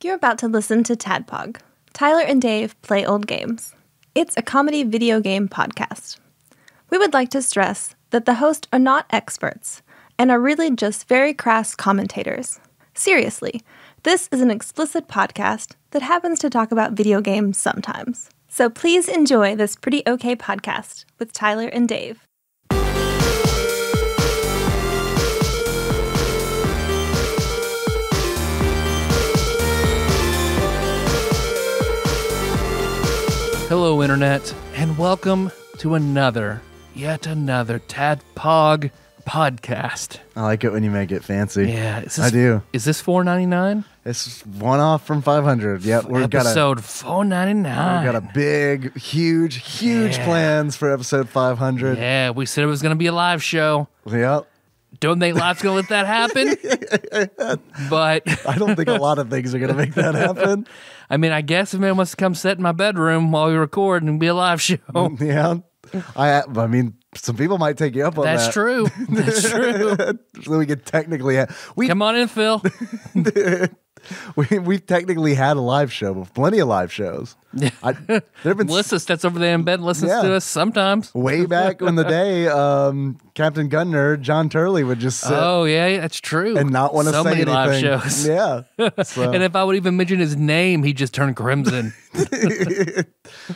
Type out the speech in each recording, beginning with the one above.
You're about to listen to TADPOG. Tyler and Dave play old games. It's a comedy video game podcast. We would like to stress that the hosts are not experts and are really just very crass commentators. Seriously, this is an explicit podcast that happens to talk about video games sometimes. So please enjoy this pretty okay podcast with Tyler and Dave. Hello, Internet, and welcome to yet another TADPOG podcast. I like it when you make it fancy. Yeah, I do. Is this $4.99? It's one off from 500. Yep, episode $4.99. We've got a big, huge plans for episode 500. Yeah, we said it was going to be a live show. Yep. Don't think Live's going to let that happen, but I don't think a lot of things are going to make that happen. I mean, I guess if man wants to come sit in my bedroom while we record and be a live show. Yeah. I mean, some people might take you up on that. That's true. That's true. So we could technically come on in, Phil. We've technically had a live show, but plenty of live shows. There've been Melissa sits over there in bed and listens to us sometimes. Way back in the day, Captain Gunner, John Turley would just sit. Oh, yeah, that's true. And not want to say many anything. Live shows. Yeah. So. And if I would even mention his name, he'd just turn crimson.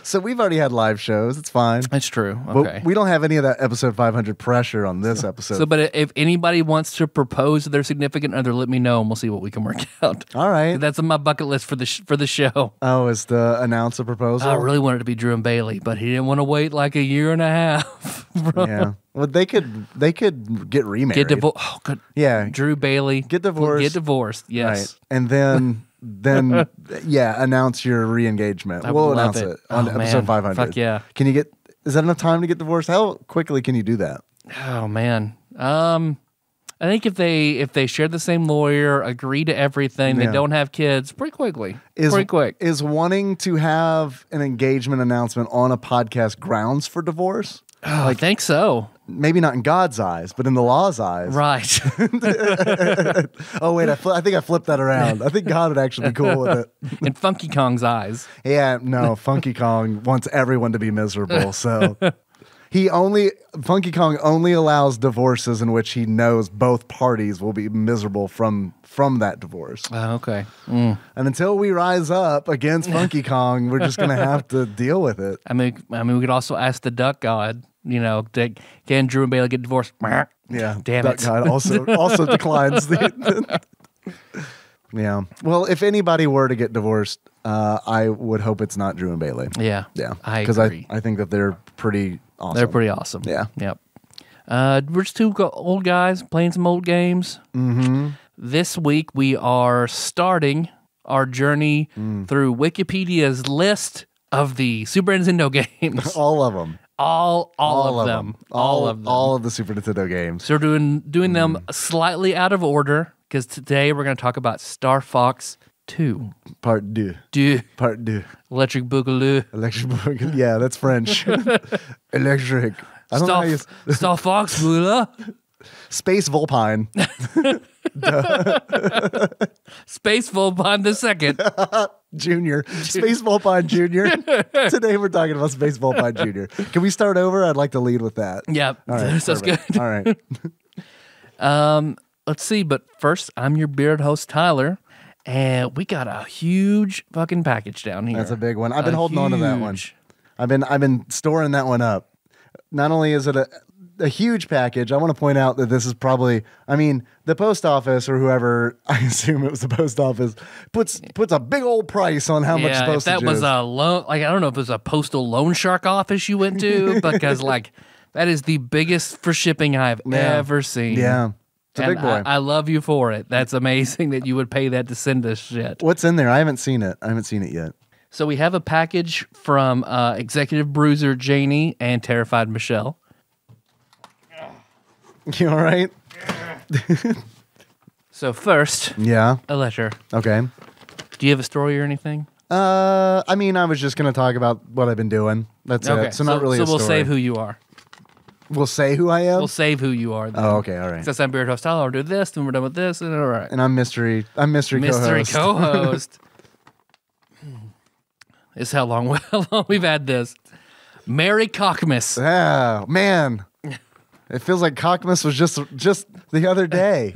So we've already had live shows. It's fine. That's true. Okay. But we don't have any of that episode 500 pressure on this episode. But if anybody wants to propose to their significant other, let me know and we'll see what we can work out. All right. That's on my bucket list for the show. Oh, is to announce a proposal? I really wanted it to be Drew and Bailey, but he didn't want to wait like a year and a half. Yeah. Well, they could get remarried. Get divorced. Oh, good. Yeah. Drew Bailey. Get divorced. Get divorced. Yes. Right. And then announce your re-engagement. We'll announce it on episode 500. Fuck yeah. Is that enough time to get divorced? How quickly can you do that? Oh man. I think if they share the same lawyer, agree to everything, they don't have kids, pretty quickly. Pretty quick. Is wanting to have an engagement announcement on a podcast grounds for divorce? Oh, I think so. Maybe not in God's eyes, but in the law's eyes. Right. Oh, wait, I think I flipped that around. I think God would actually be cool with it. In Funky Kong's eyes. Yeah, no, Funky Kong wants everyone to be miserable, so... Funky Kong only allows divorces in which he knows both parties will be miserable from that divorce. Oh, okay. Mm. And until we rise up against Funky Kong, we're just going to have to deal with it. I mean, we could also ask the Duck God, can Drew and Bailey get divorced? Yeah. Damn Duck it. God also declines the... Yeah. Well, if anybody were to get divorced, I would hope it's not Drew and Bailey. Yeah. Yeah. I agree. Because I think that they're pretty awesome. They're pretty awesome. Yeah. Yep. We're just two old guys playing some old games. Mm-hmm. This week we are starting our journey through Wikipedia's list of the Super Nintendo games. All of them. All of them. All of them. All of the Super Nintendo games. So we're doing them slightly out of order because today we're going to talk about Star Fox 2. Part 2. Part 2. Electric Boogaloo. Electric Boogaloo. Yeah, that's French. Electric. I don't know how you... Star Fox Boogaloo. Space Volpine. Space Volpine the second. Junior. Space Volpine Junior. Today we're talking about Space Volpine Junior. Can we start over? I'd like to lead with that. Yep. All right. Sounds good. All right. Let's see. But first, I'm your beard host, Tyler. And we got a huge fucking package down here. That's a big one. I've been holding on to that one. I've been storing that one up. Not only is it a huge package, I want to point out that this is probably, the post office or whoever, I assume it was the post office, puts a big old price on how much postage is. If that was a loan, I don't know if it was a postal loan shark office you went to, because that is the biggest for shipping I've ever seen. Yeah. It's a big boy. I love you for it. That's amazing that you would pay that to send us shit. What's in there? I haven't seen it. Yet. So we have a package from Executive Bruiser Janie and Terrified Michelle. You all right? So first, a letter. Okay. Do you have a story or anything? I was just going to talk about what I've been doing. That's it. So not really a story. So we'll save who you are. We'll say who I am? We'll save who you are. Then. Oh, okay, all right. Since I'm Beard Host, I'll do this, then we're done with this, and all right. And I'm mystery co-host. Mystery co-host. is how long we've had this. Merry Cockmas. Yeah, man. It feels like Cockmas was just the other day.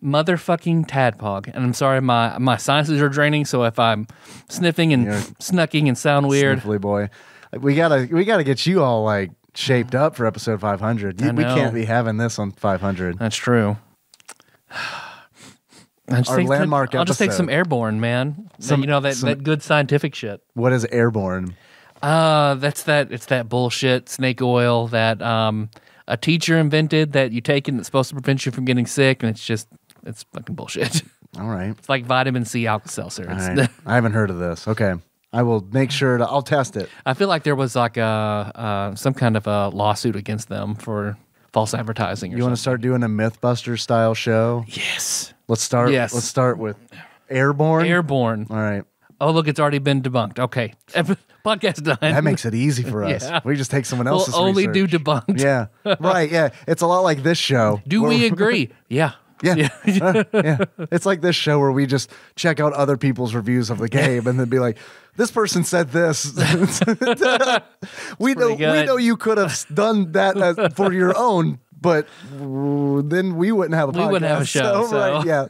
Motherfucking TADPOG. And I'm sorry, my sinuses are draining, so if I'm sniffing and snucking and sound weird. Sniffly boy. We gotta get you all like shaped up for episode 500. We can't be having this on 500. That's true. Our landmark I'll just take episode. some Airborne, man. That good scientific shit. What is Airborne? It's that bullshit snake oil that a teacher invented that you take and it's supposed to prevent you from getting sick, and it's fucking bullshit. All right. It's like vitamin C Alka-Seltzer. Right. I haven't heard of this. Okay. I will make sure I'll test it. I feel like there was like some kind of a lawsuit against them for false advertising. You want to start doing a Mythbuster style show? Yes. Let's start. Yes. Let's start with Airborne. Airborne. All right. Oh, look, it's already been debunked. Okay. Podcast done. That makes it easy for us. Yeah. We just take someone else's We'll only research. do debunked. Yeah. Right. Yeah. It's a lot like this show. Do we agree? Yeah. Yeah. Yeah. It's like this show where we just check out other people's reviews of the game and then be like, this person said this. we know you could have done that for your own, but then we wouldn't have a podcast. We wouldn't have a show. So. Right, yeah.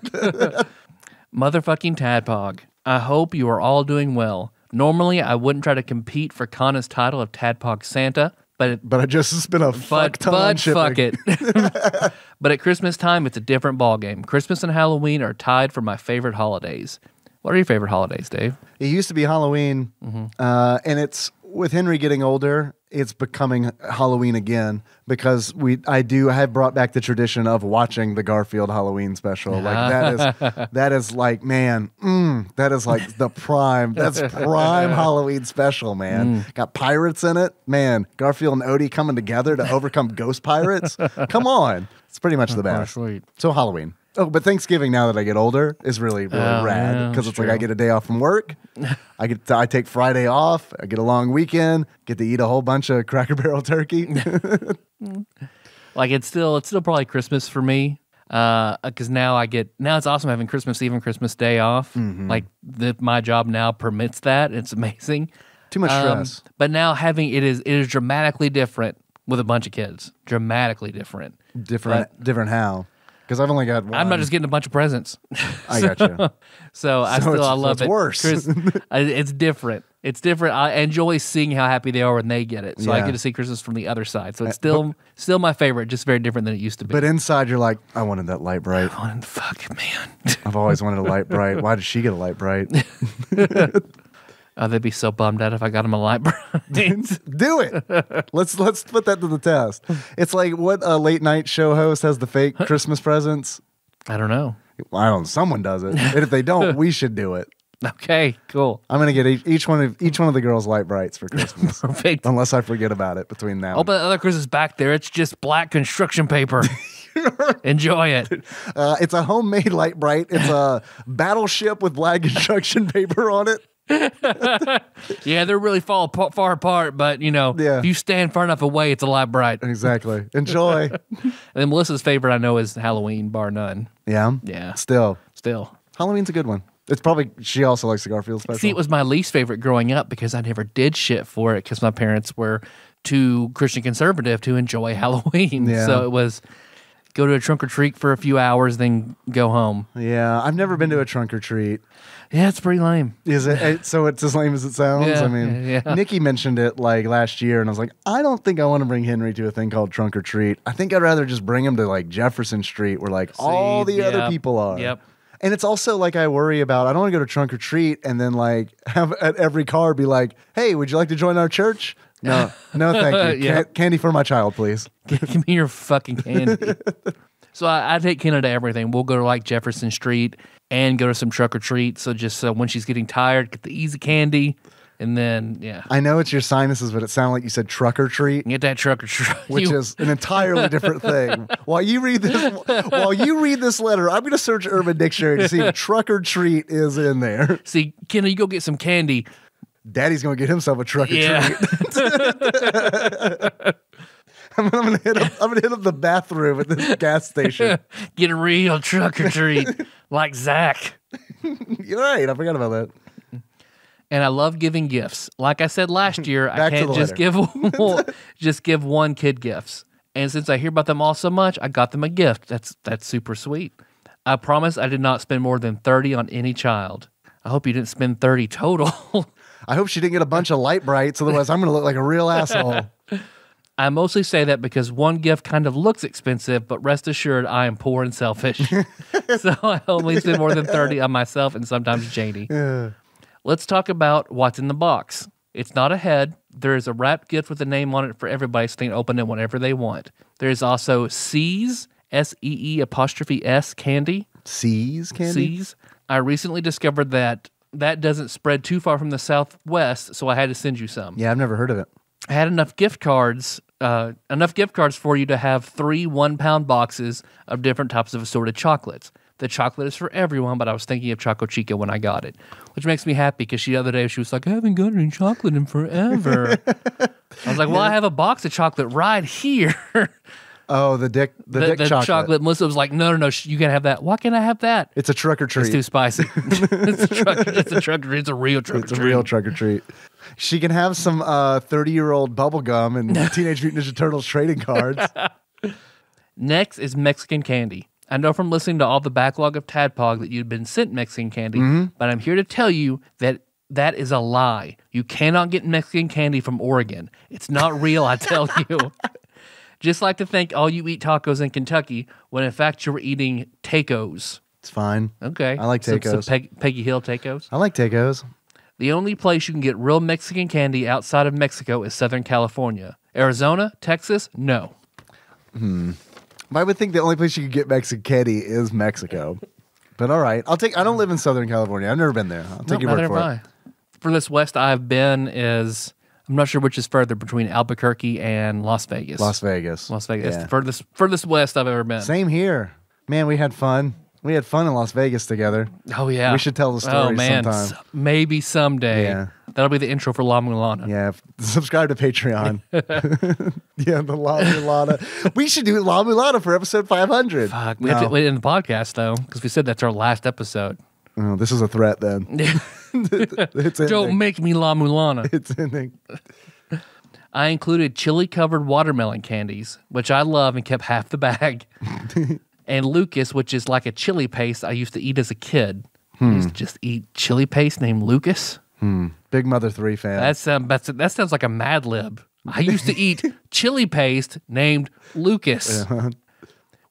Motherfucking TADPOG. I hope you are all doing well. Normally, I wouldn't try to compete for Kanna's title of TADPOG Santa, but I just spent a fuck ton on shipping. Fuck it. But at Christmas time, it's a different ballgame. Christmas and Halloween are tied for my favorite holidays. What are your favorite holidays, Dave? It used to be Halloween, and it's with Henry getting older, it's becoming Halloween again because I have brought back the tradition of watching the Garfield Halloween special. Like that is like, man, that is like the prime. That's prime Halloween special, man. Got pirates in it, man. Garfield and Odie coming together to overcome ghost pirates. Come on, it's pretty much the best. Sweet. So Halloween. Oh, but Thanksgiving now that I get older is really rad because it's like I get a day off from work. I take Friday off. I get a long weekend. Get to eat a whole bunch of Cracker Barrel turkey. Like it's still probably Christmas for me because now it's awesome having Christmas Eve and Christmas Day off. Like my job now permits that. It's amazing. Too much stress. But now it is dramatically different with a bunch of kids. Dramatically different. Different how? Because I've only got one. I'm not just getting a bunch of presents. I got you. So I love it's it. Worse. It's different. It's different. I enjoy seeing how happy they are when they get it. So I Yeah. get to see Christmas from the other side. So it's still my favorite, just very different than it used to be. But inside you're like, I wanted that light bright. Fuck, man. I've always wanted a light bright. Why did she get a light bright? Oh, they'd be so bummed out if I got them a light bright. Do it. Let's put that to the test. It's like what a late night show host has the fake Christmas presents. I don't know. I don't know. Someone does it. And if they don't, we should do it. Okay, cool. I'm gonna get each one of the girls light brights for Christmas. Perfect. Unless I forget about it between now. Oh, but the other Christmas back there, it's just black construction paper. Enjoy it. It's a homemade light bright. It's a battleship with black construction paper on it. Yeah, they're really far apart, but if you stand far enough away, it's a light bright. Exactly. Enjoy. And then Melissa's favorite I know is Halloween, bar none. Yeah. Yeah. Still. Halloween's a good one. It's probably, she also likes the Garfield special. See, it was my least favorite growing up because I never did shit for it because my parents were too Christian conservative to enjoy Halloween. Yeah. So it was go to a trunk or treat for a few hours, then go home. Yeah. I've never been to a trunk or treat. Yeah, it's pretty lame. Is it? So it's as lame as it sounds? Yeah, I mean, Nikki mentioned it like last year, and I was like, I don't think I want to bring Henry to a thing called trunk or treat. I think I'd rather just bring him to like Jefferson Street where like all the other people are. Yep. And it's also like I worry about, I don't want to go to trunk or treat and then like have at every car be like, hey, would you like to join our church? No, thank you. Yep. Candy for my child, please. Give me your fucking candy. So I take Kenna to everything. We'll go to like Jefferson Street and go to some trunk or treat. So just when she's getting tired, get the easy candy. And then, yeah. I know it's your sinuses, but it sounded like you said truck or treat. Get that truck or treat. Which is an entirely different thing. While you read this letter, I'm going to search Urban Dictionary to see if truck or treat is in there. See, Kenna, you go get some candy. Daddy's going to get himself a truck or treat. I'm gonna hit up the bathroom at this gas station. Get a real truck or treat, like Zach. You're right. I forgot about that. And I love giving gifts. Like I said last year, I Back to can't the just give one kid gifts. And since I hear about them all so much, I got them a gift. That's super sweet. I promise I did not spend more than $30 on any child. I hope you didn't spend $30 total. I hope she didn't get a bunch of light brights, otherwise I'm going to look like a real asshole. I mostly say that because one gift kind of looks expensive, but rest assured I am poor and selfish. So I only spend more than $30 on myself and sometimes Janie. Yeah. Let's talk about what's in the box. It's not a head. There is a wrapped gift with a name on it for everybody, so they can open it whenever they want. There is also C's, S-E-E' candy. C's candy? C's. I recently discovered that doesn't spread too far from the Southwest, so I had to send you some. Yeah, I've never heard of it. I had enough gift cards for you to have 3 1-pound boxes of different types of assorted chocolates. The chocolate is for everyone, but I was thinking of Choco Chica when I got it, which makes me happy because the other day she was like, I haven't got any chocolate in forever. I was like, well, I have a box of chocolate right here. Oh, the dick chocolate. Melissa was like, no, you can't have that. Why can't I have that? It's a truck or treat. It's too spicy. It's a truck or treat. It's a real truck or treat. It's a real truck or treat. She can have some 30-year-old bubble gum and Teenage Mutant Ninja Turtles trading cards. Next is Mexican candy. I know from listening to all the backlog of TADPOG that you'd been sent Mexican candy, but I'm here to tell you that is a lie. You cannot get Mexican candy from Oregon. It's not real, I tell you. Just like to think all you eat tacos in Kentucky when in fact you were eating tacos. It's fine. Okay. I like tacos. So Peggy Hill tacos? I like tacos. The only place you can get real Mexican candy outside of Mexico is Southern California. Arizona? Texas? No. I would think the only place you could get Mexican candy is Mexico. But all right. I don't live in Southern California. I've never been there. I'll take your word for it. Furthest west I've been is, I'm not sure which is further between Albuquerque and Las Vegas. Las Vegas. Yeah. It's the furthest west I've ever been. Same here. Man, we had fun. We had fun in Las Vegas together. Oh, yeah. We should tell the story sometime. Maybe someday. Yeah. That'll be the intro for La Mulana. Yeah. Subscribe to Patreon. Yeah, the La Mulana. We should do La Mulana for episode 500. Fuck. We have to wait in the podcast, though, because we said that's our last episode. Oh, this is a threat, then. Don't make me La Mulana. It's ending. I included chili-covered watermelon candies, which I love and kept half the bag. And Lucas, which is like a chili paste I used to eat as a kid. I used to just eat chili paste named Lucas. Big Mother 3 fan. That sounds like a Mad Lib. I used to eat chili paste named Lucas.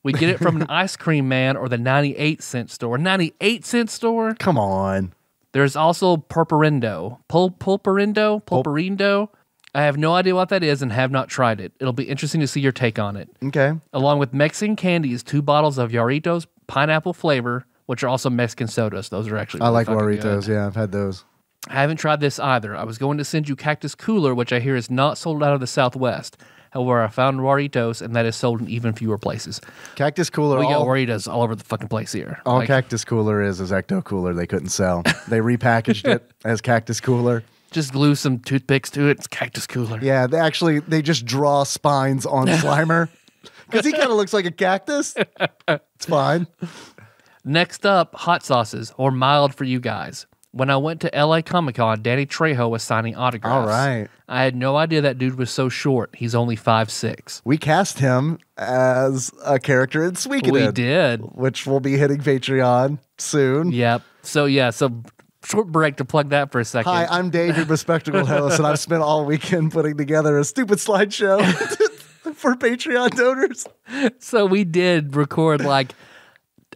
We get it from an ice cream man or the 98-cent store. 98-cent store? Come on. There's also Pulparindo. Pulparindo. I have no idea what that is and have not tried it. It'll be interesting to see your take on it. Okay. Along with Mexican candies, 2 bottles of Jarritos pineapple flavor, which are also Mexican sodas. Those are actually really I like fucking Jarritos. good. Yeah, I've had those. I haven't tried this either. I was going to send you Cactus Cooler, which I hear is not sold out of the Southwest. However, I found Jarritos, and that is sold in even fewer places. Cactus Cooler. We got Jarritos all over the fucking place here. All Cactus Cooler is Ecto Cooler they couldn't sell. They repackaged it as Cactus Cooler. Just glue some toothpicks to it. It's Cactus Cooler. Yeah, they just draw spines on Slimer because he kind of looks like a cactus. It's fine. Next up, hot sauces, or mild for you guys. When I went to LA Comic-Con, Danny Trejo was signing autographs. All right. I had no idea that dude was so short. He's only 5'6". We cast him as a character in Suikoden. We did. Which will be hitting Patreon soon. Yep. So short break to plug that for a second. Hi, I'm Dave, your bespectacled host, and I've spent all weekend putting together a stupid slideshow for Patreon donors. So we did record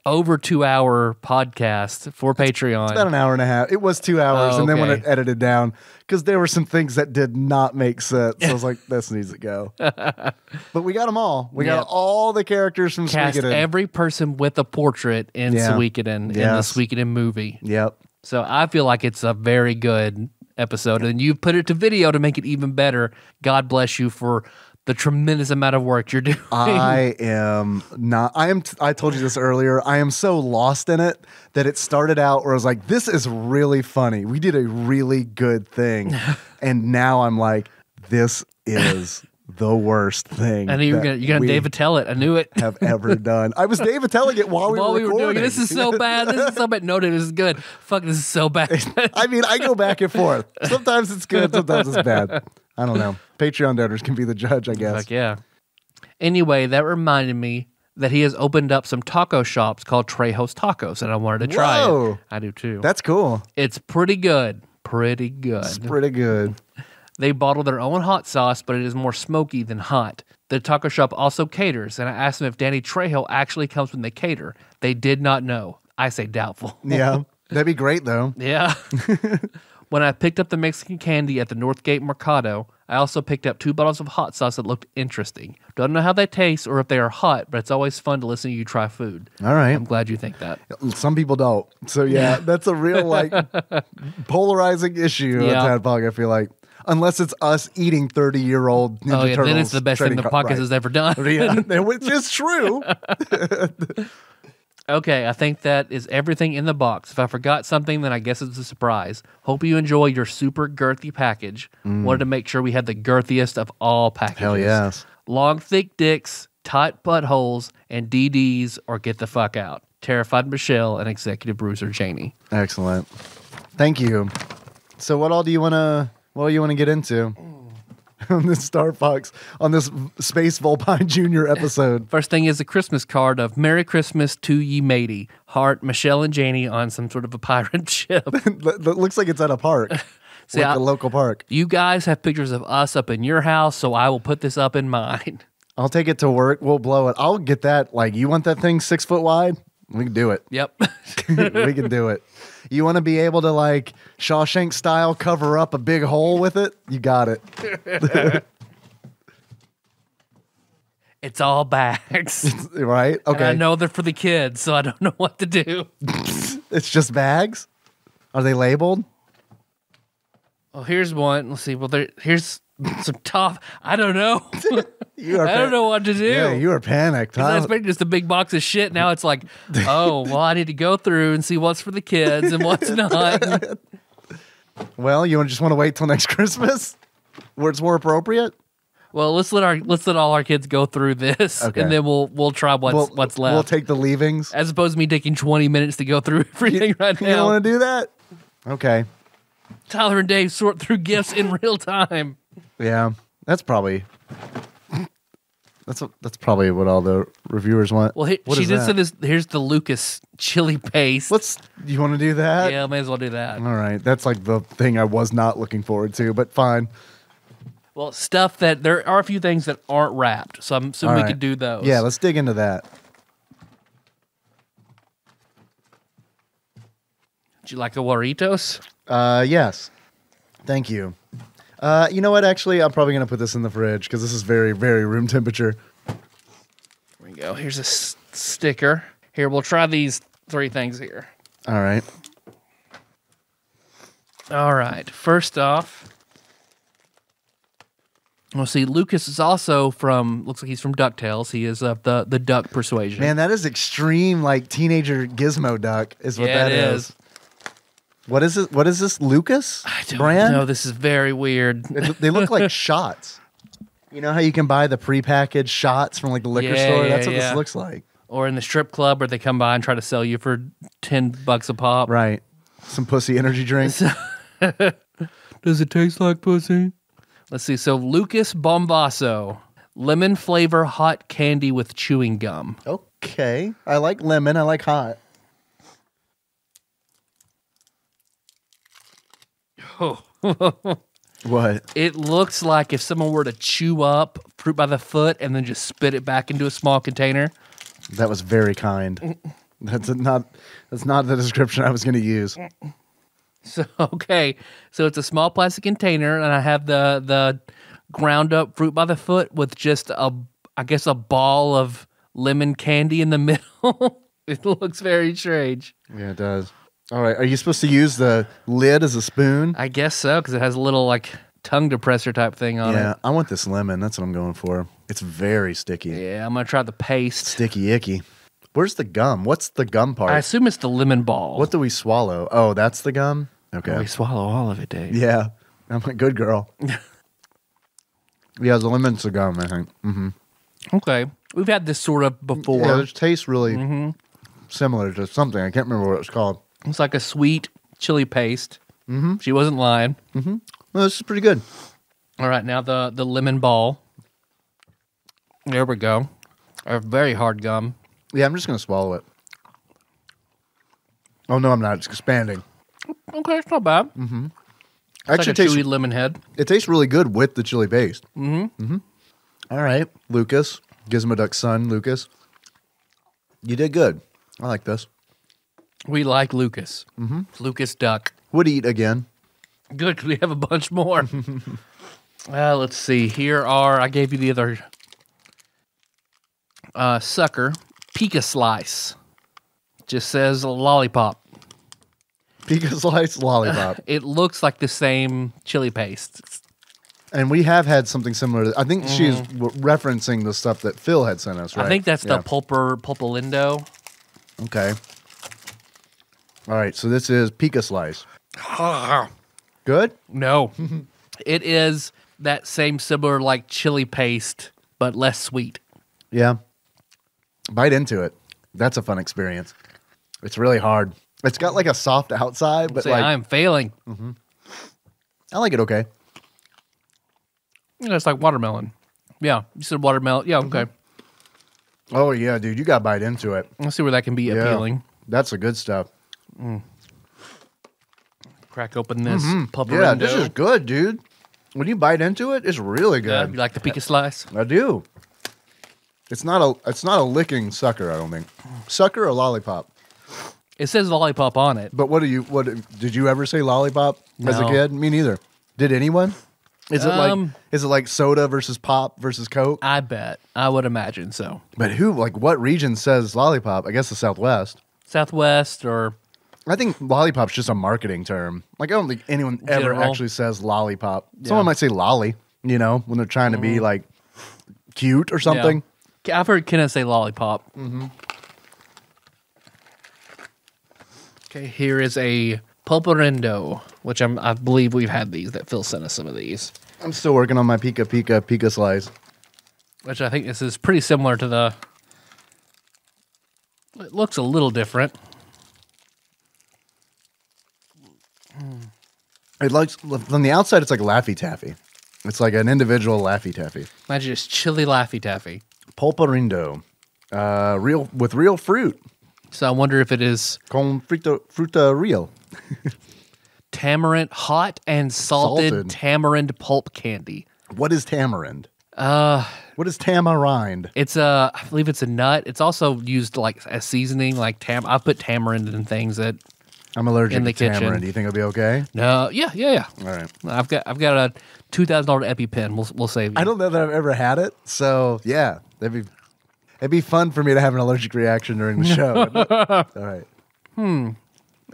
over 2-hour podcast for Patreon. It's about an hour and a half. It was 2 hours, and then when it edited down, because there were some things that did not make sense. So I was like, this needs to go. But we got them all. We got all the characters from Cast Suikoden. every person with a portrait in Suikoden, in the Suikoden movie. Yep. So I feel like it's a very good episode, and you put it to video to make it even better. God bless you for the tremendous amount of work you're doing. I told you this earlier. I am so lost in it that it started out where I was like, this is really funny. We did a really good thing. And now I'm like, this is the worst thing. I knew you're gonna Dave Attell it. I knew it. Have ever done. I was Dave Attelling it while we were recording. Doing it. This is so bad. This is so bad. No, this is good. Fuck, this is so bad. I mean, I go back and forth. Sometimes it's good, sometimes it's bad. I don't know. Patreon donors can be the judge, I guess. Fuck yeah. Anyway, that reminded me that he has opened up some taco shops called Trejo's Tacos, and I wanted to try it. I do too. That's cool. It's pretty good. Pretty good. It's pretty good. They bottle their own hot sauce, but it is more smoky than hot. The taco shop also caters, and I asked them if Danny Trejo actually comes when they cater. They did not know. I say doubtful. Yeah, that'd be great, though. Yeah. When I picked up the Mexican candy at the Northgate Mercado, I also picked up 2 bottles of hot sauce that looked interesting. Don't know how they taste or if they are hot, but it's always fun to listen to you try food. All right. I'm glad you think that. Some people don't. So, yeah, that's a real, polarizing issue on TADPOG, I feel like. Unless it's us eating 30-year-old Ninja Turtles. Then it's the best thing the podcast has ever done. Yeah, which is true. Okay, I think that is everything in the box. If I forgot something, then I guess it's a surprise. Hope you enjoy your super girthy package. Wanted to make sure we had the girthiest of all packages. Hell yes. Long, thick dicks, tight buttholes, and DDs, or get the fuck out. Terrified Michelle and Executive Bruiser Janie. Excellent. Thank you. So what all do you want to get into? On this Star Fox, on this Space Volpine Jr. episode. First thing is a Christmas card of Merry Christmas to ye matey. Heart, Michelle and Janie on some sort of a pirate ship. That looks like it's at a park. See, like a local park. You guys have pictures of us up in your house, so I will put this up in mine. I'll take it to work. We'll blow it. I'll get that. You want that thing 6 foot wide? We can do it. Yep. We can do it. You want to be able to, Shawshank style, cover up a big hole with it? You got it. It's all bags. Right? Okay. And I know they're for the kids, so I don't know what to do. It's just bags? Are they labeled? Well, here's one. Let's see. Well, here's some top. I don't know. I don't know what to do. Yeah, you are panicked. I expected just a big box of shit. Now it's like, oh, well, I need to go through and see what's for the kids and what's not. Well, you just want to wait till next Christmas, where it's more appropriate? Well, let's let all our kids go through this, and then we'll try what's left. We'll take the leavings, as opposed to me taking 20 minutes to go through everything right now. You don't want to do that? Okay. Tyler and Dave sort through gifts in real time. Yeah, that's probably what all the reviewers want. Well, she did say this. Here's the Lucas chili paste. You want to do that? Yeah, may as well do that. All right, that's the thing I was not looking forward to, but fine. Well, stuff that there are a few things that aren't wrapped, so I'm assuming we could do those. Yeah, let's dig into that. Would you like a Warritos? Yes. Thank you. You know what? Actually, I'm probably going to put this in the fridge because this is very, very room temperature. Here we go. Here's a sticker. Here, we'll try these 3 things here. All right. All right. First off, we'll see. Lucas is also looks like he's from DuckTales. He is of the duck persuasion. Man, that is extreme, teenager gizmo duck is what that is. What is it? What is this, Lucas brand? No, this is very weird. They look like shots. You know how you can buy the prepackaged shots from the liquor store? That's what this looks like. Or in the strip club where they come by and try to sell you for $10 a pop. Right. Some pussy energy drink. Does it taste like pussy? Let's see. So Lucas Bombasso, lemon flavor hot candy with chewing gum. Okay. I like lemon. I like hot. What? It looks like if someone were to chew up fruit by the foot and then just spit it back into a small container. That was very kind. That's not the description I was going to use. So so it's a small plastic container, and I have the ground up fruit by the foot with just a ball of lemon candy in the middle. It looks very strange. Yeah, it does. All right, are you supposed to use the lid as a spoon? I guess so, because it has a little tongue depressor type thing on it. Yeah, I want this lemon. That's what I'm going for. It's very sticky. Yeah, I'm going to try the paste. Sticky icky. Where's the gum? What's the gum part? I assume it's the lemon ball. What do we swallow? Oh, that's the gum? Okay. We swallow all of it, Dave. Yeah. I'm a good girl. Yeah, the lemon's the gum, I think. Mm-hmm. Okay. We've had this sort of before. Yeah, it tastes really similar to something. I can't remember what it's called. It's like a sweet chili paste. Mm-hmm. She wasn't lying. Mm-hmm. Well, this is pretty good. All right, now the lemon ball. There we go. A very hard gum. Yeah, I'm just going to swallow it. Oh, no, I'm not. It's expanding. Okay, it's not bad. Mm-hmm. It's Actually, like a chewy lemon head. It tastes really good with the chili paste. Mm-hmm. Mm-hmm. All right, Lucas. Gizmo Duck's son, Lucas. You did good. I like this. We like Lucas. Mm-hmm. Lucas Duck. Would eat again. Good, because we have a bunch more. Let's see. Here are, I gave you the other sucker. Pika Slice. Just says lollipop. Pika Slice lollipop. It looks like the same chili paste. And we have had something similar. I think she's referencing the stuff that Phil had sent us, right? I think that's the Pulpolindo. Okay. All right, so this is Pika Slice. Good? No. It is that same similar like chili paste, but less sweet. Yeah. Bite into it. That's a fun experience. It's really hard. It's got like a soft outside, but like I'm failing. I like it okay. Yeah, it's like watermelon. Yeah, you said watermelon. Yeah, okay. Oh yeah, dude, you got to bite into it. Let's see where that can be appealing. That's the good stuff. Crack open this Pulpolindo. Yeah, this is good, dude. When you bite into it, it's really good. Yeah, you like the Pika Slice? I do. It's not a licking sucker, I don't think. Sucker or lollipop? It says lollipop on it. But what did you ever say lollipop as a No. kid? Me neither. Did anyone? Is it like soda versus pop versus Coke? I bet. I would imagine so. But what region says lollipop? I guess the Southwest. Southwest or I think lollipop's just a marketing term. Like I don't think anyone ever General. actually says lollipop. Someone might say lolly, when they're trying to be like cute or something. Yeah. I've heard Kenneth say lollipop. Okay, here is a Pulpolindo, which I believe we've had these, that Phil sent us some of these. I'm still working on my Pika Slice. Which I think this is pretty similar to the... It looks a little different. It likes from the outside. It's like Laffy Taffy. It's like an individual Laffy Taffy. Imagine just chili Laffy Taffy. Pulpolindo, real fruit. So I wonder if it is Con fruta real. hot and salted tamarind pulp candy. What is tamarind? What is tamarind? It's I believe it's a nut. It's also used like as seasoning. Like I put tamarind in things that I'm allergic in the to tamarind. kitchen. Do you think it'll be okay? No, yeah. All right. I've got a $2,000 EpiPen. We'll save you. I don't know that I've ever had it, so yeah, it'd be fun for me to have an allergic reaction during the show. All right.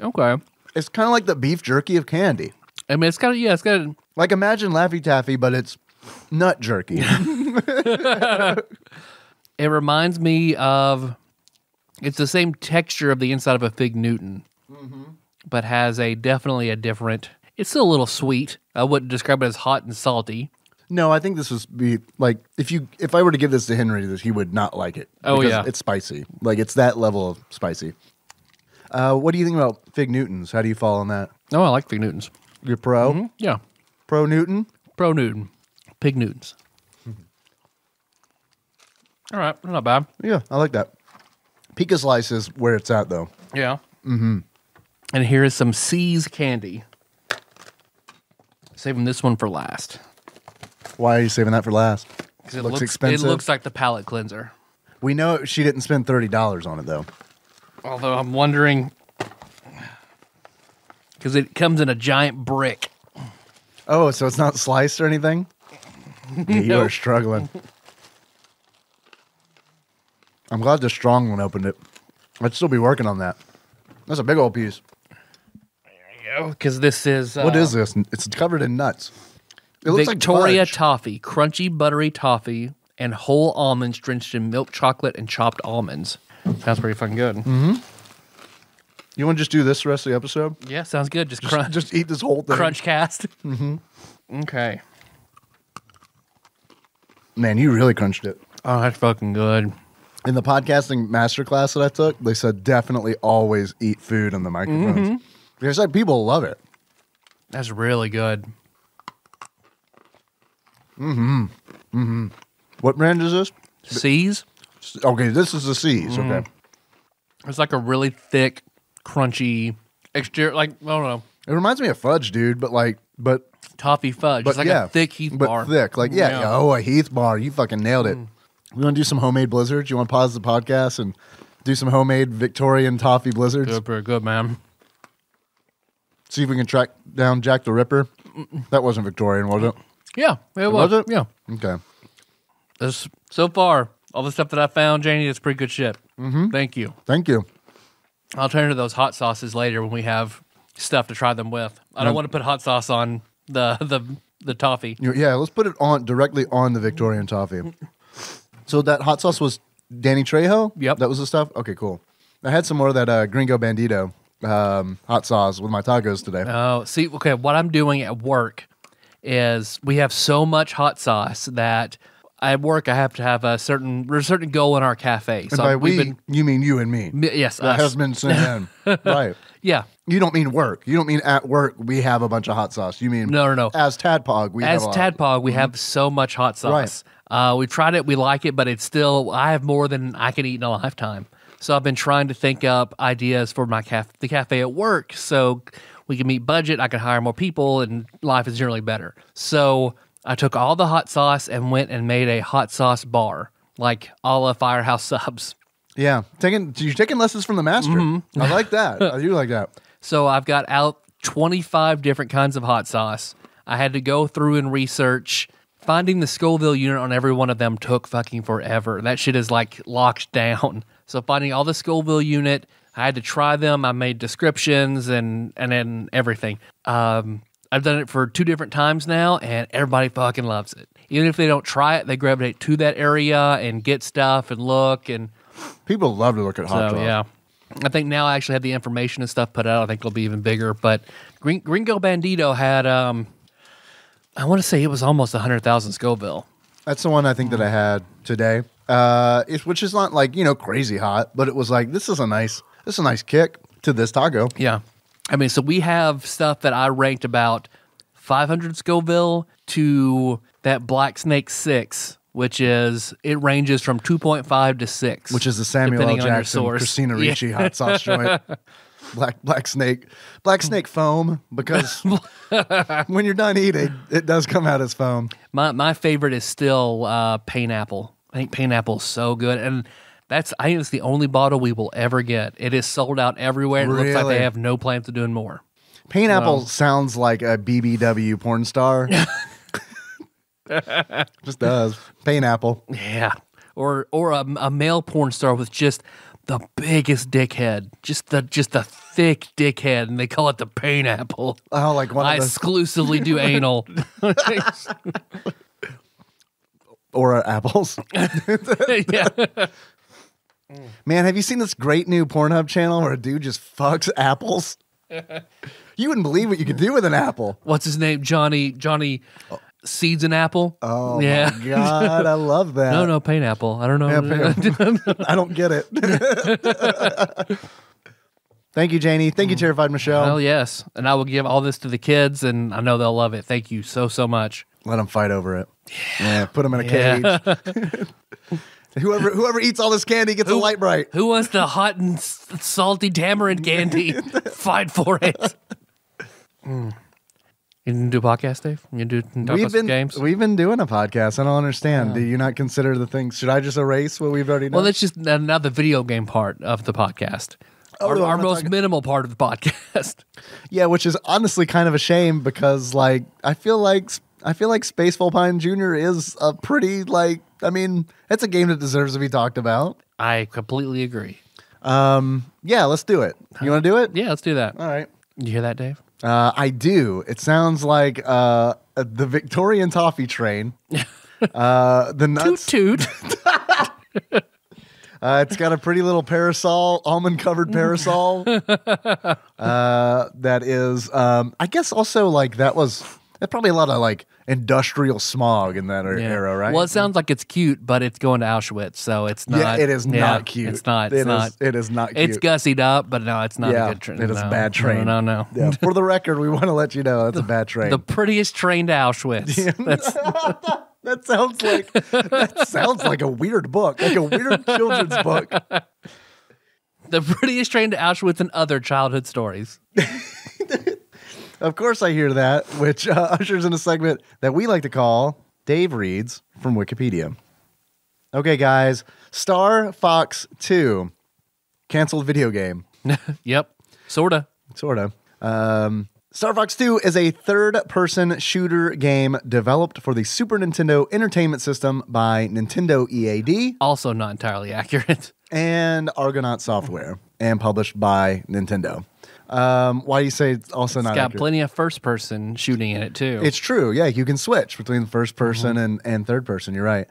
Okay. It's kind of like the beef jerky of candy. I mean, it's got Like imagine Laffy Taffy, but it's nut jerky. It reminds me of. It's the same texture of the inside of a Fig Newton, but has definitely a different. It's still a little sweet. I wouldn't describe it as hot and salty. No, I think this would be like if I were to give this to Henry, he would not like it. Oh, because yeah. It's spicy. Like it's that level of spicy. What do you think about Fig Newtons? How do you fall on that? Oh, I like Fig Newtons. You're pro? Yeah. Pro Newton? Pro Newton. Pig Newtons. All right. Not bad. Yeah, I like that. Pika Slice is where it's at, though. Yeah. Mm-hmm. And here is some C's candy. Saving this one for last. Why are you saving that for last? Because it looks expensive. It looks like the palate cleanser. We know she didn't spend $30 on it, though. Although I'm wondering, because it comes in a giant brick. Oh, so it's not sliced or anything? Yeah, you are struggling. I'm glad the strong one opened it. I'd still be working on that. That's a big old piece. Because this is... what is this? It's covered in nuts. It looks Victoria like fudge. toffee, crunchy, buttery toffee, and whole almonds drenched in milk chocolate and chopped almonds. Sounds pretty fucking good. Mm-hmm. You want to just do this the rest of the episode? Yeah, sounds good. Just crunch. Just eat this whole thing. Crunch cast. Mm-hmm. Okay. Man, you really crunched it. Oh, that's fucking good. In the podcasting masterclass that I took, they said definitely always eat food on the microphones. They said people love it. That's really good. What brand is this? C's? Okay, this is the C's. Okay. It's like a really thick, crunchy exterior. Like, I don't know. It reminds me of fudge, dude, but Toffee fudge. It's like a thick Heath bar. But thick. Like, oh, a Heath bar. You fucking nailed it. We want to do some homemade blizzards? You want to pause the podcast and do some homemade Victorian toffee blizzards? Good, pretty good, man. See if we can track down Jack the Ripper. That wasn't Victorian, was it? Yeah, it was. Was it? Yeah. Okay. So far, all the stuff that I found, Janie, is pretty good shit. Thank you. Thank you. I'll turn to those hot sauces later when we have stuff to try them with. I don't want to put hot sauce on the toffee. Yeah, let's put it on directly on the Victorian toffee. So that hot sauce was Danny Trejo? Yep. That was the stuff? Okay, cool. I had some more of that Gringo Bandito hot sauce with my tacos today. Oh, see, okay, what I'm doing at work is we have so much hot sauce that at work I have to have a certain goal in our cafe. And by you mean you and me. Yes, That us. has been sent in. Right. Yeah. You don't mean work. You don't mean at work we have a bunch of hot sauce. You mean No. As TADPOG we have a lot. TADPOG, we have so much hot sauce. We tried it, we like it, but it's still, I have more than I can eat in a lifetime. So I've been trying to think up ideas for my the cafe at work so we can meet budget, I can hire more people, and life is generally better. So I took all the hot sauce and went and made a hot sauce bar, like a la Firehouse Subs. Yeah. You're taking lessons from the master. I like that. I do like that. So I've got out 25 different kinds of hot sauce. I had to go through and research. Finding the Scoville unit on every one of them took fucking forever. That shit is like locked down. So finding all the Scoville unit, I had to try them. I made descriptions and then everything. I've done it for 2 different times now, and everybody fucking loves it. Even if they don't try it, they gravitate to that area and get stuff and look. And People love to look at hot sauce. yeah. I think now I actually have the information and stuff put out. I think it'll be even bigger. But Gringo Bandito had, I want to say it was almost 100,000 Scoville. That's the one I think that I had today. Which is not like, crazy hot, but it was like, this is a nice kick to this taco. Yeah. I mean, so we have stuff that I ranked about 500 Scoville to that Black Snake 6, which is, it ranges from 2.5 to 6. Which is the Samuel L. Jackson, Christina Ricci hot sauce joint. Black snake foam, because when you're done eating, it does come out as foam. My favorite is still Painapple. I think Painapple is so good, and I think it's the only bottle we will ever get. It is sold out everywhere. It looks like they have no plans of doing more. Painapple sounds like a BBW porn star. Just does. Painapple. Yeah, or a male porn star with just the biggest dickhead, just the thick dickhead, and they call it the Painapple. Oh, like one I of those. exclusively do anal. Or apples. Yeah. Man, have you seen this great new Pornhub channel where a dude just fucks apples? You wouldn't believe what you could do with an apple. What's his name? Johnny seeds an apple. Oh, yeah. my God. I love that. No, Painapple. I don't know. Yeah, I don't get it. Thank you, Janie. Thank you, Terrified Michelle. Well, yes. And I will give all this to the kids, and I know they'll love it. Thank you so much. Let them fight over it. Yeah, put them in a cage. Whoever eats all this candy gets a light bright. Who wants the hot and salty tamarind candy? Fight for it. You didn't do a podcast, Dave? You didn't talk about some games? We've been doing a podcast. I don't understand. Do you not consider the things? Should I just erase what we've already done? Well, that's just now the video game part of the podcast. Our most minimal part of the podcast. Yeah, which is honestly kind of a shame because, like, I feel like Spaceful Pine Jr. is a pretty, it's a game that deserves to be talked about. I completely agree. Yeah, let's do it. You want to do it? Yeah, let's do that. All right. You hear that, Dave? I do. It sounds like the Victorian toffee train. The nuts. Toot toot. It's got a pretty little parasol, almond-covered parasol. That is, I guess also, like, that was There's probably a lot of like industrial smog in that era, right? Well, it sounds like it's cute, but it's going to Auschwitz, so it's not. Yeah, it is not cute. It's not. It is not cute. It's gussied up, but no, it's not a good train. It is a bad train. No. Yeah, for the record, we want to let you know that's a bad train. The prettiest train to Auschwitz. That sounds like a weird book, like a weird children's book. The prettiest train to Auschwitz and other childhood stories. Of course I hear that, which ushers in a segment that we like to call Dave Reads from Wikipedia. Okay, guys. Star Fox 2. Canceled video game. Yep. Sorta. Star Fox 2 is a third-person shooter game developed for the Super Nintendo Entertainment System by Nintendo EAD. Also not entirely accurate. And Argonaut Software, and published by Nintendo. Why do you say it's also not accurate? It's got plenty of first-person shooting in it, too. It's true. Yeah, you can switch between first person and third person. You're right.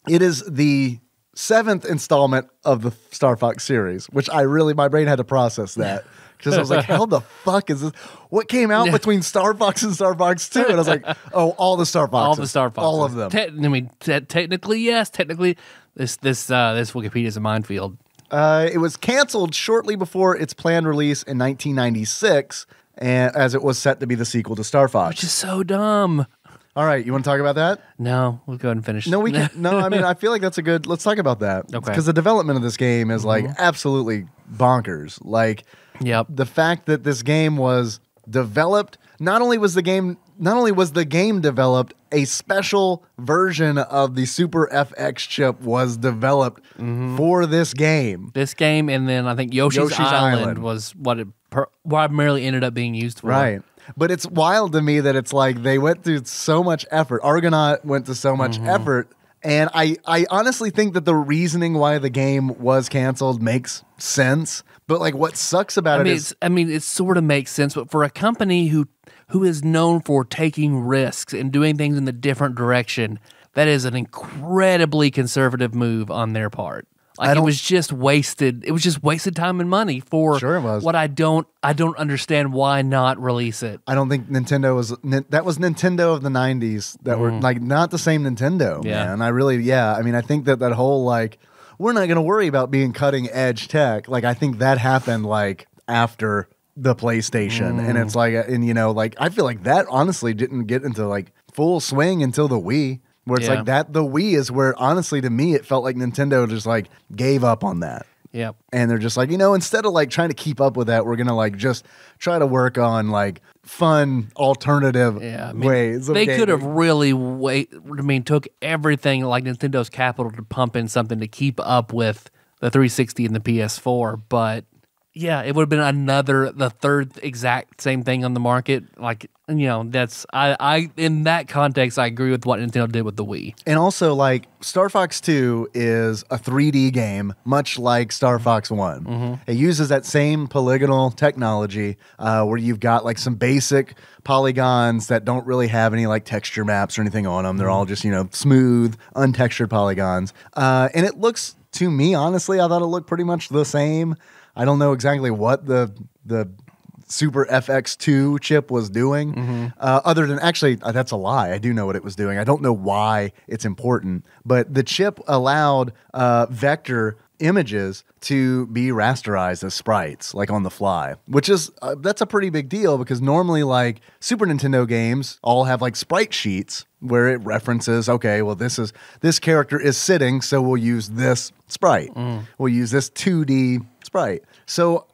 It is the 7th installment of the Star Fox series, which my brain had to process that. Because I was like, how the fuck is this? What came out between Star Fox and Star Fox 2? And I was like, oh, all the Star Foxes. All the Star Foxes. All of them. Technically, yes. Technically, this Wikipedia is a minefield. It was canceled shortly before its planned release in 1996, as it was set to be the sequel to Star Fox. Which is so dumb. All right, you want to talk about that? No, we'll go ahead and finish. No, we can. No, I mean, I feel like that's a good. Let's talk about that. Okay. Because the development of this game is like absolutely bonkers. Like, the fact that this game was developed. Not only was the game developed, a special version of the Super FX chip was developed for this game. This game, and then I think Yoshi's Island was what it primarily ended up being used for. Right. But it's wild to me that it's like they went through so much effort. Argonaut went to so much effort. And I honestly think that the reasoning why the game was canceled makes sense. But like what sucks about it is... it sort of makes sense. But for a company who is known for taking risks and doing things in the different direction, that is an incredibly conservative move on their part. Like it was just wasted. It was just wasted time and money for what I don't understand why not release it. I don't think Nintendo was that was Nintendo of the 90s that were like not the same Nintendo, man. I mean, I think that whole like we're not going to worry about being cutting edge tech. Like I think that happened like after the PlayStation and it's like like I feel like that honestly didn't get into like full swing until the Wii. Where it's like that, the Wii is where, honestly, to me, it felt like Nintendo just like gave up on that. Yep. And they're just like, instead of like trying to keep up with that, we're going to like just try to work on like fun alternative ways of They gaming. could have really took everything like Nintendo's capital to pump in something to keep up with the 360 and the PS4, but yeah, it would have been the third exact same thing on the market. Like, that's I in that context, I agree with what Nintendo did with the Wii. And also, like, Star Fox 2 is a 3D game, much like Star Fox 1. It uses that same polygonal technology where you've got like some basic polygons that don't really have any like texture maps or anything on them. They're all just, smooth, untextured polygons. And it looks, to me, honestly, I thought it looked pretty much the same. I don't know exactly what the Super FX2 chip was doing. Other than, actually, that's a lie. I do know what it was doing. I don't know why it's important. But the chip allowed vector images to be rasterized as sprites, like on the fly, which is, that's a pretty big deal because normally like Super Nintendo games all have like sprite sheets where it references, okay, well, this character is sitting, so we'll use this sprite. We'll use this 2D sprite. So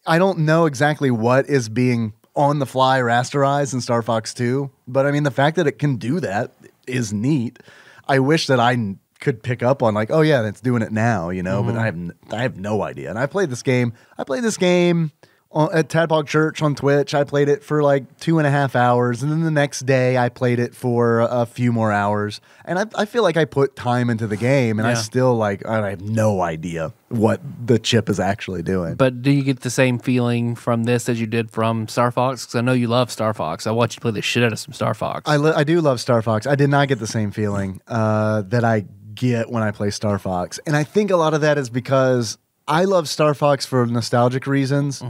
I don't know exactly what is being on the fly rasterized in Star Fox 2, but I mean, the fact that it can do that is neat. I wish that I could pick up on like, oh yeah, that's doing it now, but I have no idea. And I played this game at Tadpog Church on Twitch. I played it for like 2.5 hours, and then the next day I played it for a few more hours. And I feel like I put time into the game, and I still I have no idea what the chip is actually doing. But do you get the same feeling from this as you did from Star Fox? Because I know you love Star Fox. I watched you play the shit out of some Star Fox. I do love Star Fox. I did not get the same feeling that I get when I play Star Fox, and I think a lot of that is because I love Star Fox for nostalgic reasons.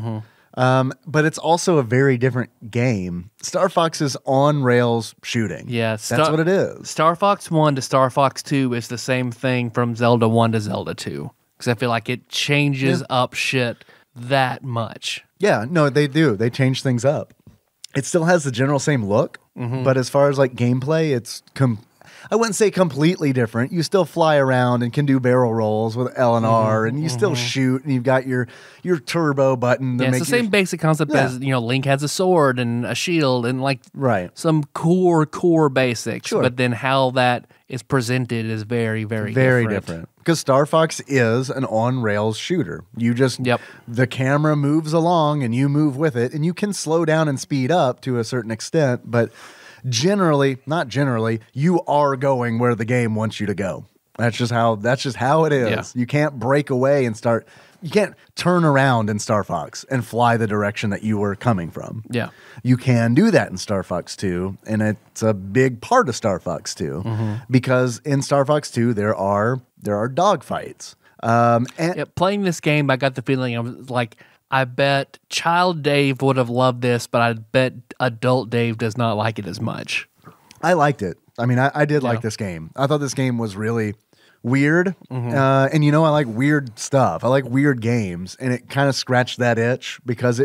But it's also a very different game. Star Fox is on rails shooting. Yeah, that's what it is. Star Fox 1 to Star Fox 2 is the same thing from Zelda 1 to Zelda 2. Because I feel like it changes up shit that much. Yeah, no, they do. They change things up. It still has the general same look, but as far as like gameplay, it's I wouldn't say completely different. You still fly around and can do barrel rolls with L and R, and you still shoot, and you've got your turbo button. Yeah, it's the same basic concept as, Link has a sword and a shield and like some core basics. Sure. But then how that is presented is very, very different. Because Star Fox is an on-rails shooter. You just, the camera moves along and you move with it, and you can slow down and speed up to a certain extent, but not generally, you are going where the game wants you to go. That's just how it is. Yeah. You can't break away and you can't turn around in Star Fox and fly the direction that you were coming from. Yeah. You can do that in Star Fox 2, and it's a big part of Star Fox 2 because in Star Fox 2 there are dogfights. Playing this game, I got the feeling I was like, I bet child Dave would have loved this, but I bet adult Dave does not like it as much. I liked it. I mean, I did like this game. I thought this game was really weird. And I like weird stuff. I like weird games. And it kind of scratched that itch because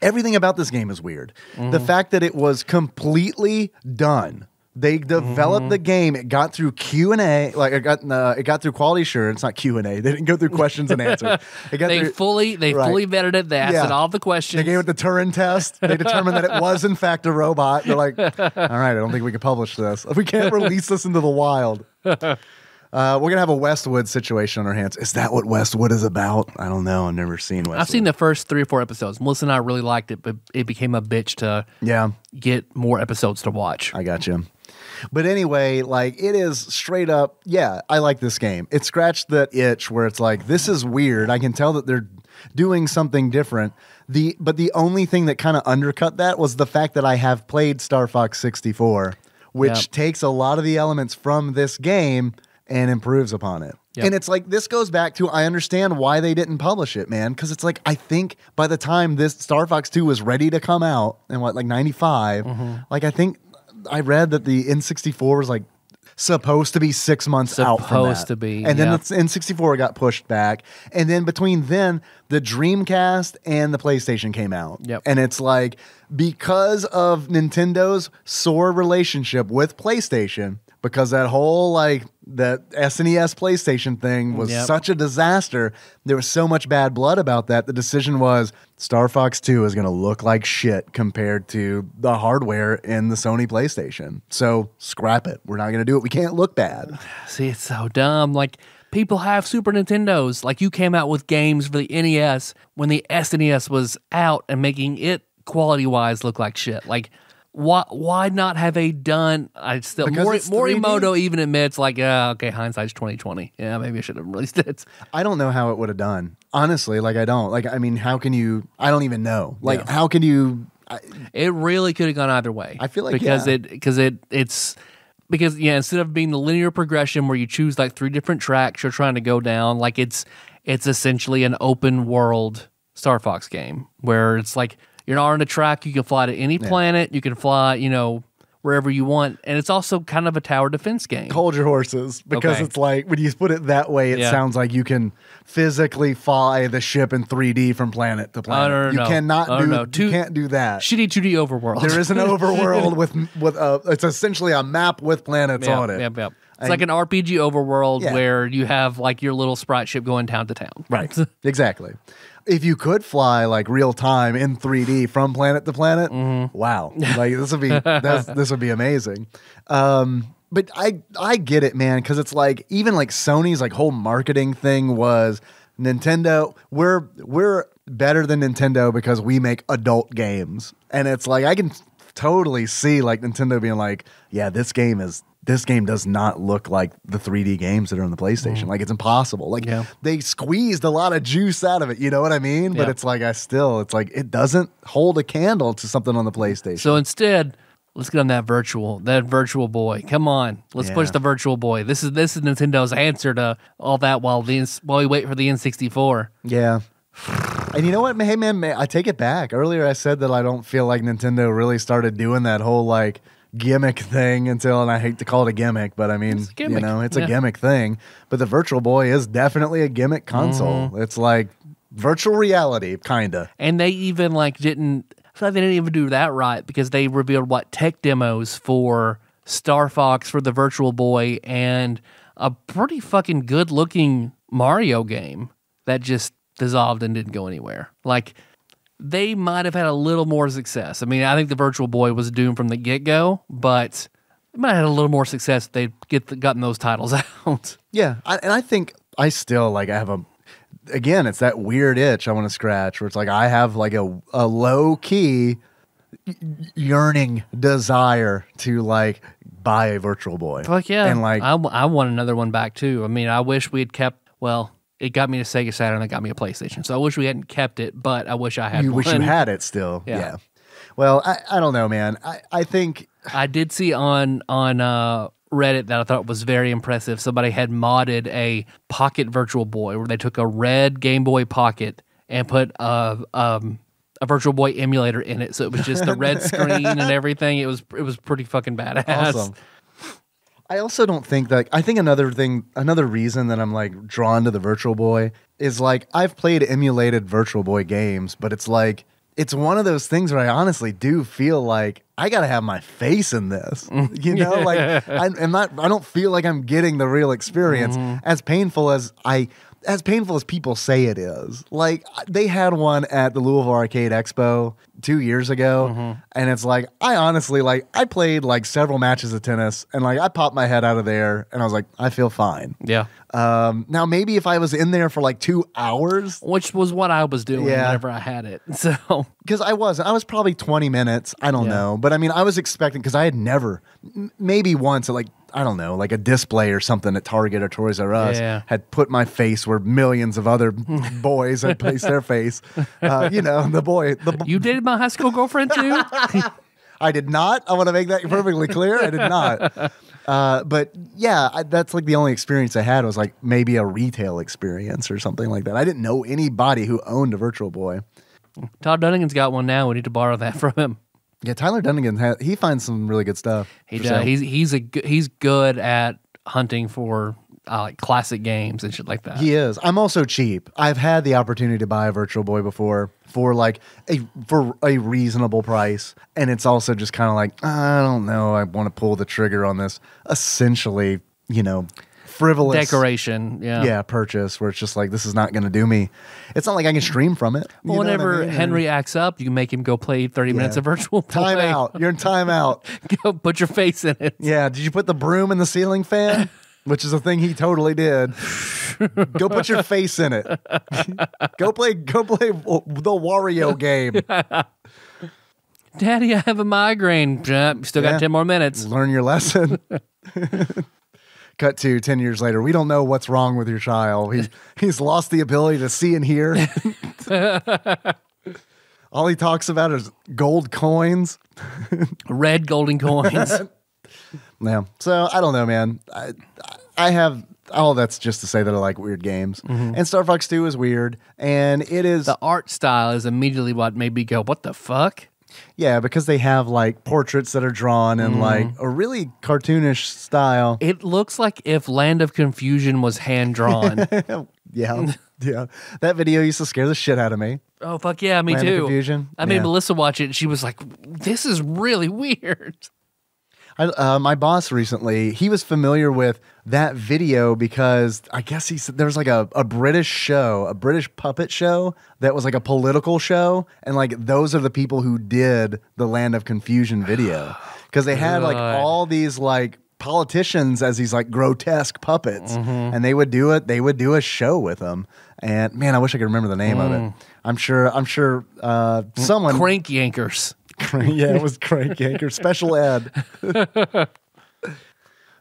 everything about this game is weird. The fact that it was completely done. They developed the game. It got through Q&A. Like it got through quality assurance, not Q&A. They didn't go through questions and answers. They fully vetted it. They asked it all the questions. They gave it the Turing test. They determined that it was in fact a robot. They're like, all right, I don't think we can publish this. We can't release this into the wild. We're gonna have a Westwood situation on our hands. Is that what Westwood is about? I don't know. I've never seen Westwood. I've seen the first 3 or 4 episodes. Melissa and I really liked it, but it became a bitch to get more episodes to watch. I got you. But anyway, like it is straight up, I like this game. It scratched that itch where it's like, this is weird. I can tell that they're doing something different. But the only thing that kind of undercut that was the fact that I have played Star Fox 64, which takes a lot of the elements from this game and improves upon it. Yep. And it's like, this goes back to, I understand why they didn't publish it, man. Because it's like, I think by the time this Star Fox 2 was ready to come out in like 95, like I think I read that the N64 was like supposed to be 6 months out from that. Supposed to be. And then the N64 got pushed back. And then between then, the Dreamcast and the PlayStation came out. Yep. And it's like, because of Nintendo's sore relationship with PlayStation, because that whole like that SNES PlayStation thing was such a disaster, there was so much bad blood about that. The decision was Star Fox 2 is going to look like shit compared to the hardware in the Sony PlayStation. So scrap it. We're not going to do it. We can't look bad. See, it's so dumb. Like, people have Super Nintendos. Like, you came out with games for the NES when the SNES was out and making it quality-wise look like shit. Like, why not have done? I still Morimoto even admits like, okay, hindsight's 2020. Yeah, maybe I should have released it. I don't know how it would have done. Honestly, like I don't. Like I mean, how can you? I don't even know. Like how can you? It really could have gone either way. I feel like because instead of being the linear progression where you choose like 3 different tracks you're trying to go down, like it's essentially an open world Star Fox game where it's like, you're not on a track. You can fly to any planet. You can fly, wherever you want. And it's also kind of a tower defense game. Hold your horses, because it's like, when you put it that way, it sounds like you can physically fly the ship in 3D from planet to planet. You can't do that. Shitty 2D overworld. There is an overworld with it's essentially a map with planets on it. Yep. It's like an RPG overworld where you have like your little sprite ship going town to town. Right. Exactly. If you could fly like real time in 3D from planet to planet, wow! Like this would be amazing. But I get it, man, because it's like even like Sony's like whole marketing thing was Nintendo. We're better than Nintendo because we make adult games, and it's like I can totally see like Nintendo being like, yeah, this game does not look like the 3D games that are on the PlayStation. Like it's impossible. Like they squeezed a lot of juice out of it. You know what I mean? But it's like it's like it doesn't hold a candle to something on the PlayStation. So instead, let's get on that virtual boy. Come on, let's push the virtual boy. This is Nintendo's answer to all that while we wait for the N64. Yeah. And you know what? Hey, man, I take it back. Earlier I said that I don't feel like Nintendo really started doing that whole like gimmick thing until, and I hate to call it a gimmick, but I mean, it's a gimmick thing. But the Virtual Boy is definitely a gimmick console. It's like virtual reality, kind of. And they even like didn't, I feel like they didn't even do that right because they revealed tech demos for Star Fox for the Virtual Boy and a pretty fucking good looking Mario game that just dissolved and didn't go anywhere. Like, they might have had a little more success. I mean, I think the Virtual Boy was doomed from the get-go, but they might have had a little more success if they'd gotten those titles out. Yeah, I think I still, like, I have again, it's that weird itch I want to scratch where it's like I have, like, a low-key yearning desire to, like, buy a Virtual Boy. Fuck yeah. And, like, I want another one back, too. I mean, I wish we had kept, well... It got me to Sega Saturn. It got me a PlayStation. So I wish we hadn't kept it, but I wish I had You one. wish you had it still. Yeah. Well, I don't know, man. I think... I did see on Reddit that I thought was very impressive. Somebody had modded a Pocket Virtual Boy where they took a red Game Boy Pocket and put a Virtual Boy emulator in it. So it was just the red screen and everything. It was pretty fucking badass. Awesome. I also don't think that, I think another reason that I'm like drawn to the Virtual Boy is like I've played emulated Virtual Boy games, but it's like, it's one of those things where I honestly do feel like I got to have my face in this, you know, like I don't feel like I'm getting the real experience as painful as people say it is. Like, they had one at the Louisville Arcade Expo 2 years ago, and it's like, I honestly, like, I played, like, several matches of tennis, and, like, I popped my head out of there, and I was like, I feel fine. Yeah. Now, maybe if I was in there for, like, 2 hours... Which was what I was doing whenever I had it, so... Because I was probably 20 minutes, I don't know, but, I mean, I was expecting, because I had never, maybe once at, like, I don't know, like a display or something at Target or Toys R Us had put my face where millions of other boys had placed their face. You know, You dated my high school girlfriend too? I did not. I want to make that perfectly clear. I did not. But yeah, that's like the only experience I had was like maybe a retail experience or something like that. I didn't know anybody who owned a Virtual Boy. Todd Dunnigan's got one now. We need to borrow that from him. Yeah, Tyler Dunnigan, he finds some really good stuff. He does. He's good at hunting for like classic games and shit like that. He is. I'm also cheap. I've had the opportunity to buy a Virtual Boy before for like a reasonable price, and it's also just kind of like, I don't know, I want to pull the trigger on this essentially, you know, frivolous decoration, purchase where it's just like, this is not going to do me. It's not like I can stream from it. Well, whenever Henry acts up, you can make him go play 30 minutes of Virtual Boy. Time out. You're in time out. Go put your face in it. Yeah. Did you put the broom in the ceiling fan? Which is a thing he totally did. Go put your face in it. Go play the Wario game. Daddy, I have a migraine. Still got 10 more minutes. Learn your lesson. Cut to 10 years later. We don't know what's wrong with your child. He's lost the ability to see and hear. All he talks about is gold coins. Red golden coins. Yeah. So I don't know, man. I have all that's just to say that I like weird games. And Star Fox 2 is weird. And it is. The art style is immediately what made me go, what the fuck? Yeah, because they have like portraits that are drawn in like a really cartoonish style. It looks like if Land of Confusion was hand drawn. Yeah. That video used to scare the shit out of me. Oh, fuck yeah, me Land of too. Confusion. I made Melissa watch it, and she was like, this is really weird. My boss recently, he was familiar with that video because I guess he said there was like a British show, a British puppet show that was like a political show. And like those are the people who did the Land of Confusion video. Because they had like all these like politicians as these like grotesque puppets. And they would do it. They would do a show with them. And man, I wish I could remember the name of it. I'm sure someone. Crank Yankers. Yeah, it was Crank Yanker. Special ed.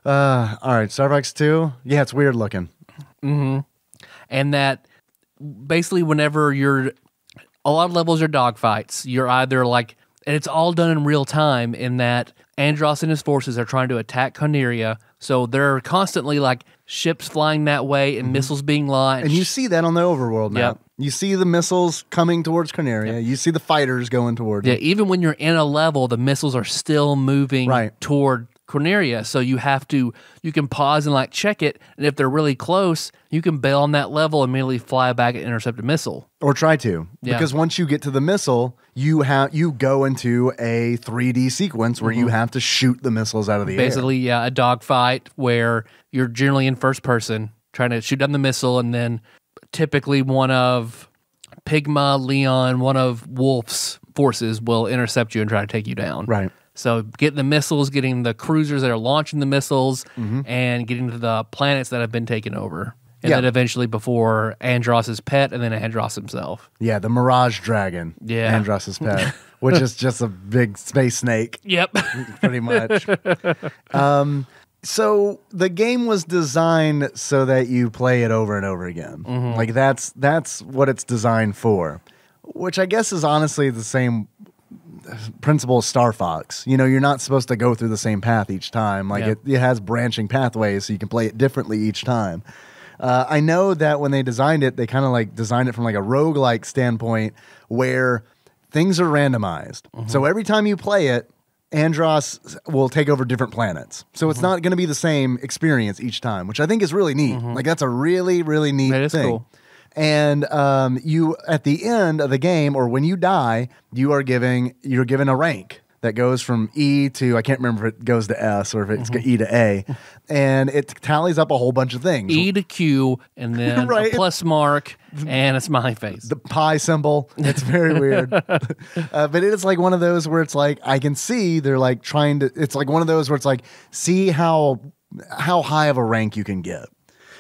All right, Star Fox 2. Yeah, it's weird looking. And that basically whenever a lot of levels are dogfights, you're either like, and it's all done in real time in that Andros and his forces are trying to attack Corneria. So there are constantly like ships flying that way and missiles being launched. And you see that on the overworld map. Yep. You see the missiles coming towards Corneria. Yeah. You see the fighters going towards Yeah, it. even when you're in a level, the missiles are still moving toward Corneria. So you can pause and like check it. And if they're really close, you can bail on that level and immediately fly back and intercept a missile. Or try to. Yeah. Because once you get to the missile, you go into a 3D sequence where you have to shoot the missiles out of the air. Basically, yeah, a dogfight where you're generally in first person trying to shoot down the missile, and then typically one of Pigma, Leon, one of Wolf's forces will intercept you and try to take you down. Right. So getting the missiles, getting the cruisers that are launching the missiles, and getting to the planets that have been taken over. And then eventually before Andross's pet, and then Andross himself. Yeah, the Mirage Dragon. Yeah. Andross's pet, which is just a big space snake. Yep. Pretty much. So the game was designed so that you play it over and over again. Like that's what it's designed for, which I guess is honestly the same principle as Star Fox. You know, you're not supposed to go through the same path each time. Like it has branching pathways, so you can play it differently each time. I know that when they designed it, they kind of like designed it from like a roguelike standpoint where things are randomized. So every time you play it, Andross will take over different planets. So it's not going to be the same experience each time, which I think is really neat. Like that's a really, really neat thing. That is cool. And you, at the end of the game, or when you die, you're given a rank that goes from E to, I can't remember if it goes to S or if it's E to A, and it tallies up a whole bunch of things. E to Q, and then a plus mark, and a smiley face. The pi symbol. It's very weird. But it is like one of those where it's like, I can see they're like trying to, it's like one of those where it's like, see how high of a rank you can get.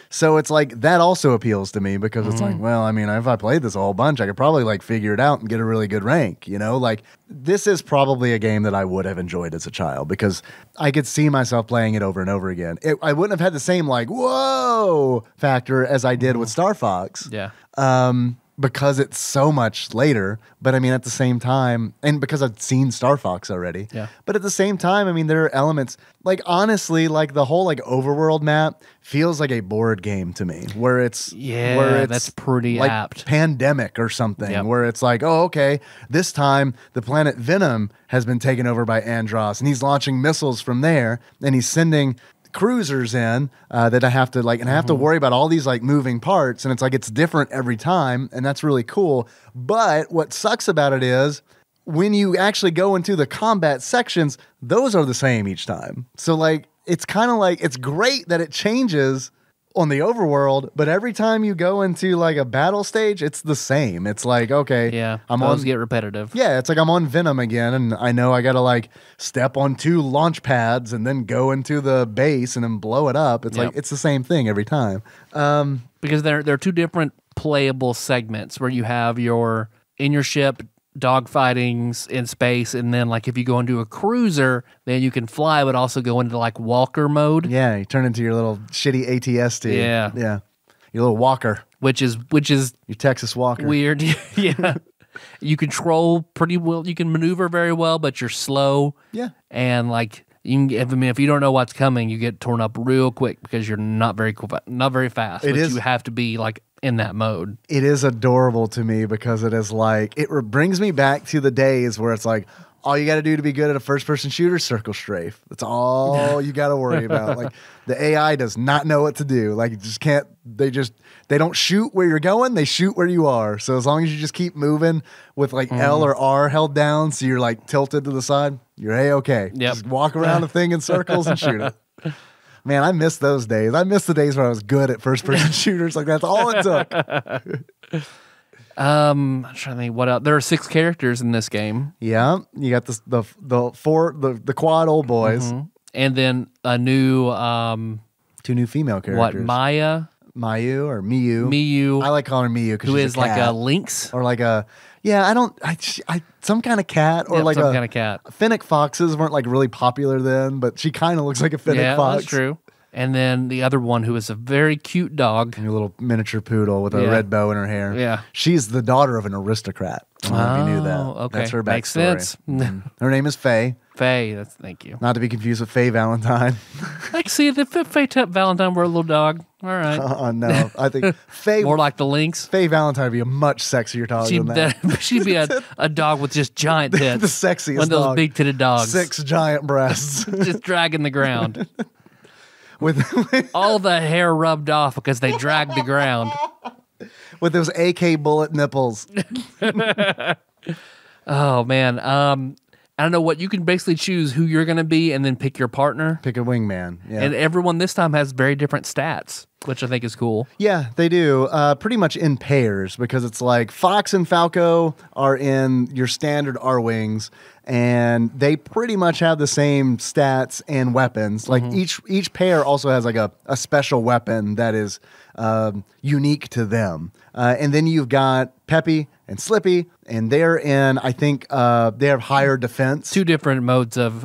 So it's like, that also appeals to me because it's like, well, I mean, if I played this a whole bunch, I could probably like figure it out and get a really good rank, you know? Like, this is probably a game that I would have enjoyed as a child because I could see myself playing it over and over again. I wouldn't have had the same like, whoa factor as I did with Star Fox. Yeah. Because it's so much later, but I mean, at the same time, and because I've seen Star Fox already, but at the same time, I mean, there are elements, like, honestly, like, the whole, like, overworld map feels like a board game to me, where it's that's pretty like apt. Pandemic or something, where it's like, oh, okay, this time, the planet Venom has been taken over by Andross, and he's launching missiles from there, and he's sending cruisers in that I have to like, and I have to worry about all these like moving parts, and it's like it's different every time, and that's really cool. But what sucks about it is when you actually go into the combat sections, those are the same each time. So like it's kind of like, it's great that it changes on the overworld, but every time you go into like a battle stage, it's the same. It's like, okay, those get repetitive. Yeah, it's like I'm on Venom again, and I know I got to like step on 2 launch pads and then go into the base and then blow it up. It's like it's the same thing every time. Because there are 2 different playable segments where you have your in your ship dogfightings in space, and then like if you go into a cruiser, then you can fly, but also go into like walker mode. Yeah, you turn into your little shitty ATST. Yeah, your little walker, which is your Texas walker. Weird. Yeah, you control pretty well. You can maneuver very well, but you're slow. Yeah, and like if you don't know what's coming, you get torn up real quick because you're not very fast. You have to be like in that mode. It is adorable to me because it is like, it brings me back to the days where it's like, all you got to do to be good at a first-person shooter, circle strafe. That's all you got to worry about. Like, the AI does not know what to do. Like, you just can't, they don't shoot where you're going, they shoot where you are. So as long as you just keep moving with like L or R held down, so you're like tilted to the side, you're A-okay. Yep. Just walk around the thing in circles and shoot it. Man, I miss those days. I miss the days where I was good at first-person shooters. Like, that's all it took. I'm trying to think what else. There are 6 characters in this game. Yeah, you got the quad old boys, and then a new 2 new female characters. What, Mayu or Miyu? Miyu. I like calling her Miyu because who she's is a like cat. a lynx or like a some kind of cat or like some kind of cat. Fennec foxes weren't like really popular then, but she kind of looks like a Fennec fox. That's true. And then the other one who is a very cute dog. A little miniature poodle with a red bow in her hair. Yeah. She's the daughter of an aristocrat. I don't know if you knew that. Okay. That's her backstory. Makes sense. Her name is Faye. Faye, thank you. Not to be confused with Faye Valentine. I can see the Faye Valentine were a little dog. All right. No, I think Faye more like the lynx. Faye Valentine would be a much sexier dog than that. She'd be a dog with just giant tits. The sexiest one of those dog. big-titted dogs. 6 giant breasts. Just dragging the ground. with all the hair rubbed off because they dragged the ground. With those AK bullet nipples. Oh, man. I don't know what you can basically choose who you're going to be and then pick your partner. Pick a wingman. Yeah. And everyone this time has very different stats, which I think is cool. Yeah, they do. Pretty much in pairs because it's like Fox and Falco are in your standard R-Wings, and they pretty much have the same stats and weapons. Like each pair also has like a special weapon that is unique to them. And then you've got Peppy and Slippy, and they're in, I think, they have higher defense. 2 different modes of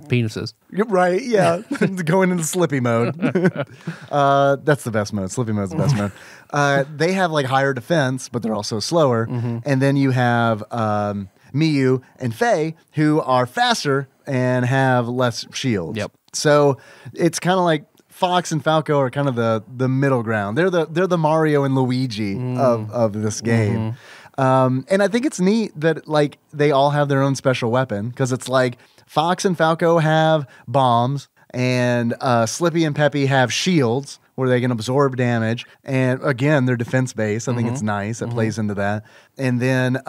penises. Right, yeah. Going into Slippy mode. That's the best mode. Slippy mode's the best mode. They have like higher defense, but they're also slower. And then you have Miyu and Faye, who are faster and have less shields. Yep. So it's kind of like Fox and Falco are kind of the middle ground. They're the Mario and Luigi of this game. And I think it's neat that like they all have their own special weapon because it's like Fox and Falco have bombs and Slippy and Peppy have shields where they can absorb damage. And again, they're defense based. I think it's nice. It plays into that. And then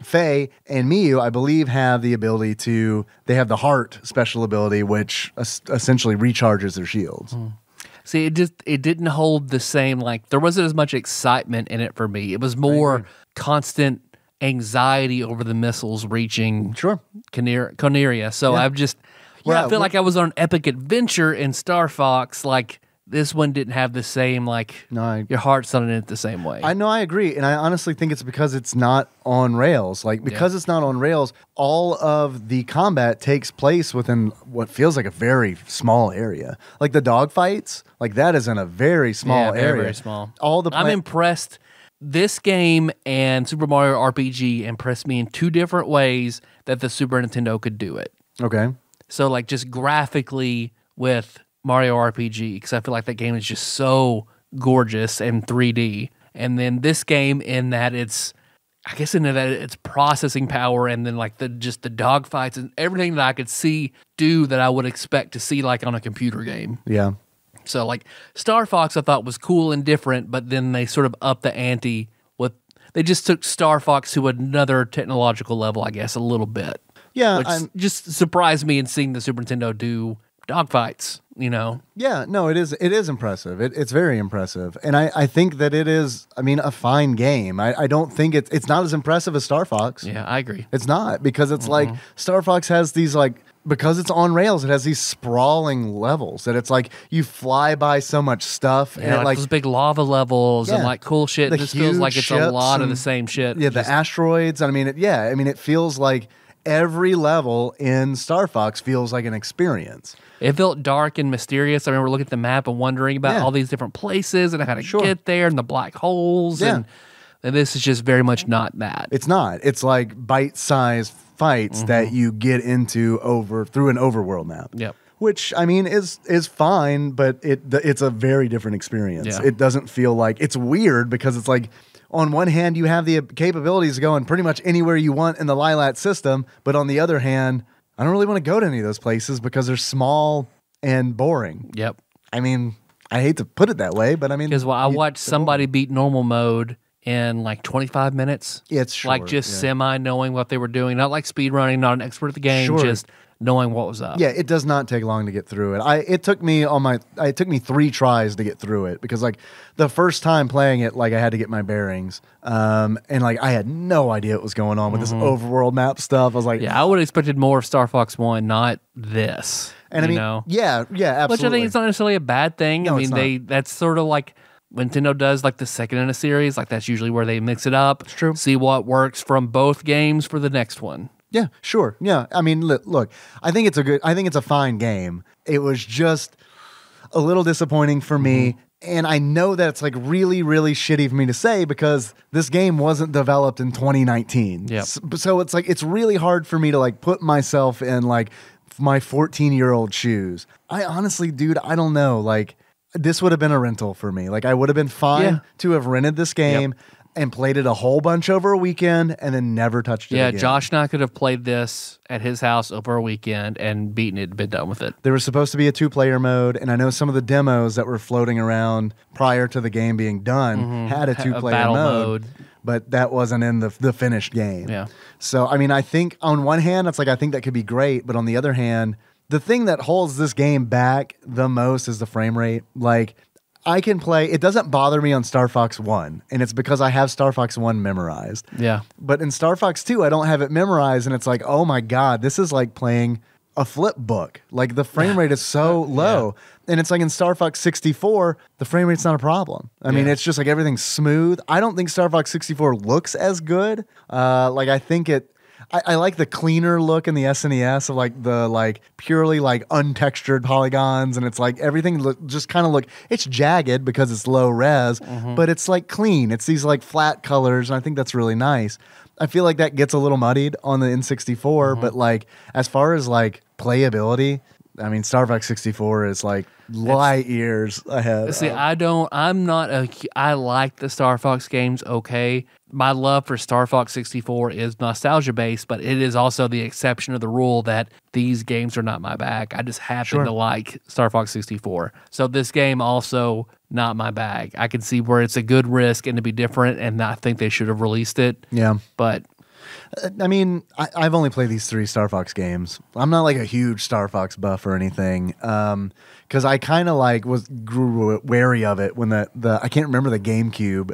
Faye and Miyu, I believe, have the ability they have the heart special ability, which essentially recharges their shields. See, it didn't hold the same, like, there wasn't as much excitement in it for me. It was more constant anxiety over the missiles reaching Coneria. So I feel like I was on an epic adventure in Star Fox, like, this one didn't have the same, like, your heart's not in it the same way. I know, I agree. And I honestly think it's because it's not on rails. Like, because it's not on rails, all of the combat takes place within what feels like a very small area. Like, the dogfights, like, that is in a very small area. Very small. I'm impressed. This game and Super Mario RPG impressed me in 2 different ways that the Super Nintendo could do it. Okay. So, like, just graphically with Mario RPG, because I feel like that game is just so gorgeous and 3D. And then this game in that it's processing power, and then like the dogfights and everything that I could see do that I would expect to see like on a computer game. Yeah. So like Star Fox I thought was cool and different, but then they sort of upped the ante they just took Star Fox to another technological level, I guess, a little bit. Yeah. Which just surprised me in seeing the Super Nintendo do dogfights, you know? Yeah, no, it is impressive. It's very impressive. And I think that it is, a fine game. I don't think it's not as impressive as Star Fox. Yeah, I agree. It's not, because it's like Star Fox has these like, because it's on rails, it has these sprawling levels that it's like you fly by so much stuff. Yeah, and like those big lava levels and like cool shit. The This feels like it's a lot of the and- same shit. Yeah, the asteroids. It feels like every level in Star Fox feels like an experience. It felt dark and mysterious. I remember looking at the map and wondering about all these different places and how to get there and the black holes. Yeah. And this is just very much not that. It's not. It's like bite-sized fights that you get into through an overworld map. Yep. Which, is fine, but it's a very different experience. Yeah. It doesn't feel like... It's weird because it's like, on one hand, you have the capabilities of going pretty much anywhere you want in the Lilat system, but on the other hand, I don't really want to go to any of those places because they're small and boring. Yep. I hate to put it that way, but Because I watched somebody beat normal mode in like 25 minutes. Yeah, it's short. Like just semi-knowing what they were doing. Not like speedrunning, not an expert at the game, just knowing what was up. Yeah, it does not take long to get through it. It took me 3 tries to get through it because like the first time playing it, like I had to get my bearings, and like I had no idea what was going on with this overworld map stuff. I was like, yeah, I would have expected more of Star Fox 1, not this. And yeah, absolutely. Which I think is not necessarily a bad thing. No, that's sort of like Nintendo does like the second in a series. Like that's usually where they mix it up. It's true. See what works from both games for the next one. Yeah, sure. Yeah, look, I think it's a fine game. It was just a little disappointing for me And I know that it's like really, really shitty for me to say because this game wasn't developed in 2019. Yep. So it's like, it's really hard for me to like put myself in like my 14-year-old shoes. I honestly, dude, I don't know. Like, this would have been a rental for me. Like, I would have been fine to have rented this game and played it a whole bunch over a weekend and then never touched it again. Yeah, Josh and I could have played this at his house over a weekend and beaten it and been done with it. There was supposed to be a 2-player mode, and I know some of the demos that were floating around prior to the game being done had a 2-player battle mode. But that wasn't in the finished game. Yeah. So, I mean, I think on one hand, it's like I think that could be great. But on the other hand, the thing that holds this game back the most is the frame rate. Like, I can play, it doesn't bother me on Star Fox 1. And it's because I have Star Fox 1 memorized. Yeah. But in Star Fox 2, I don't have it memorized. And it's like, oh my God, this is like playing a flip book. Like, the frame rate is so low. And it's like in Star Fox 64, the frame rate's not a problem. I mean, it's just like everything's smooth. I don't think Star Fox 64 looks as good. Like, I think I like the cleaner look in the SNES of like the like purely like untextured polygons, and it's like everything just kind of look, it's jagged because it's low res, but it's like clean. It's these like flat colors, and I think that's really nice. I feel like that gets a little muddied on the N64, but like as far as like playability, I mean, Star Fox 64 is like light years ahead. See, I like the Star Fox games, okay. My love for Star Fox 64 is nostalgia-based, but it is also the exception of the rule that these games are not my bag. I just happen to like Star Fox 64. So this game also not my bag. I can see where it's a good risk and to be different, and I think they should have released it. Yeah. But I mean, I've only played these 3 Star Fox games. I'm not like a huge Star Fox buff or anything, because I kind of like grew wary of it when the I can't remember the GameCube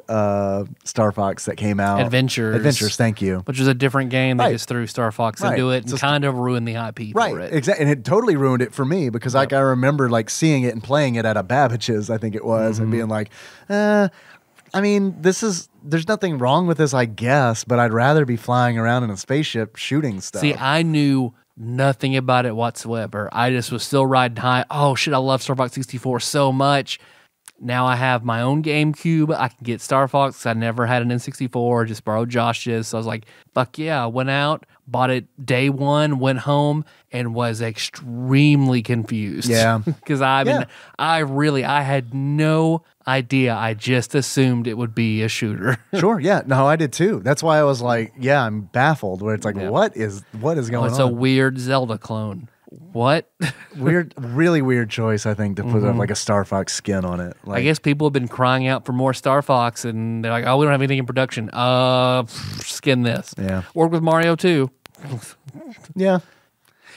Star Fox that came out. Adventures, thank you. Which was a different game. They just threw Star Fox into it and kind of ruined the IP for it. Exactly, and it totally ruined it for me because like I remember like seeing it and playing it at a Babbage's, I think it was, and being like, I mean, there's nothing wrong with this, I guess, but I'd rather be flying around in a spaceship shooting stuff. See, I knew nothing about it whatsoever. I just was still riding high. Oh, shit, I love Star Fox 64 so much. Now I have my own GameCube. I can get Star Fox. I never had an N64. Just borrowed Josh's. So I was like, fuck yeah. I went out, bought it day one, went home, and was extremely confused. Yeah. Because I had no idea. I just assumed it would be a shooter. Sure, yeah. No, I did too. That's why I was like, yeah, I'm baffled. Where it's like, what is going on? It's a weird Zelda clone. What? Really weird choice, I think, to put like a Star Fox skin on it. Like, I guess people have been crying out for more Star Fox, and they're like, oh, we don't have anything in production. Skin this. Yeah. Work with Mario too. Yeah.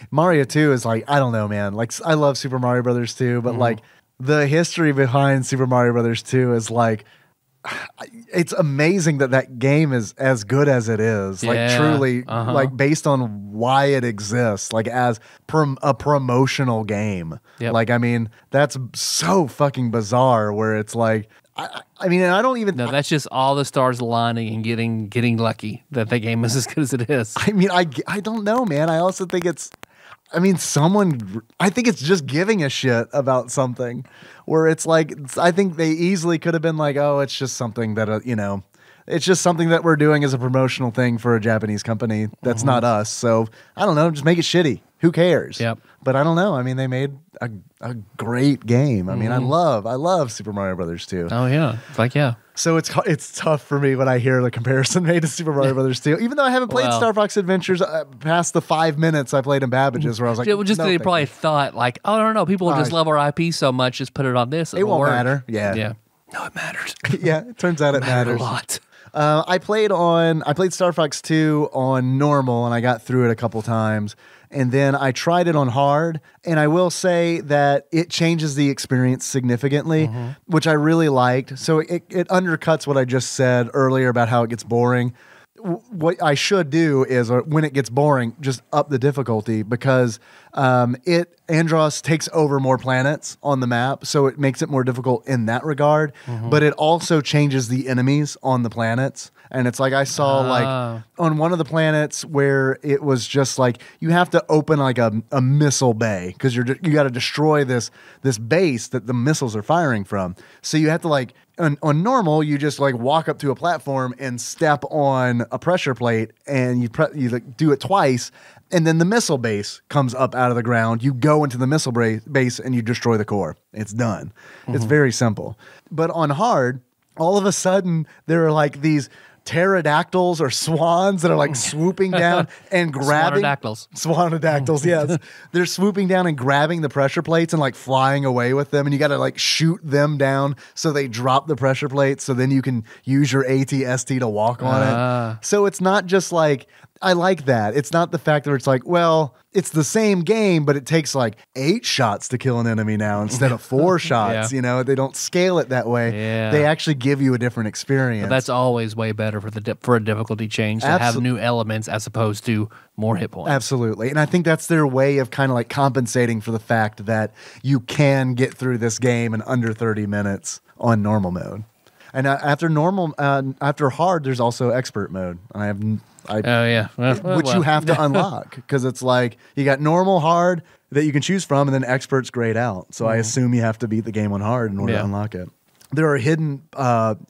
Mario 2 is like, I don't know, man. Like, I love Super Mario Brothers 2, but like the history behind Super Mario Brothers 2 is like, it's amazing that game is as good as it is. Like, truly, like, based on why it exists, like, as a promotional game. Yep. Like, I mean, that's so fucking bizarre where it's like, I mean, and I don't even... No, that's just all the stars aligning and getting lucky that the game is as good as it is. I mean, I don't know, man. I also think it's... I mean, I think it's just giving a shit about something where it's like, I think they easily could have been like, oh, it's just something that, it's just something that we're doing as a promotional thing for a Japanese company. That's not us. So I don't know, just make it shitty. Who cares? Yep. But I don't know. I mean, they made a great game. I mean, I love Super Mario Brothers 2. Oh yeah. It's like, yeah. So it's tough for me when I hear the comparison made to Super Mario Brothers 2, even though I haven't played Star Fox Adventures past the 5 minutes I played in Babbage's, where I was like, they probably thought like, oh, no, people just love our IP so much, just put it on this. It won't work. matter. Yeah. No, it matters. Yeah, it turns out it matters a lot. I played Star Fox 2 on normal, and I got through it a couple times. And then I tried it on hard, and I will say that it changes the experience significantly, which I really liked. So it undercuts what I just said earlier about how it gets boring. What I should do is, when it gets boring, just up the difficulty, because Andros takes over more planets on the map, so it makes it more difficult in that regard. But it also changes the enemies on the planets, And it's like I saw like on one of the planets where it was just like you have to open like a missile bay because you got to destroy this base that the missiles are firing from. So you have to like on normal you just like walk up to a platform and step on a pressure plate and you like, do it twice. And then the missile base comes up out of the ground. You go into the missile base and you destroy the core. It's done. It's very simple. But on hard, all of a sudden, there are like these pterodactyls or swans that are like swooping down and grabbing. Swanadactyls, yes. They're swooping down and grabbing the pressure plates and like flying away with them. And you got to like shoot them down so they drop the pressure plates. So then you can use your AT-ST to walk on it. So it's not just like, I like that. It's not the fact that it's like, well, it's the same game, but it takes like 8 shots to kill an enemy now instead of 4 shots. You know, they don't scale it that way. They actually give you a different experience. But that's always way better for a difficulty change to have new elements as opposed to more hit points. Absolutely. And I think that's their way of kind of like compensating for the fact that you can get through this game in under 30 minutes on normal mode. And after hard, there's also expert mode. And which you have to unlock because it's like you got normal, hard that you can choose from, and then expert's grayed out. So I assume you have to beat the game on hard in order to unlock it. There are hidden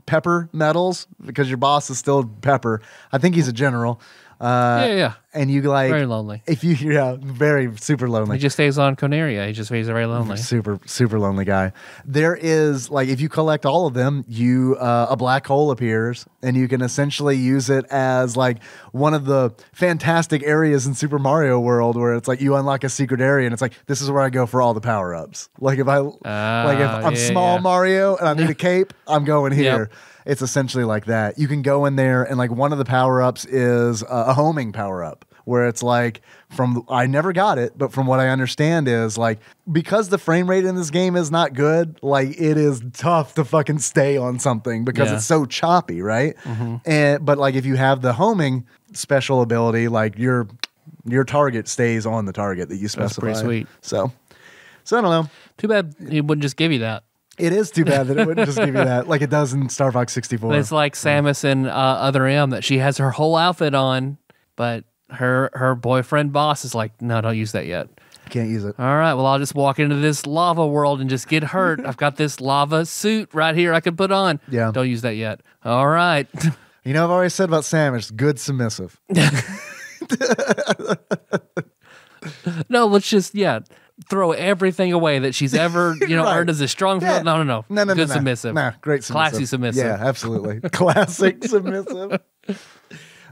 pepper medals because your boss is still Pepper. I think he's a general. And you like very lonely. If you very super lonely. He just stays on Conaria. He's very lonely. Super lonely guy. There is like if you collect all of them, a black hole appears, and you can essentially use it as like one of the fantastic areas in Super Mario World where it's like you unlock a secret area and it's like this is where I go for all the power ups. Like if I'm small Mario and I need a cape, I'm going here. Yep. It's essentially like that. You can go in there and like one of the power-ups is a homing power-up where it's like I never got it, but from what I understand is like because the frame rate in this game is not good, like it is tough to fucking stay on something because it's so choppy, right? But like if you have the homing special ability, like your target stays on the target that you specify. That's pretty sweet. So I don't know. Too bad he wouldn't just give you that. It is too bad that it wouldn't just give you that like it does in Star Fox 64. But it's like Samus in Other M that she has her whole outfit on, but her boyfriend boss is like, no, don't use that yet. Can't use it. All right, well, I'll just walk into this lava world and just get hurt. I've got this lava suit right here I can put on. Yeah. Don't use that yet. All right. You know, I've always said about Samus, good submissive. No, let's just, throw everything away that she's ever, earned as a strong female. No. Good submissive. Nah, great submissive. Classy submissive. Yeah, absolutely. Classic submissive.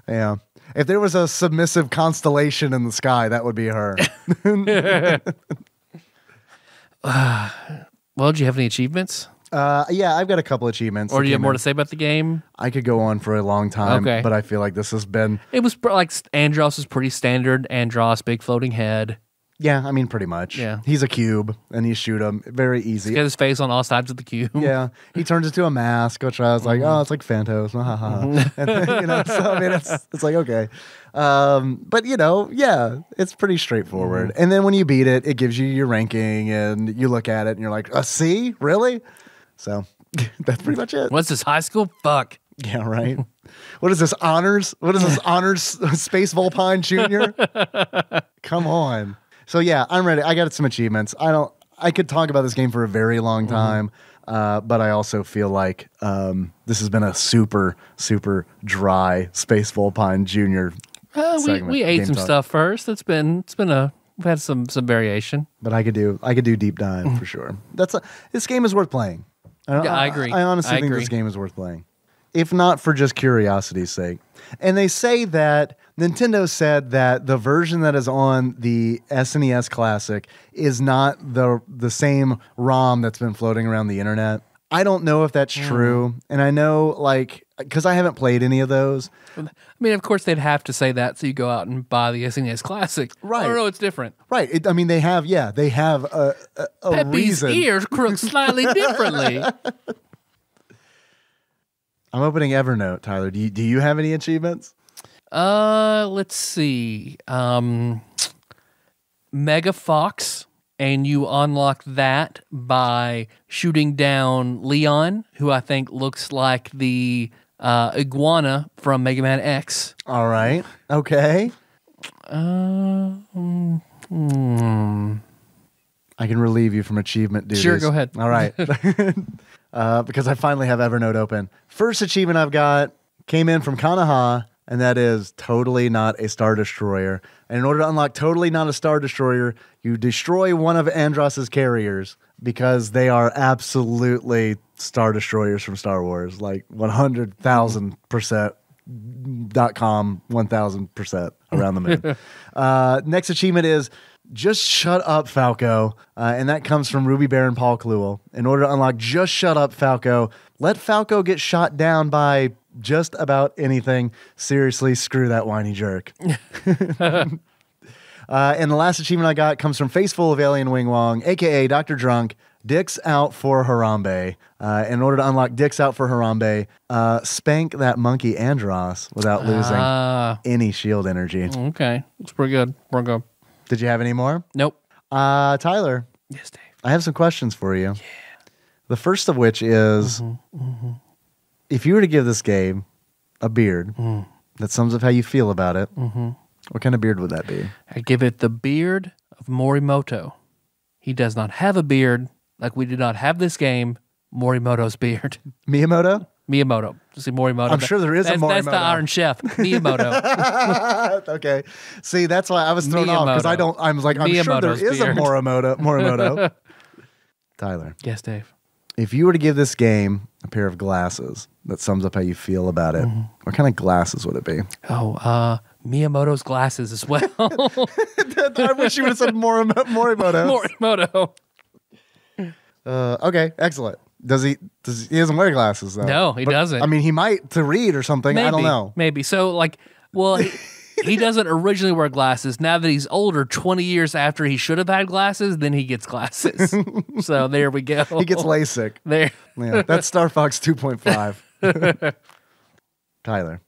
Yeah. If there was a submissive constellation in the sky, that would be her. Well, do you have any achievements? Yeah, I've got a couple achievements. Or do you have more to say about the game? I could go on for a long time, but I feel like this has been... It was like Andros is pretty standard. Andros, big floating head. Yeah, I mean, pretty much. Yeah. He's a cube, and you shoot him. Very easy. He has his face on all sides of the cube. Yeah. He turns into a mask, which I was like, oh, it's like Phantos. And, so, I mean, it's like, okay. But, it's pretty straightforward. And then when you beat it, it gives you your ranking, and you look at it, and you're like, a C? Really? So that's pretty much it. What's this, high school? Fuck. Yeah, right. What is this, honors? What is this, honors Space Volpine Jr.? Come on. So yeah, I'm ready. I got some achievements. I could talk about this game for a very long time, but I also feel like this has been a super, super dry Space Volpine Jr. segment. We ate some stuff first. We've had some variation. But I could do deep dive for sure. This game is worth playing. I agree. I honestly think this game is worth playing, if not for just curiosity's sake. And they say that Nintendo said that the version that is on the SNES Classic is not the same ROM that's been floating around the internet. I don't know if that's true. And I know, because I haven't played any of those. I mean, of course, they'd have to say that, so you go out and buy the SNES Classic. Right. Oh, no, it's different. Right. They have a Pepe's reason. ears crook slightly differently. I'm opening Evernote, Tyler. Do you have any achievements? Let's see. Mega Fox, and you unlock that by shooting down Leon, who I think looks like the Iguana from Mega Man X. All right. Okay. I can relieve you from achievement duties. Sure, go ahead. All right. Because I finally have Evernote open. First achievement I've got came in from Kanaha, and that is Totally Not a Star Destroyer. And in order to unlock Totally Not a Star Destroyer, you destroy one of Andross's carriers because they are absolutely Star Destroyers from Star Wars, like 100,000%. .com 1000% around the moon. Next achievement is Just Shut Up, Falco, and that comes from Ruby Bear and Paul Kluel. In order to unlock Just Shut Up, Falco, let Falco get shot down by just about anything. Seriously, screw that whiny jerk. And the last achievement I got comes from Faceful of Alien Wing Wong, aka Dr. Drunk. Dicks Out for Harambe. In order to unlock Dicks Out for Harambe, spank that monkey Andross without losing any shield energy. Okay. It's pretty good. Pretty good. Did you have any more? Nope. Tyler. Yes, Dave. I have some questions for you. Yeah. The first of which is, if you were to give this game a beard that sums up how you feel about it, what kind of beard would that be? I give it the beard of Morimoto. He does not have a beard. Like we did not have this game, Morimoto's beard. Miyamoto? Miyamoto. See, Morimoto. I'm sure there is a Morimoto. That's the Iron Chef. Miyamoto. Okay. See, that's why I was thrown off because I was like, I'm sure there is a Morimoto. Tyler. Yes, Dave. If you were to give this game a pair of glasses that sums up how you feel about it, what kind of glasses would it be? Miyamoto's glasses as well. I wish you would have said Morimoto. Morimoto. Okay, excellent. He doesn't wear glasses though. No, he doesn't. I mean, he might to read or something. Maybe, I don't know. Maybe. So he doesn't originally wear glasses. Now that he's older, 20 years after he should have had glasses, then he gets glasses. So there we go. He gets LASIK. There. Yeah, that's Star Fox 2.5. Tyler.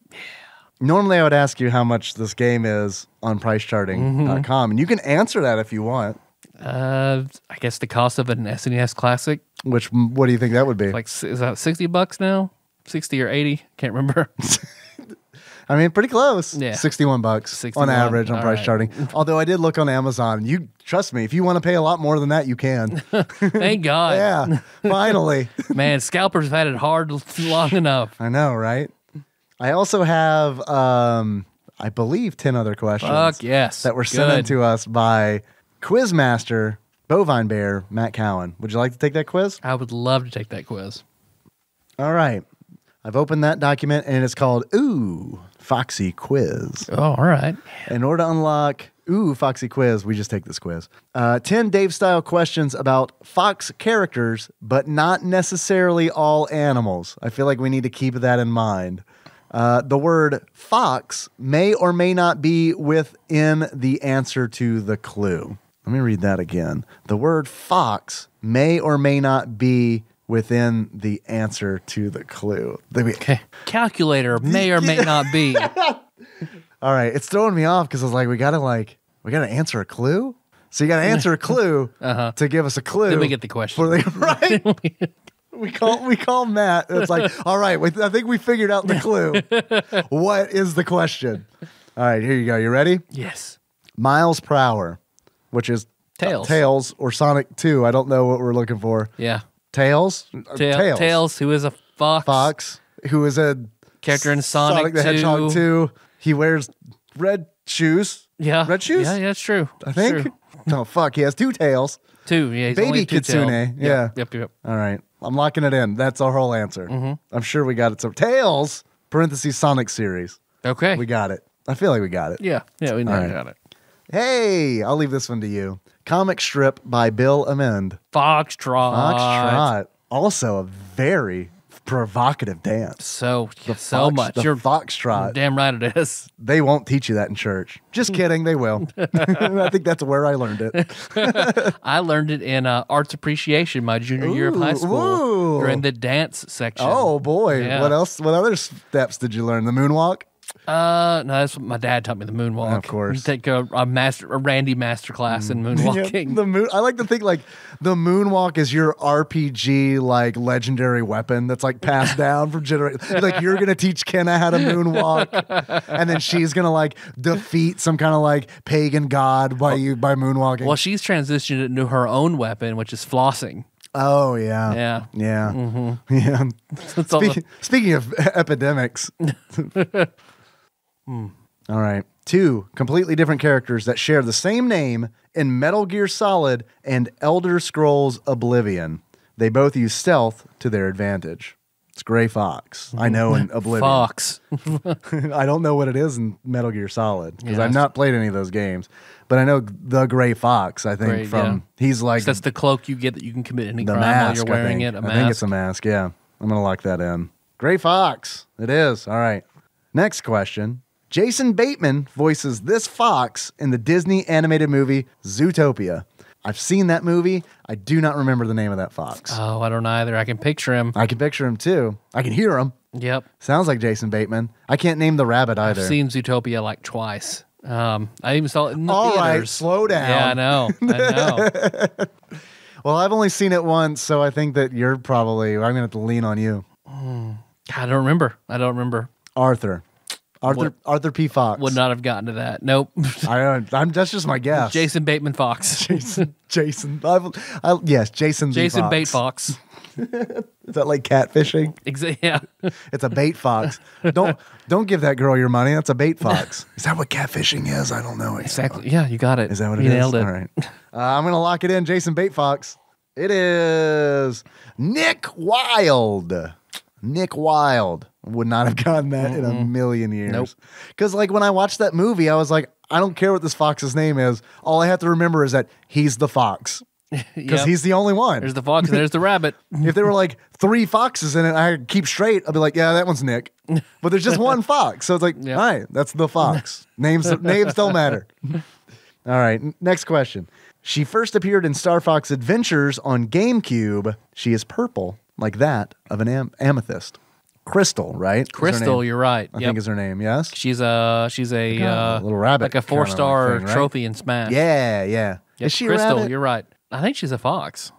Normally I would ask you how much this game is on pricecharting.com, and you can answer that if you want. I guess the cost of an SNES Classic. What do you think that would be? Like, is that $60 now? 60 or 80? Can't remember. I mean, pretty close. Yeah. $61 on average on price charting. Although I did look on Amazon. You trust me, if you want to pay a lot more than that, you can. Thank God. Yeah, finally. Man, scalpers have had it hard long enough. I know, right? I also have, I believe, 10 other questions. Fuck yes. That were sent in to us by Quizmaster, Bovine Bear, Matt Cowan. Would you like to take that quiz? I would love to take that quiz. All right. I've opened that document, and it's called Ooh, Foxy Quiz. Oh, all right. In order to unlock Ooh, Foxy Quiz, we just take this quiz. 10 Dave-style questions about fox characters, but not necessarily all animals. I feel like we need to keep that in mind. The word fox may or may not be within the answer to the clue. Let me read that again. The word fox may or may not be within the answer to the clue. Okay. Calculator may or may not be. All right. It's throwing me off because I was like, we gotta answer a clue? So you gotta answer a clue to give us a clue. Then we get the question. Right? We call Matt. It's like, all right, I think we figured out the clue. What is the question? All right, here you go. You ready? Yes. Miles per hour, which is Tails or Sonic 2. I don't know what we're looking for. Yeah. Tails? Tails, who is a fox. Fox, who is a character in Sonic the Hedgehog 2. He wears red shoes. Yeah. Red shoes? Yeah, it's true. I think. True. Oh, fuck. He has 2 tails. 2, yeah. He's Baby only Kitsune. Yeah. Yep. All right. I'm locking it in. That's our whole answer. I'm sure we got it. So Tails, parentheses, Sonic series. Okay. We got it. I feel like we got it. Yeah, we know we got it. Hey, I'll leave this one to you. Comic strip by Bill Amend. Foxtrot. Also a very provocative dance. So much. The foxtrot. Damn right it is. They won't teach you that in church. Just kidding, they will. I think that's where I learned it. I learned it in arts appreciation my junior year of high school during the dance section. Oh boy. Yeah. What else? What other steps did you learn? The moonwalk? No, that's what my dad taught me, the moonwalk. Of course. You take a Randy masterclass in moonwalking. Yeah, I like to think like the moonwalk is your RPG like legendary weapon that's like passed down from generation. Like you're gonna teach Kenna how to moonwalk, and then she's gonna like defeat some kind of like pagan god by moonwalking. Well, she's transitioned it into her own weapon, which is flossing. Oh yeah, Yeah. yeah, Mm-hmm. yeah. Speaking of epidemics. All right. 2 completely different characters that share the same name in Metal Gear Solid and Elder Scrolls Oblivion. They both use stealth to their advantage. It's Gray Fox. I know in Oblivion. Fox. I don't know what it is in Metal Gear Solid because Yeah, I've not played any of those games. But I know the Gray Fox, I think, he's like That's the cloak you get that you can commit any the crime mask, while you're wearing I it. think. I think it's a mask, yeah. I'm going to lock that in. Gray Fox. It is. All right. Next question. Jason Bateman voices this fox in the Disney animated movie Zootopia. I've seen that movie. I do not remember the name of that fox. Oh, I don't either. I can picture him. I can picture him too. I can hear him. Yep. Sounds like Jason Bateman. I can't name the rabbit either. I've seen Zootopia like twice. I even saw it in the All theaters. right, slow down. Yeah, I know. Well, I've only seen it once, so I think that I'm going to have to lean on you. I don't remember. Arthur P. Fox. Would not have gotten to that. Nope. That's just my guess. Jason Bateman Fox. Jason. Jason Jason Fox. Bait Fox. Is that like catfishing? Yeah. It's a bait fox. Don't give that girl your money. That's a bait fox. Is that what catfishing is? I don't know. Exactly. Yeah, you got it. Is that what it is? You nailed it. All right. I'm going to lock it in. Jason Bait Fox. It is Nick Wilde. Nick Wilde. Would not have gotten that in a million years. Nope. Because like when I watched that movie, I was like, I don't care what this fox's name is. All I have to remember is that he's the fox. Because he's the only one. There's the fox and there's the rabbit. If there were like 3 foxes in it, I keep straight, I'd be like, yeah, that one's Nick. But there's just one fox. So it's like, all right, that's the fox. Names don't matter. All right, next question. She first appeared in Star Fox Adventures on GameCube. She is purple, like that of an amethyst. Crystal, right? Crystal, you're right. I think is her name, yes? She's a little rabbit. like a 4-star thing, right? trophy in Smash. Yeah. Yep, Is she Crystal, a rabbit? you're right. I think she's a fox.